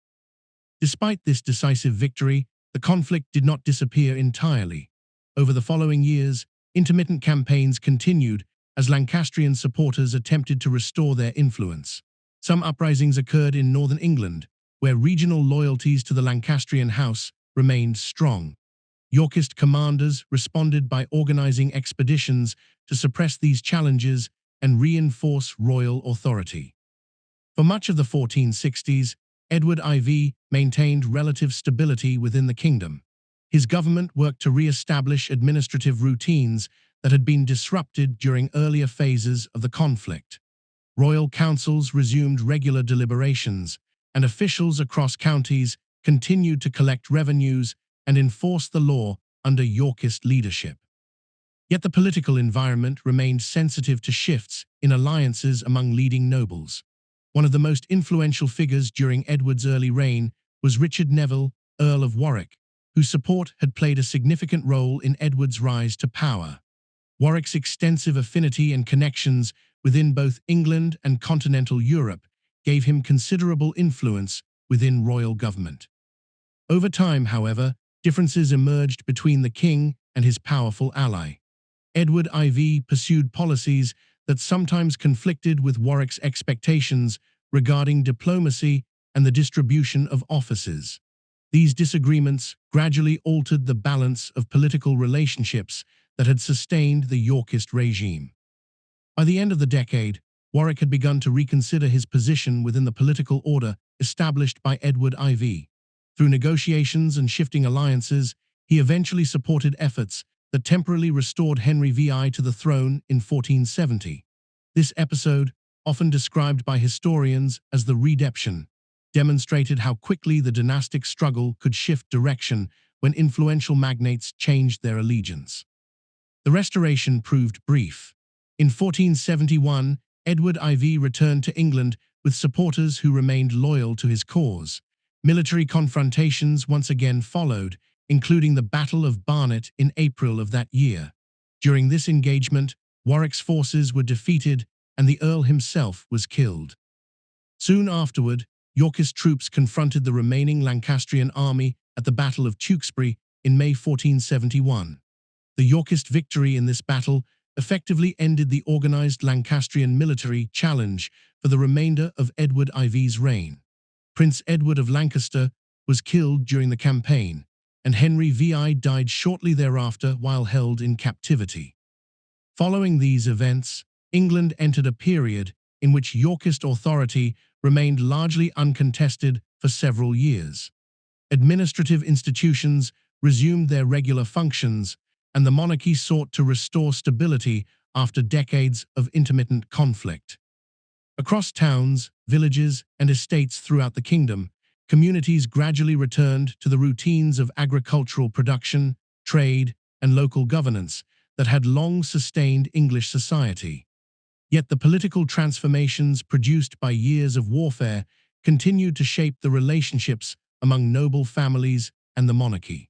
Despite this decisive victory, the conflict did not disappear entirely. Over the following years, intermittent campaigns continued as Lancastrian supporters attempted to restore their influence. Some uprisings occurred in northern England, where regional loyalties to the Lancastrian house remained strong. Yorkist commanders responded by organizing expeditions to suppress these challenges and reinforce royal authority. For much of the 1460s, Edward IV maintained relative stability within the kingdom. His government worked to re-establish administrative routines that had been disrupted during earlier phases of the conflict. Royal councils resumed regular deliberations, and officials across counties continued to collect revenues and enforce the law under Yorkist leadership. Yet the political environment remained sensitive to shifts in alliances among leading nobles. One of the most influential figures during Edward's early reign was Richard Neville, Earl of Warwick, whose support had played a significant role in Edward's rise to power. Warwick's extensive affinity and connections within both England and continental Europe gave him considerable influence within royal government. Over time, however, differences emerged between the king and his powerful ally. Edward IV pursued policies that sometimes conflicted with Warwick's expectations regarding diplomacy and the distribution of offices. These disagreements gradually altered the balance of political relationships that had sustained the Yorkist regime. By the end of the decade, Warwick had begun to reconsider his position within the political order established by Edward IV. Through negotiations and shifting alliances, he eventually supported efforts that temporarily restored Henry VI to the throne in 1470. This episode, often described by historians as the Redemption, demonstrated how quickly the dynastic struggle could shift direction when influential magnates changed their allegiance. The restoration proved brief. In 1471, Edward IV returned to England with supporters who remained loyal to his cause. Military confrontations once again followed, including the Battle of Barnet in April of that year. During this engagement, Warwick's forces were defeated and the Earl himself was killed. Soon afterward, Yorkist troops confronted the remaining Lancastrian army at the Battle of Tewkesbury in May 1471. The Yorkist victory in this battle effectively ended the organized Lancastrian military challenge for the remainder of Edward IV's reign. Prince Edward of Lancaster was killed during the campaign, and Henry VI died shortly thereafter while held in captivity. Following these events, England entered a period in which Yorkist authority remained largely uncontested for several years. Administrative institutions resumed their regular functions, and the monarchy sought to restore stability after decades of intermittent conflict. Across towns, villages, and estates throughout the kingdom, communities gradually returned to the routines of agricultural production, trade, and local governance that had long sustained English society. Yet the political transformations produced by years of warfare continued to shape the relationships among noble families and the monarchy.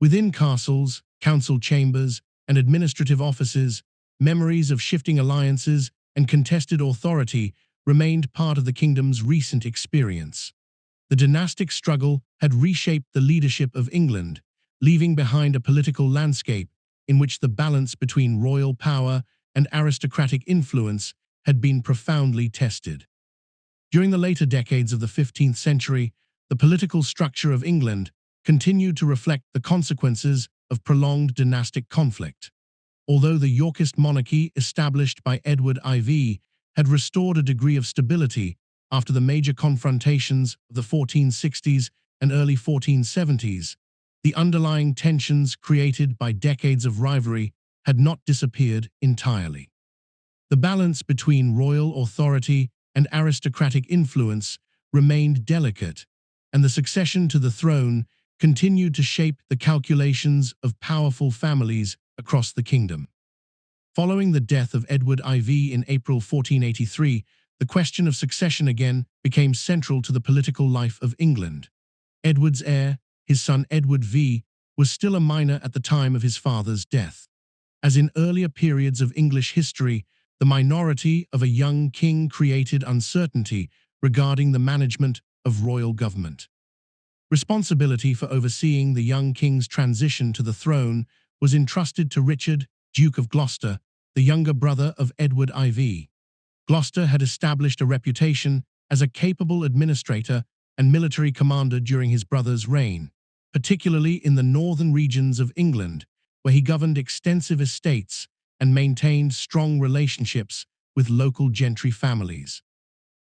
Within castles, council chambers, and administrative offices, memories of shifting alliances and contested authority remained part of the kingdom's recent experience. The dynastic struggle had reshaped the leadership of England, leaving behind a political landscape in which the balance between royal power and aristocratic influence had been profoundly tested. During the later decades of the 15th century, the political structure of England continued to reflect the consequences of prolonged dynastic conflict. Although the Yorkist monarchy established by Edward IV had restored a degree of stability after the major confrontations of the 1460s and early 1470s, the underlying tensions created by decades of rivalry had not disappeared entirely. The balance between royal authority and aristocratic influence remained delicate, and the succession to the throne continued to shape the calculations of powerful families across the kingdom. Following the death of Edward IV in April 1483, the question of succession again became central to the political life of England. Edward's heir, his son Edward V, was still a minor at the time of his father's death. As in earlier periods of English history, the minority of a young king created uncertainty regarding the management of royal government. Responsibility for overseeing the young king's transition to the throne was entrusted to Richard, Duke of Gloucester, the younger brother of Edward IV. Gloucester had established a reputation as a capable administrator and military commander during his brother's reign, particularly in the northern regions of England, where he governed extensive estates and maintained strong relationships with local gentry families.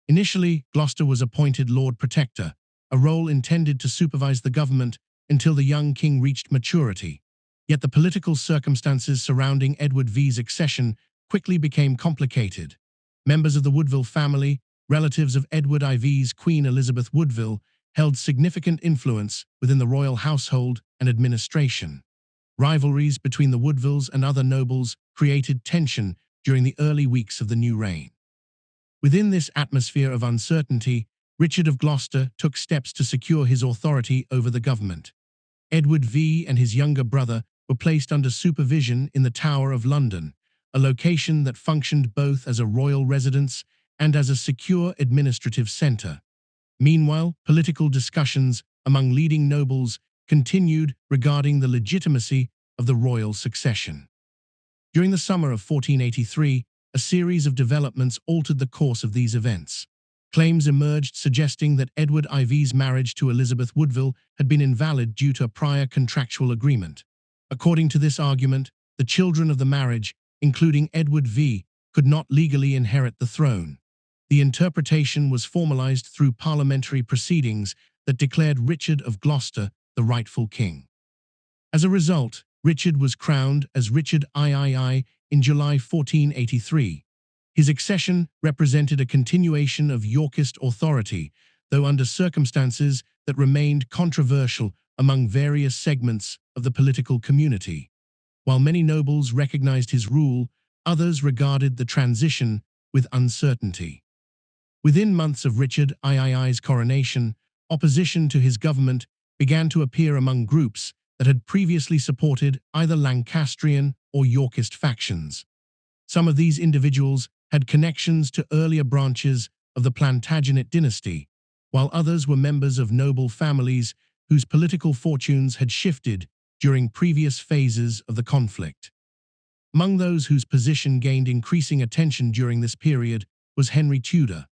Initially, Gloucester was appointed Lord Protector, a role intended to supervise the government until the young king reached maturity. Yet the political circumstances surrounding Edward V's accession quickly became complicated. Members of the Woodville family, relatives of Edward IV's Queen Elizabeth Woodville, held significant influence within the royal household and administration. Rivalries between the Woodvilles and other nobles created tension during the early weeks of the new reign. Within this atmosphere of uncertainty, Richard of Gloucester took steps to secure his authority over the government. Edward V and his younger brother were placed under supervision in the Tower of London, a location that functioned both as a royal residence and as a secure administrative centre. Meanwhile, political discussions among leading nobles continued regarding the legitimacy of the royal succession. During the summer of 1483, a series of developments altered the course of these events. Claims emerged suggesting that Edward IV's marriage to Elizabeth Woodville had been invalid due to a prior contractual agreement. According to this argument, the children of the marriage, including Edward V, could not legally inherit the throne. The interpretation was formalized through parliamentary proceedings that declared Richard of Gloucester the rightful king. As a result, Richard was crowned as Richard III in July 1483. His accession represented a continuation of Yorkist authority, though under circumstances that remained controversial among various segments of the political community. While many nobles recognized his rule, others regarded the transition with uncertainty. Within months of Richard III's coronation, opposition to his government began to appear among groups that had previously supported either Lancastrian or Yorkist factions. Some of these individuals had connections to earlier branches of the Plantagenet dynasty, while others were members of noble families whose political fortunes had shifted during previous phases of the conflict. Among those whose position gained increasing attention during this period was Henry Tudor.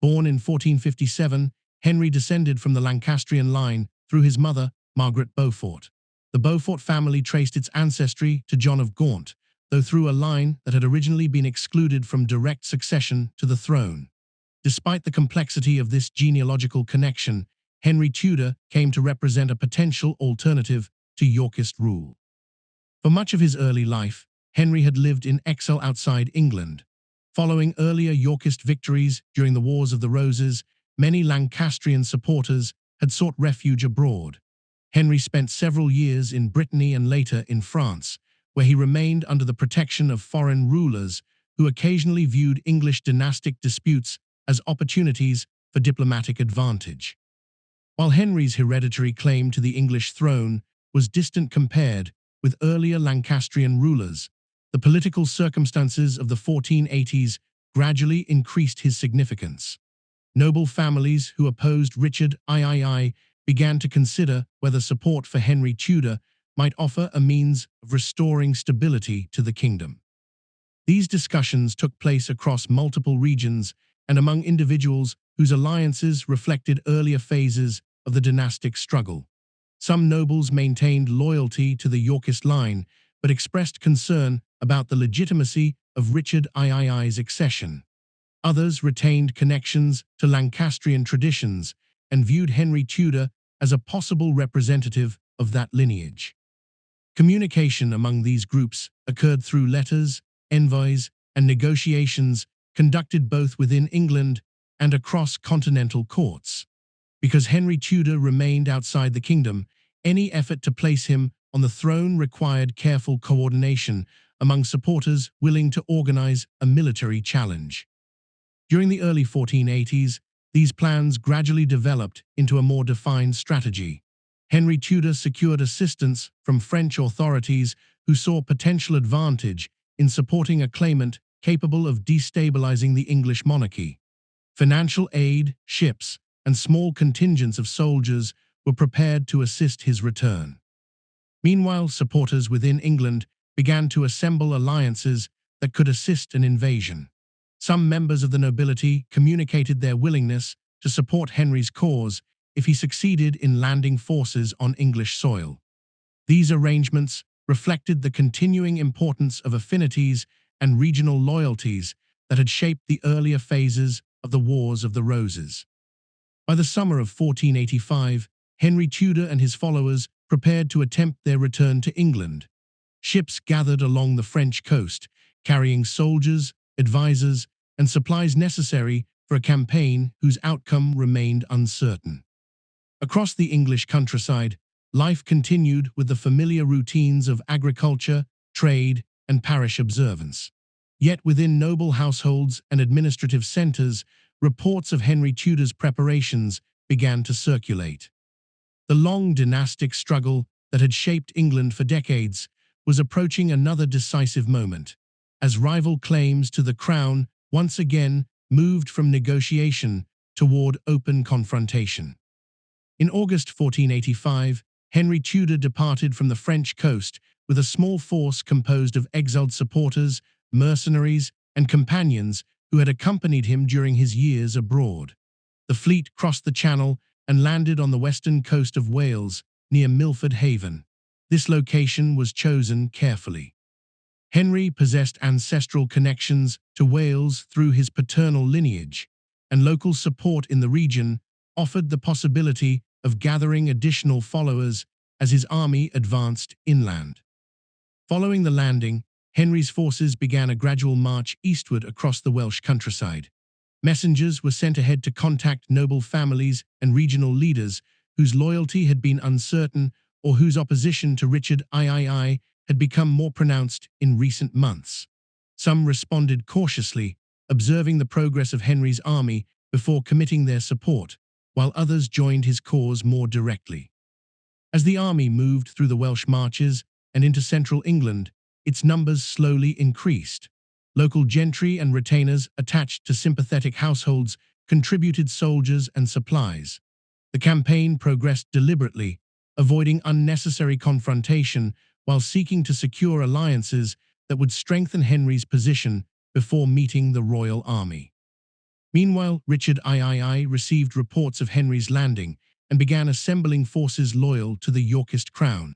Born in 1457, Henry descended from the Lancastrian line through his mother, Margaret Beaufort. The Beaufort family traced its ancestry to John of Gaunt, though through a line that had originally been excluded from direct succession to the throne. Despite the complexity of this genealogical connection, Henry Tudor came to represent a potential alternative to Yorkist rule. For much of his early life, Henry had lived in exile outside England. Following earlier Yorkist victories during the Wars of the Roses, many Lancastrian supporters had sought refuge abroad. Henry spent several years in Brittany and later in France, where he remained under the protection of foreign rulers who occasionally viewed English dynastic disputes as opportunities for diplomatic advantage. While Henry's hereditary claim to the English throne was distant compared with earlier Lancastrian rulers, the political circumstances of the 1480s gradually increased his significance. Noble families who opposed Richard III began to consider whether support for Henry Tudor might offer a means of restoring stability to the kingdom. These discussions took place across multiple regions and among individuals whose alliances reflected earlier phases of the dynastic struggle. Some nobles maintained loyalty to the Yorkist line, but expressed concern about the legitimacy of Richard III's accession. Others retained connections to Lancastrian traditions and viewed Henry Tudor as a possible representative of that lineage. Communication among these groups occurred through letters, envoys, and negotiations conducted both within England and across continental courts. Because Henry Tudor remained outside the kingdom, any effort to place him on the throne required careful coordination among supporters willing to organize a military challenge. During the early 1480s, these plans gradually developed into a more defined strategy. Henry Tudor secured assistance from French authorities who saw potential advantage in supporting a claimant capable of destabilizing the English monarchy. Financial aid, ships, and small contingents of soldiers were prepared to assist his return. Meanwhile, supporters within England began to assemble alliances that could assist an invasion. Some members of the nobility communicated their willingness to support Henry's cause if he succeeded in landing forces on English soil. These arrangements reflected the continuing importance of affinities and regional loyalties that had shaped the earlier phases of the Wars of the Roses. By the summer of 1485, Henry Tudor and his followers prepared to attempt their return to England. Ships gathered along the French coast, carrying soldiers, advisors, and supplies necessary for a campaign whose outcome remained uncertain. Across the English countryside, life continued with the familiar routines of agriculture, trade, and parish observance. Yet within noble households and administrative centers, reports of Henry Tudor's preparations began to circulate. The long dynastic struggle that had shaped England for decades was approaching another decisive moment, as rival claims to the crown once again moved from negotiation toward open confrontation. In August 1485, Henry Tudor departed from the French coast with a small force composed of exiled supporters, mercenaries, and companions who had accompanied him during his years abroad. The fleet crossed the Channel and landed on the western coast of Wales, near Milford Haven. This location was chosen carefully. Henry possessed ancestral connections to Wales through his paternal lineage, and local support in the region offered the possibility of gathering additional followers as his army advanced inland. Following the landing, Henry's forces began a gradual march eastward across the Welsh countryside. Messengers were sent ahead to contact noble families and regional leaders whose loyalty had been uncertain or whose opposition to Richard III had become more pronounced in recent months. Some responded cautiously, observing the progress of Henry's army before committing their support, while others joined his cause more directly. As the army moved through the Welsh marches and into central England, its numbers slowly increased. Local gentry and retainers attached to sympathetic households contributed soldiers and supplies. The campaign progressed deliberately, avoiding unnecessary confrontation while seeking to secure alliances that would strengthen Henry's position before meeting the royal army. Meanwhile, Richard III received reports of Henry's landing and began assembling forces loyal to the Yorkist crown.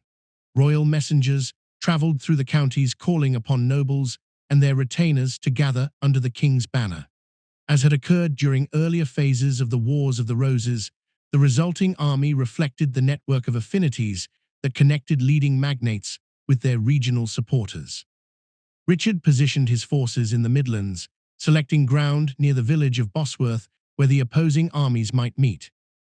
Royal messengers traveled through the counties calling upon nobles and their retainers to gather under the king's banner. As had occurred during earlier phases of the Wars of the Roses, the resulting army reflected the network of affinities that connected leading magnates with their regional supporters. Richard positioned his forces in the Midlands, selecting ground near the village of Bosworth where the opposing armies might meet.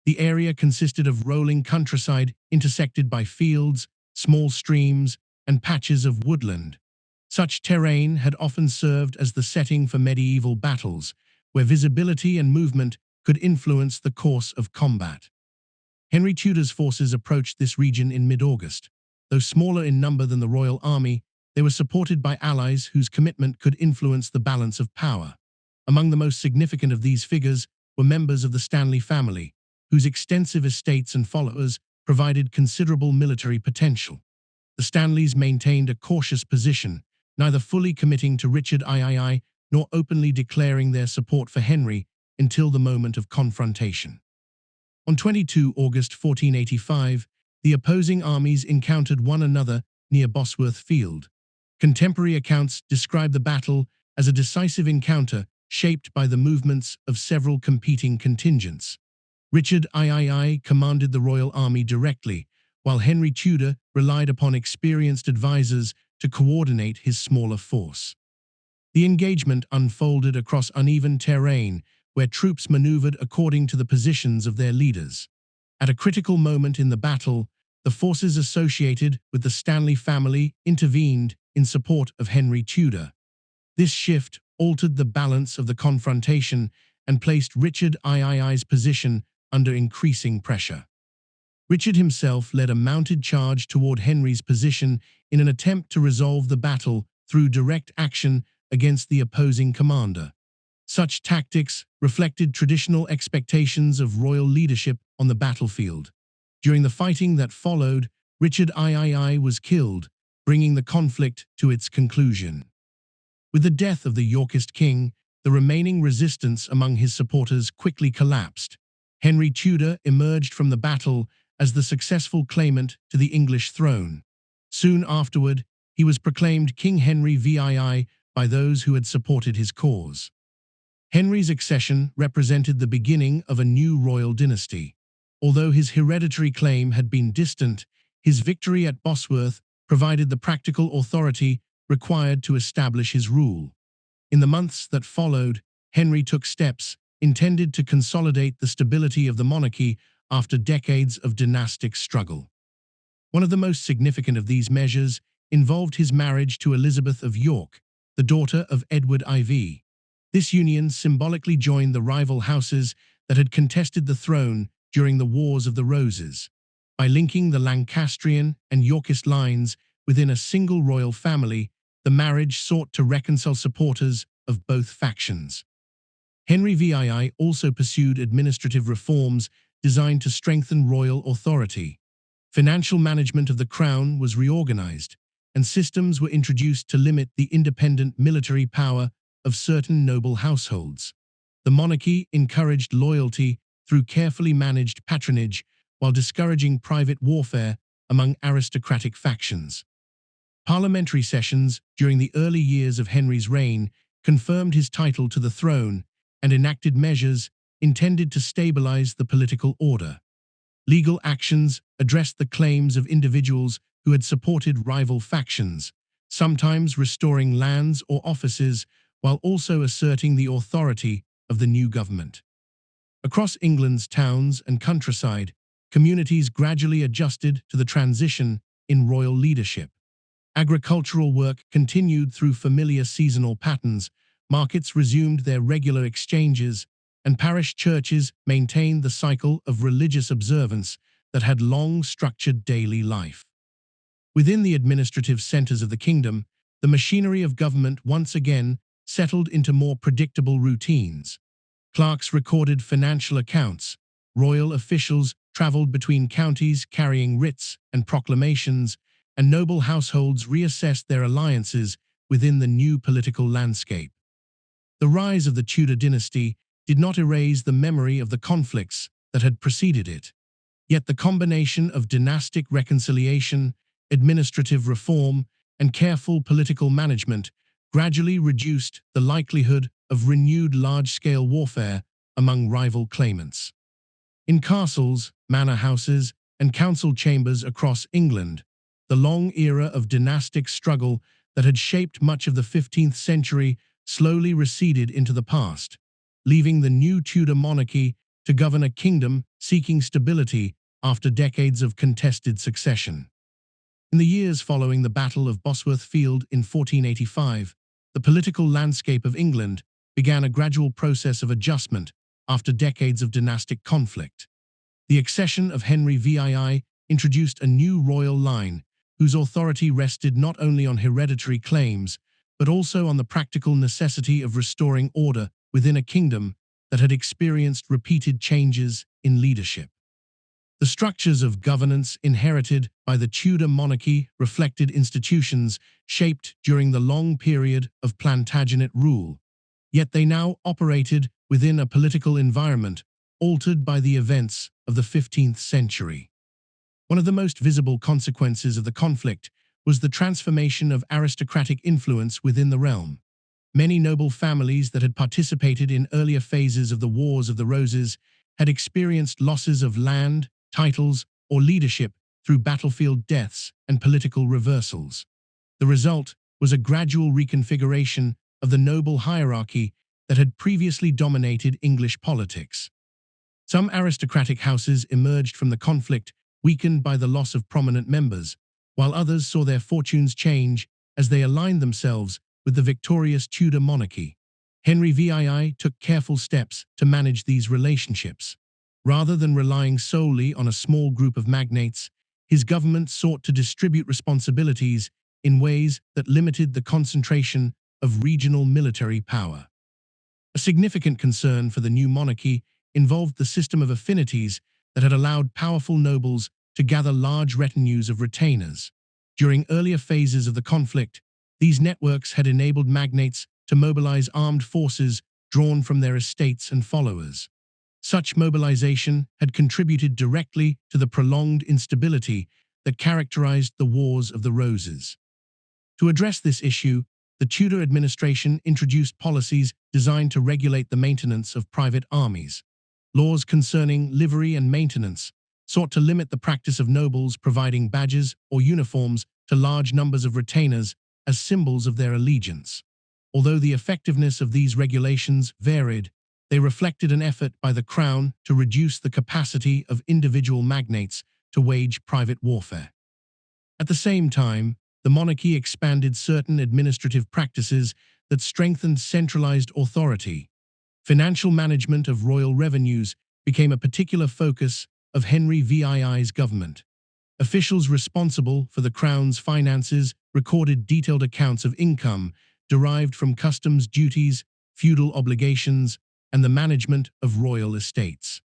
The area consisted of rolling countryside intersected by fields, small streams, and patches of woodland. Such terrain had often served as the setting for medieval battles, where visibility and movement could influence the course of combat. Henry Tudor's forces approached this region in mid-August. Though smaller in number than the royal army, they were supported by allies whose commitment could influence the balance of power. Among the most significant of these figures were members of the Stanley family, whose extensive estates and followers provided considerable military potential. The Stanleys maintained a cautious position, neither fully committing to Richard III nor openly declaring their support for Henry until the moment of confrontation. On 22 August 1485, the opposing armies encountered one another near Bosworth Field. Contemporary accounts describe the battle as a decisive encounter shaped by the movements of several competing contingents. Richard III commanded the royal army directly, while Henry Tudor relied upon experienced advisors to coordinate his smaller force. The engagement unfolded across uneven terrain, where troops maneuvered according to the positions of their leaders. At a critical moment in the battle, the forces associated with the Stanley family intervened in support of Henry Tudor. This shift altered the balance of the confrontation and placed Richard III's position under increasing pressure. Richard himself led a mounted charge toward Henry's position in an attempt to resolve the battle through direct action against the opposing commander. Such tactics reflected traditional expectations of royal leadership on the battlefield. During the fighting that followed, Richard III was killed, bringing the conflict to its conclusion. With the death of the Yorkist king, the remaining resistance among his supporters quickly collapsed. Henry Tudor emerged from the battle as the successful claimant to the English throne. Soon afterward, he was proclaimed King Henry VII by those who had supported his cause. Henry's accession represented the beginning of a new royal dynasty. Although his hereditary claim had been distant, his victory at Bosworth provided the practical authority required to establish his rule. In the months that followed, Henry took steps intended to consolidate the stability of the monarchy after decades of dynastic struggle. One of the most significant of these measures involved his marriage to Elizabeth of York, the daughter of Edward IV. This union symbolically joined the rival houses that had contested the throne during the Wars of the Roses. By linking the Lancastrian and Yorkist lines within a single royal family, the marriage sought to reconcile supporters of both factions. Henry VII also pursued administrative reforms designed to strengthen royal authority. Financial management of the crown was reorganized, and systems were introduced to limit the independent military power of certain noble households. The monarchy encouraged loyalty through carefully managed patronage while discouraging private warfare among aristocratic factions. Parliamentary sessions during the early years of Henry's reign confirmed his title to the throne and enacted measures intended to stabilize the political order. Legal actions addressed the claims of individuals who had supported rival factions, sometimes restoring lands or offices while also asserting the authority of the new government. Across England's towns and countryside, communities gradually adjusted to the transition in royal leadership. Agricultural work continued through familiar seasonal patterns, markets resumed their regular exchanges, and parish churches maintained the cycle of religious observance that had long structured daily life. Within the administrative centers of the kingdom, the machinery of government once again settled into more predictable routines. Clerks recorded financial accounts, royal officials traveled between counties carrying writs and proclamations, and noble households reassessed their alliances within the new political landscape. The rise of the Tudor dynasty did not erase the memory of the conflicts that had preceded it. Yet the combination of dynastic reconciliation, administrative reform, and careful political management gradually reduced the likelihood of renewed large-scale warfare among rival claimants. In castles, manor houses, and council chambers across England, the long era of dynastic struggle that had shaped much of the 15th century slowly receded into the past, leaving the new Tudor monarchy to govern a kingdom seeking stability after decades of contested succession. In the years following the Battle of Bosworth Field in 1485, the political landscape of England began a gradual process of adjustment after decades of dynastic conflict. The accession of Henry VII introduced a new royal line whose authority rested not only on hereditary claims, but also on the practical necessity of restoring order within a kingdom that had experienced repeated changes in leadership. The structures of governance inherited by the Tudor monarchy reflected institutions shaped during the long period of Plantagenet rule, yet they now operated within a political environment altered by the events of the 15th century. One of the most visible consequences of the conflict was the transformation of aristocratic influence within the realm. Many noble families that had participated in earlier phases of the Wars of the Roses had experienced losses of land, titles, or leadership through battlefield deaths and political reversals. The result was a gradual reconfiguration of the noble hierarchy that had previously dominated English politics. Some aristocratic houses emerged from the conflict weakened by the loss of prominent members, while others saw their fortunes change as they aligned themselves with the victorious Tudor monarchy. Henry VII took careful steps to manage these relationships. Rather than relying solely on a small group of magnates, his government sought to distribute responsibilities in ways that limited the concentration of regional military power. A significant concern for the new monarchy involved the system of affinities that had allowed powerful nobles to gather large retinues of retainers. During earlier phases of the conflict, these networks had enabled magnates to mobilize armed forces drawn from their estates and followers. Such mobilization had contributed directly to the prolonged instability that characterized the Wars of the Roses. To address this issue, the Tudor administration introduced policies designed to regulate the maintenance of private armies. Laws concerning livery and maintenance sought to limit the practice of nobles providing badges or uniforms to large numbers of retainers as symbols of their allegiance. Although the effectiveness of these regulations varied, they reflected an effort by the Crown to reduce the capacity of individual magnates to wage private warfare. At the same time, the monarchy expanded certain administrative practices that strengthened centralized authority. Financial management of royal revenues became a particular focus of Henry VII's government. Officials responsible for the Crown's finances recorded detailed accounts of income derived from customs duties, feudal obligations, and the management of royal estates.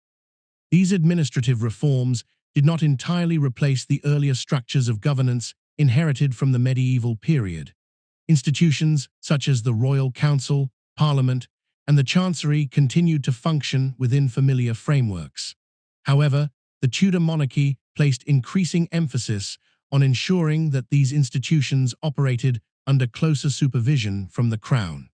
These administrative reforms did not entirely replace the earlier structures of governance inherited from the medieval period. Institutions such as the Royal Council, Parliament, and the Chancery continued to function within familiar frameworks. However, the Tudor monarchy placed increasing emphasis on ensuring that these institutions operated under closer supervision from the Crown.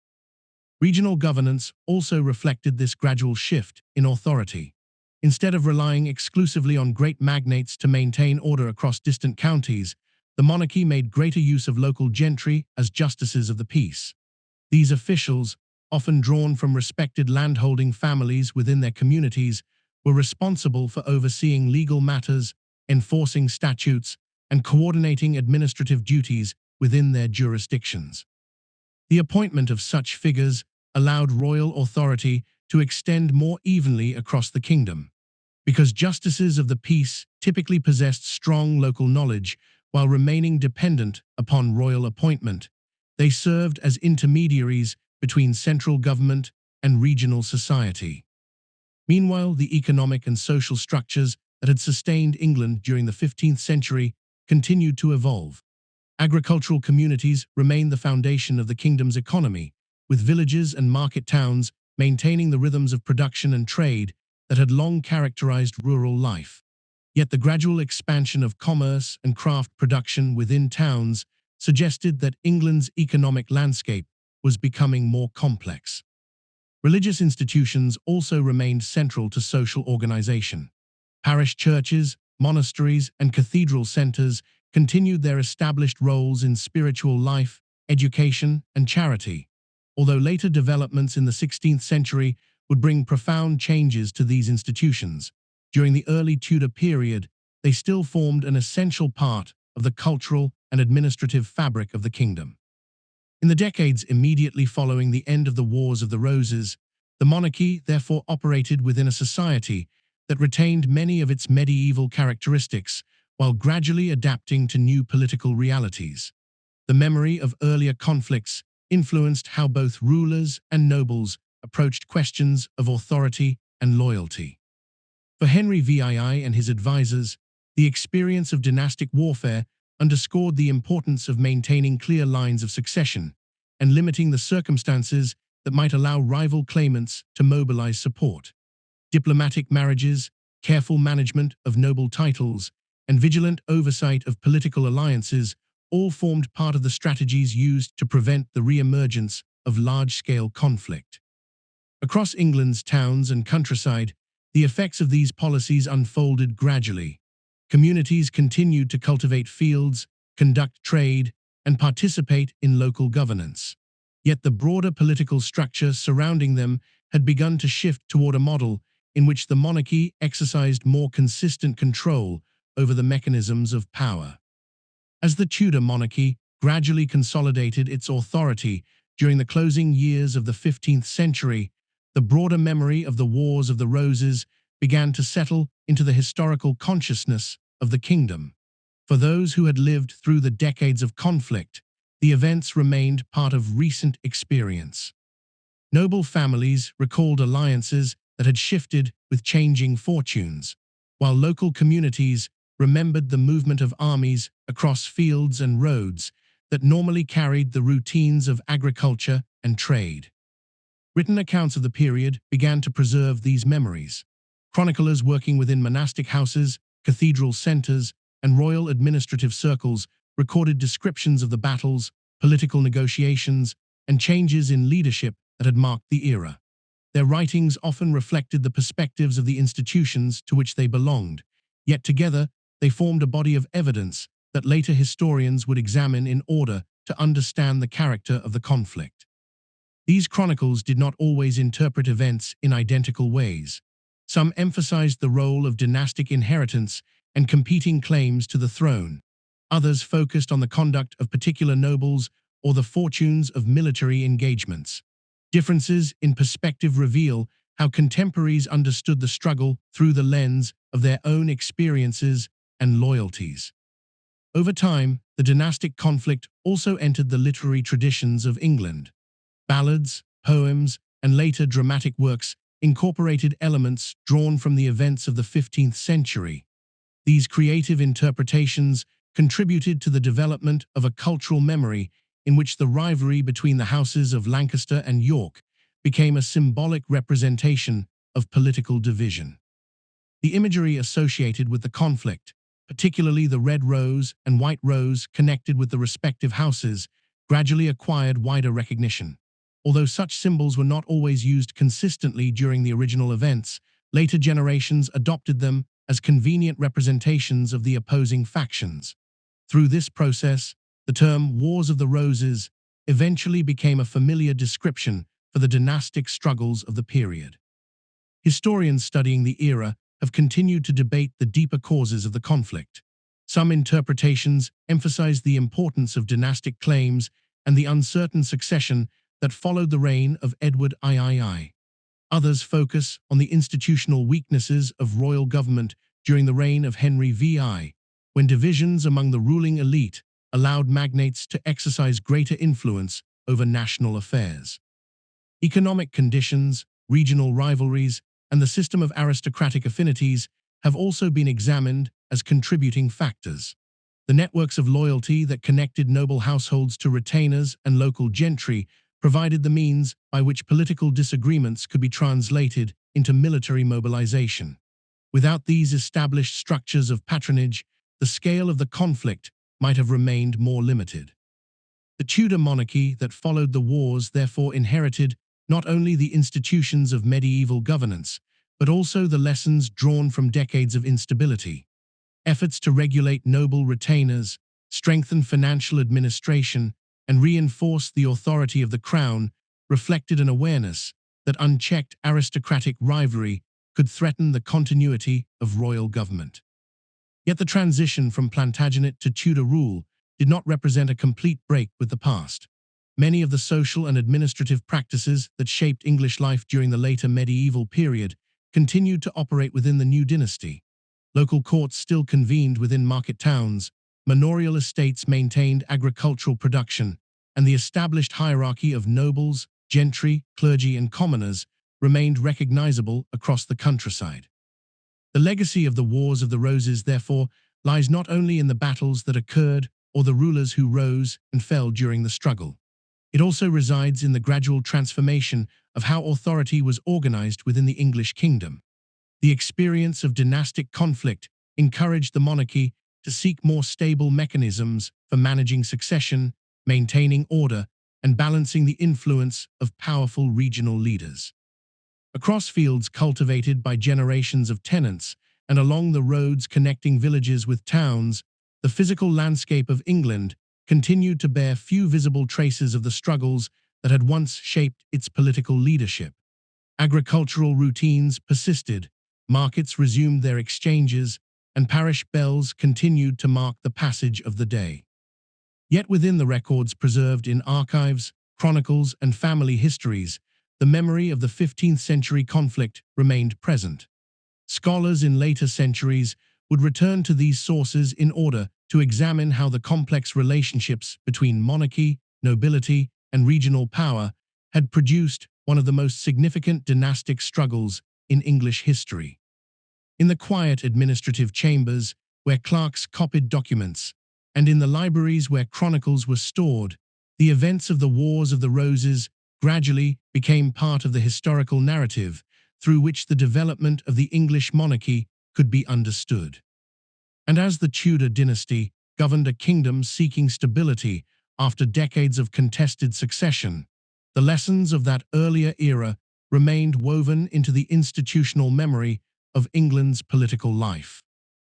Regional governance also reflected this gradual shift in authority. Instead of relying exclusively on great magnates to maintain order across distant counties, the monarchy made greater use of local gentry as justices of the peace. These officials, often drawn from respected landholding families within their communities, were responsible for overseeing legal matters, enforcing statutes, and coordinating administrative duties within their jurisdictions. The appointment of such figures allowed royal authority to extend more evenly across the kingdom. Because justices of the peace typically possessed strong local knowledge while remaining dependent upon royal appointment, they served as intermediaries between central government and regional society. Meanwhile, the economic and social structures that had sustained England during the 15th century continued to evolve. Agricultural communities remained the foundation of the kingdom's economy, with villages and market towns maintaining the rhythms of production and trade that had long characterized rural life. Yet the gradual expansion of commerce and craft production within towns suggested that England's economic landscape was becoming more complex. Religious institutions also remained central to social organization. Parish churches, monasteries, and cathedral centers continued their established roles in spiritual life, education, and charity. although later developments in the 16th century would bring profound changes to these institutions. During the early Tudor period, they still formed an essential part of the cultural and administrative fabric of the kingdom. In the decades immediately following the end of the Wars of the Roses, the monarchy therefore operated within a society that retained many of its medieval characteristics while gradually adapting to new political realities. The memory of earlier conflicts influenced how both rulers and nobles approached questions of authority and loyalty. For Henry VII and his advisors, the experience of dynastic warfare underscored the importance of maintaining clear lines of succession and limiting the circumstances that might allow rival claimants to mobilize support. Diplomatic marriages, careful management of noble titles, and vigilant oversight of political alliances all formed part of the strategies used to prevent the re-emergence of large-scale conflict. Across England's towns and countryside, the effects of these policies unfolded gradually. Communities continued to cultivate fields, conduct trade, and participate in local governance. Yet the broader political structure surrounding them had begun to shift toward a model in which the monarchy exercised more consistent control over the mechanisms of power. As the Tudor monarchy gradually consolidated its authority during the closing years of the 15th century, the broader memory of the Wars of the Roses began to settle into the historical consciousness of the kingdom. For those who had lived through the decades of conflict, the events remained part of recent experience. Noble families recalled alliances that had shifted with changing fortunes, while local communities remembered the movement of armies across fields and roads that normally carried the routines of agriculture and trade. Written accounts of the period began to preserve these memories. Chroniclers working within monastic houses, cathedral centers, and royal administrative circles recorded descriptions of the battles, political negotiations, and changes in leadership that had marked the era. Their writings often reflected the perspectives of the institutions to which they belonged, yet together they formed a body of evidence that later historians would examine in order to understand the character of the conflict. These chronicles did not always interpret events in identical ways. Some emphasized the role of dynastic inheritance and competing claims to the throne. Others focused on the conduct of particular nobles or the fortunes of military engagements. Differences in perspective reveal how contemporaries understood the struggle through the lens of their own experiences and loyalties. Over time, the dynastic conflict also entered the literary traditions of England. Ballads, poems, and later dramatic works incorporated elements drawn from the events of the 15th century. These creative interpretations contributed to the development of a cultural memory in which the rivalry between the houses of Lancaster and York became a symbolic representation of political division. The imagery associated with the conflict, particularly the red rose and white rose connected with the respective houses, gradually acquired wider recognition. Although such symbols were not always used consistently during the original events, later generations adopted them as convenient representations of the opposing factions. Through this process, the term Wars of the Roses eventually became a familiar description for the dynastic struggles of the period. Historians studying the era have continued to debate the deeper causes of the conflict. Some interpretations emphasize the importance of dynastic claims and the uncertain succession that followed the reign of Edward III. Others focus on the institutional weaknesses of royal government during the reign of Henry VI, when divisions among the ruling elite allowed magnates to exercise greater influence over national affairs. Economic conditions, regional rivalries, and the system of aristocratic affinities have also been examined as contributing factors. The networks of loyalty that connected noble households to retainers and local gentry provided the means by which political disagreements could be translated into military mobilization. Without these established structures of patronage, the scale of the conflict might have remained more limited. The Tudor monarchy that followed the wars therefore inherited not only the institutions of medieval governance, but also the lessons drawn from decades of instability. Efforts to regulate noble retainers, strengthen financial administration, and reinforce the authority of the crown reflected an awareness that unchecked aristocratic rivalry could threaten the continuity of royal government. Yet the transition from Plantagenet to Tudor rule did not represent a complete break with the past. Many of the social and administrative practices that shaped English life during the later medieval period continued to operate within the new dynasty. Local courts still convened within market towns, manorial estates maintained agricultural production, and the established hierarchy of nobles, gentry, clergy, and commoners remained recognizable across the countryside. The legacy of the Wars of the Roses, therefore, lies not only in the battles that occurred or the rulers who rose and fell during the struggle. It also resides in the gradual transformation of how authority was organized within the English kingdom. The experience of dynastic conflict encouraged the monarchy to seek more stable mechanisms for managing succession, maintaining order, and balancing the influence of powerful regional leaders. Across fields cultivated by generations of tenants and along the roads connecting villages with towns, the physical landscape of England continued to bear few visible traces of the struggles that had once shaped its political leadership. Agricultural routines persisted, markets resumed their exchanges, and parish bells continued to mark the passage of the day. Yet within the records preserved in archives, chronicles, and family histories, the memory of the 15th century conflict remained present. Scholars in later centuries would return to these sources in order to examine how the complex relationships between monarchy, nobility, and regional power had produced one of the most significant dynastic struggles in English history. In the quiet administrative chambers where clerks copied documents, and in the libraries where chronicles were stored, the events of the Wars of the Roses gradually became part of the historical narrative through which the development of the English monarchy could be understood. And as the Tudor dynasty governed a kingdom seeking stability after decades of contested succession, the lessons of that earlier era remained woven into the institutional memory of England's political life.